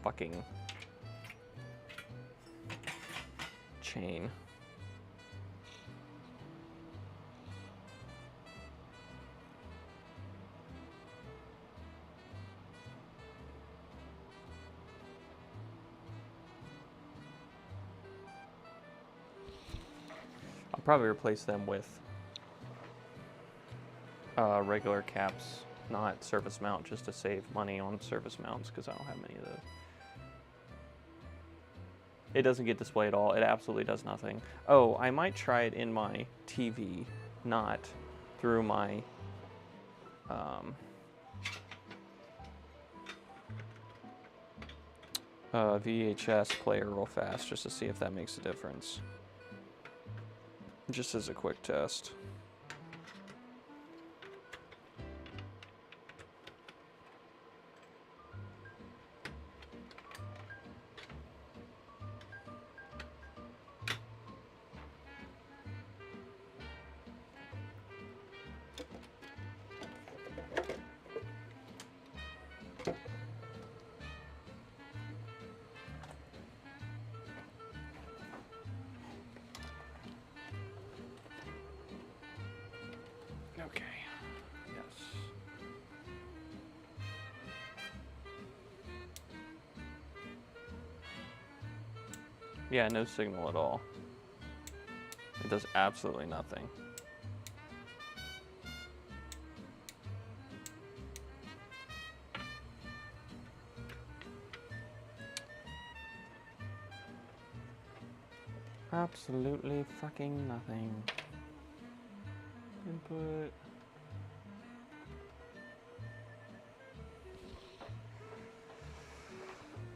fucking chain. I'll probably replace them with regular caps, not surface mount, just to save money on surface mounts because I don't have many of those. It doesn't get displayed at all. It absolutely does nothing. Oh, I might try it in my TV, not through my VHS player real fast, just to see if that makes a difference. Just as a quick test. Okay. Yes. Yeah, no signal at all. It does absolutely nothing. Absolutely fucking nothing. Input.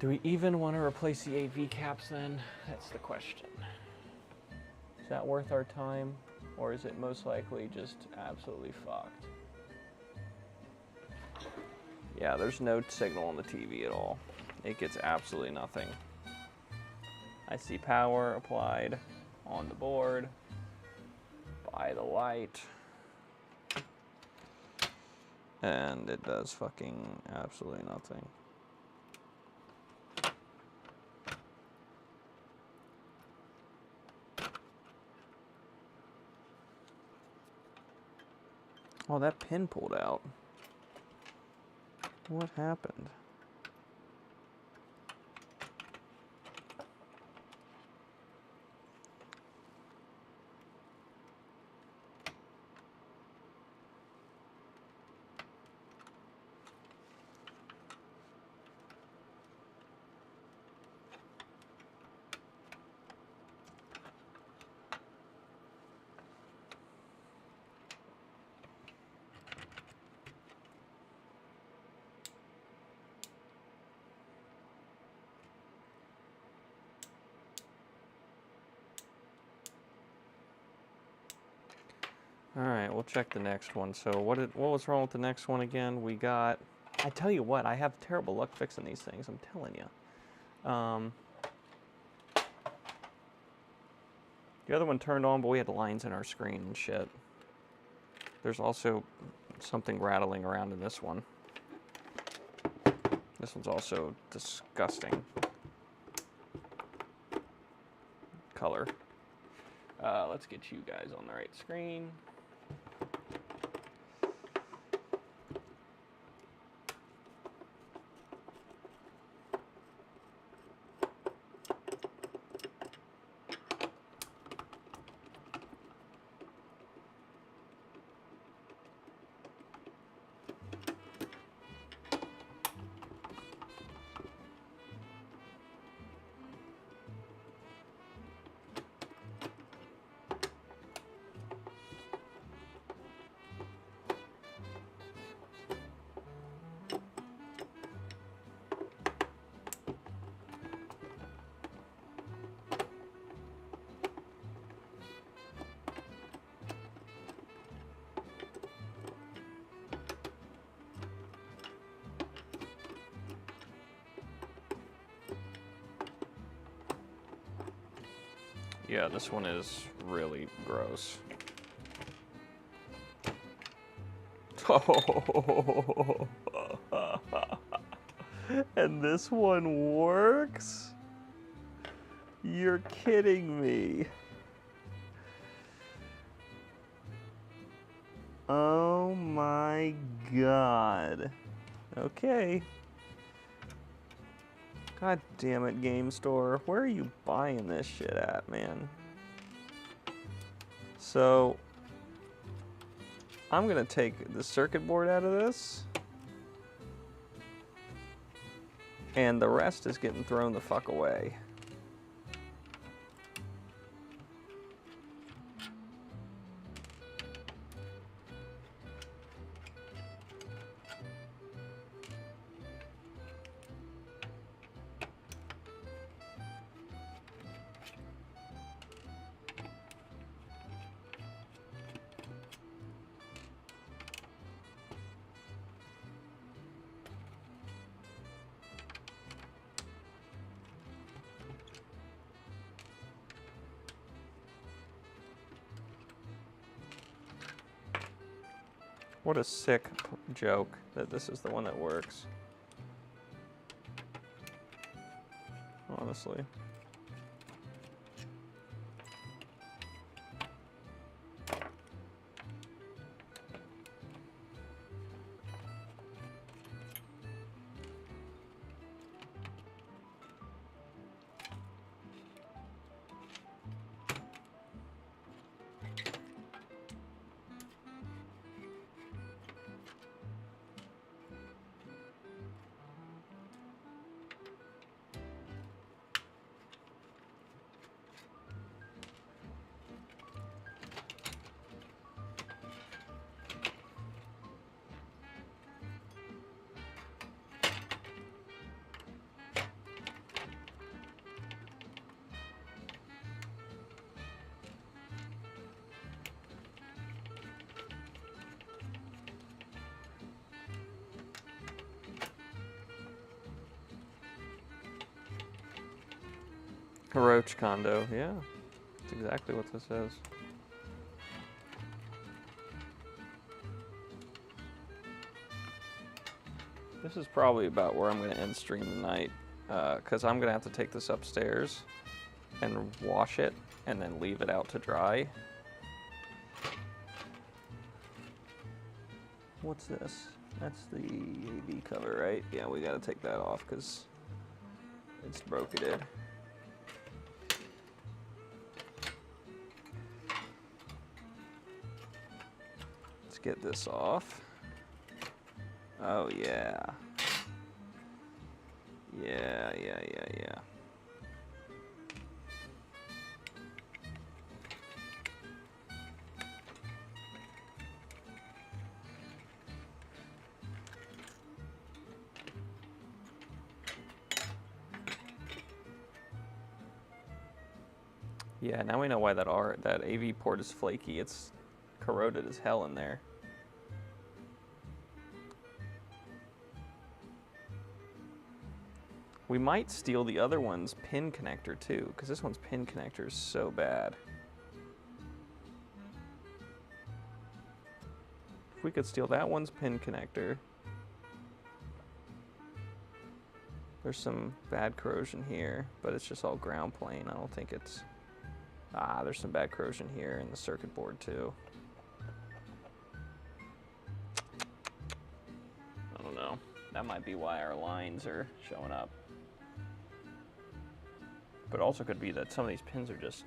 Do we even want to replace the AV caps then? That's the question. Is that worth our time? Or is it most likely just absolutely fucked? Yeah, there's no signal on the TV at all. It gets absolutely nothing. I see power applied on the board by the light. And it does fucking absolutely nothing. Oh, that pin pulled out. What happened? All right, we'll check the next one. So what was wrong with the next one again? We got, I tell you what, I have terrible luck fixing these things, I'm telling you. The other one turned on, but we had lines in our screen and shit. There's also something rattling around in this one. This one's also disgusting color. Let's get you guys on the right screen. Yeah, this one is really gross. And this one works? You're kidding me. Oh my god. Okay. God damn it, Game Store. Where are you buying this shit at, man? So, I'm gonna take the circuit board out of this. And the rest is getting thrown the fuck away. What a sick joke that this is the one that works. Honestly. Roach condo, yeah. That's exactly what this is. This is probably about where I'm going to end stream tonight, because I'm going to have to take this upstairs and wash it and then leave it out to dry. What's this? That's the AV cover, right? Yeah, we got to take that off because it's broken. Get this off. Oh yeah. Yeah. Yeah, now we know why that AV port is flaky. It's corroded as hell in there. We might steal the other one's pin connector too, because this one's pin connector is so bad. If we could steal that one's pin connector. There's some bad corrosion here, but it's just all ground plane. I don't think it's... Ah, there's some bad corrosion here in the circuit board too. I don't know. That might be why our lines are showing up. But it also could be that some of these pins are just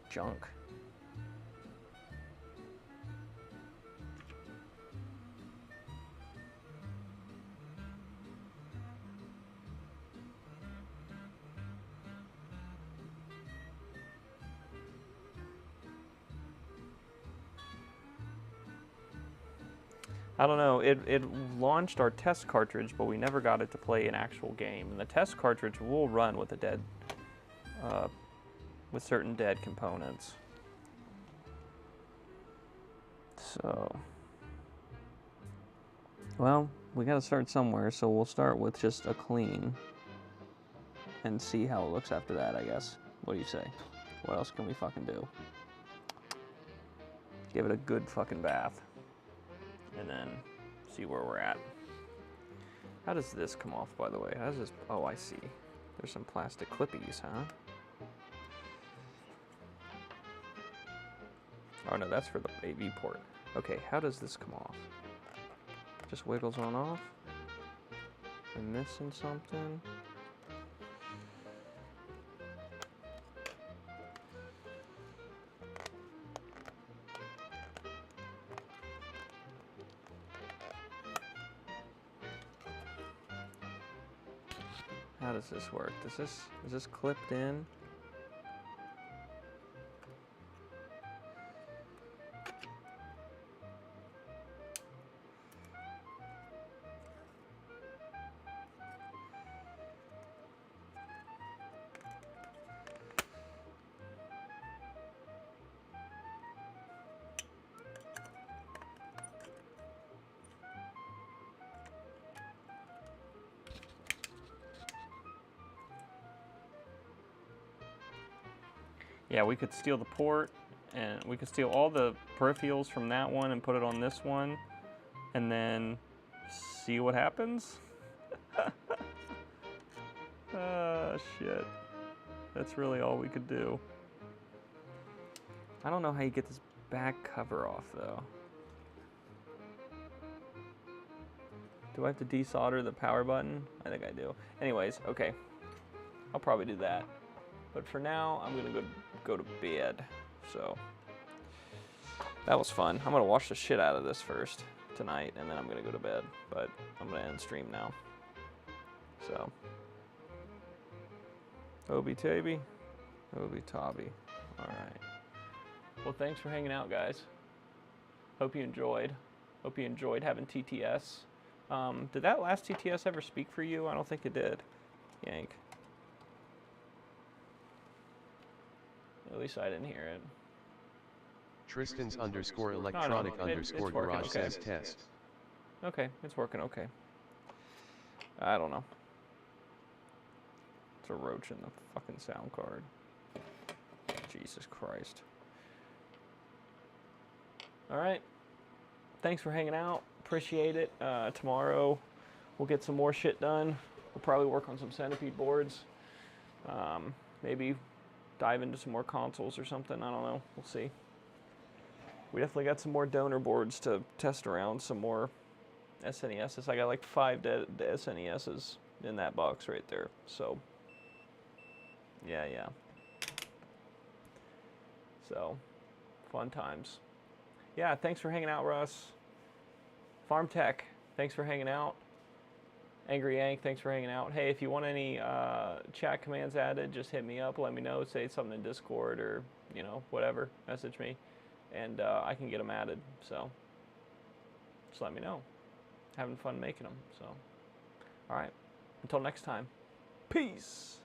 junk. I don't know, it launched our test cartridge, but we never got it to play an actual game. And the test cartridge will run with with certain dead components. So, well, we gotta start somewhere, so we'll start with just a clean and see how it looks after that, I guess. What do you say? What else can we fucking do? Give it a good fucking bath. And then see where we're at. How does this come off, by the way? How does this... Oh, I see. There's some plastic clippies, huh? Oh, no, that's for the AV port. Okay, how does this come off? Just wiggles on off? I'm missing something? How does this work? Is this clipped in? Yeah, we could steal the port, and we could steal all the peripherals from that one and put it on this one, and then see what happens. Ah, shit. That's really all we could do. I don't know how you get this back cover off, though. Do I have to desolder the power button? I think I do. Anyways, okay. I'll probably do that. But for now, I'm gonna go to bed. So that was fun. I'm gonna watch the shit out of this first tonight, and then I'm gonna go to bed. But I'm gonna end stream now. So Obi Taby, Obi Tabby. All right. Well, thanks for hanging out, guys. Hope you enjoyed. Hope you enjoyed having TTS. Did that last TTS ever speak for you? I don't think it did. Yank. At least I didn't hear it. Tristan's _ electronic _ garage okay. says test. Okay, it's working okay. I don't know. It's a roach in the fucking sound card. Jesus Christ. Alright. Thanks for hanging out. Appreciate it. Tomorrow we'll get some more shit done. We'll probably work on some centipede boards. Maybe dive into some more consoles or something. I don't know. We'll see. We definitely got some more donor boards to test around. Some more SNESs. I got like 5 SNESs in that box right there. So, yeah. So, fun times. Yeah, thanks for hanging out, Russ. Farm Tech, thanks for hanging out. Angry Yank, thanks for hanging out. Hey, if you want any chat commands added, just hit me up. Let me know. Say something in Discord or, whatever. Message me. And I can get them added. So, just let me know. Having fun making them. So, all right. Until next time. Peace.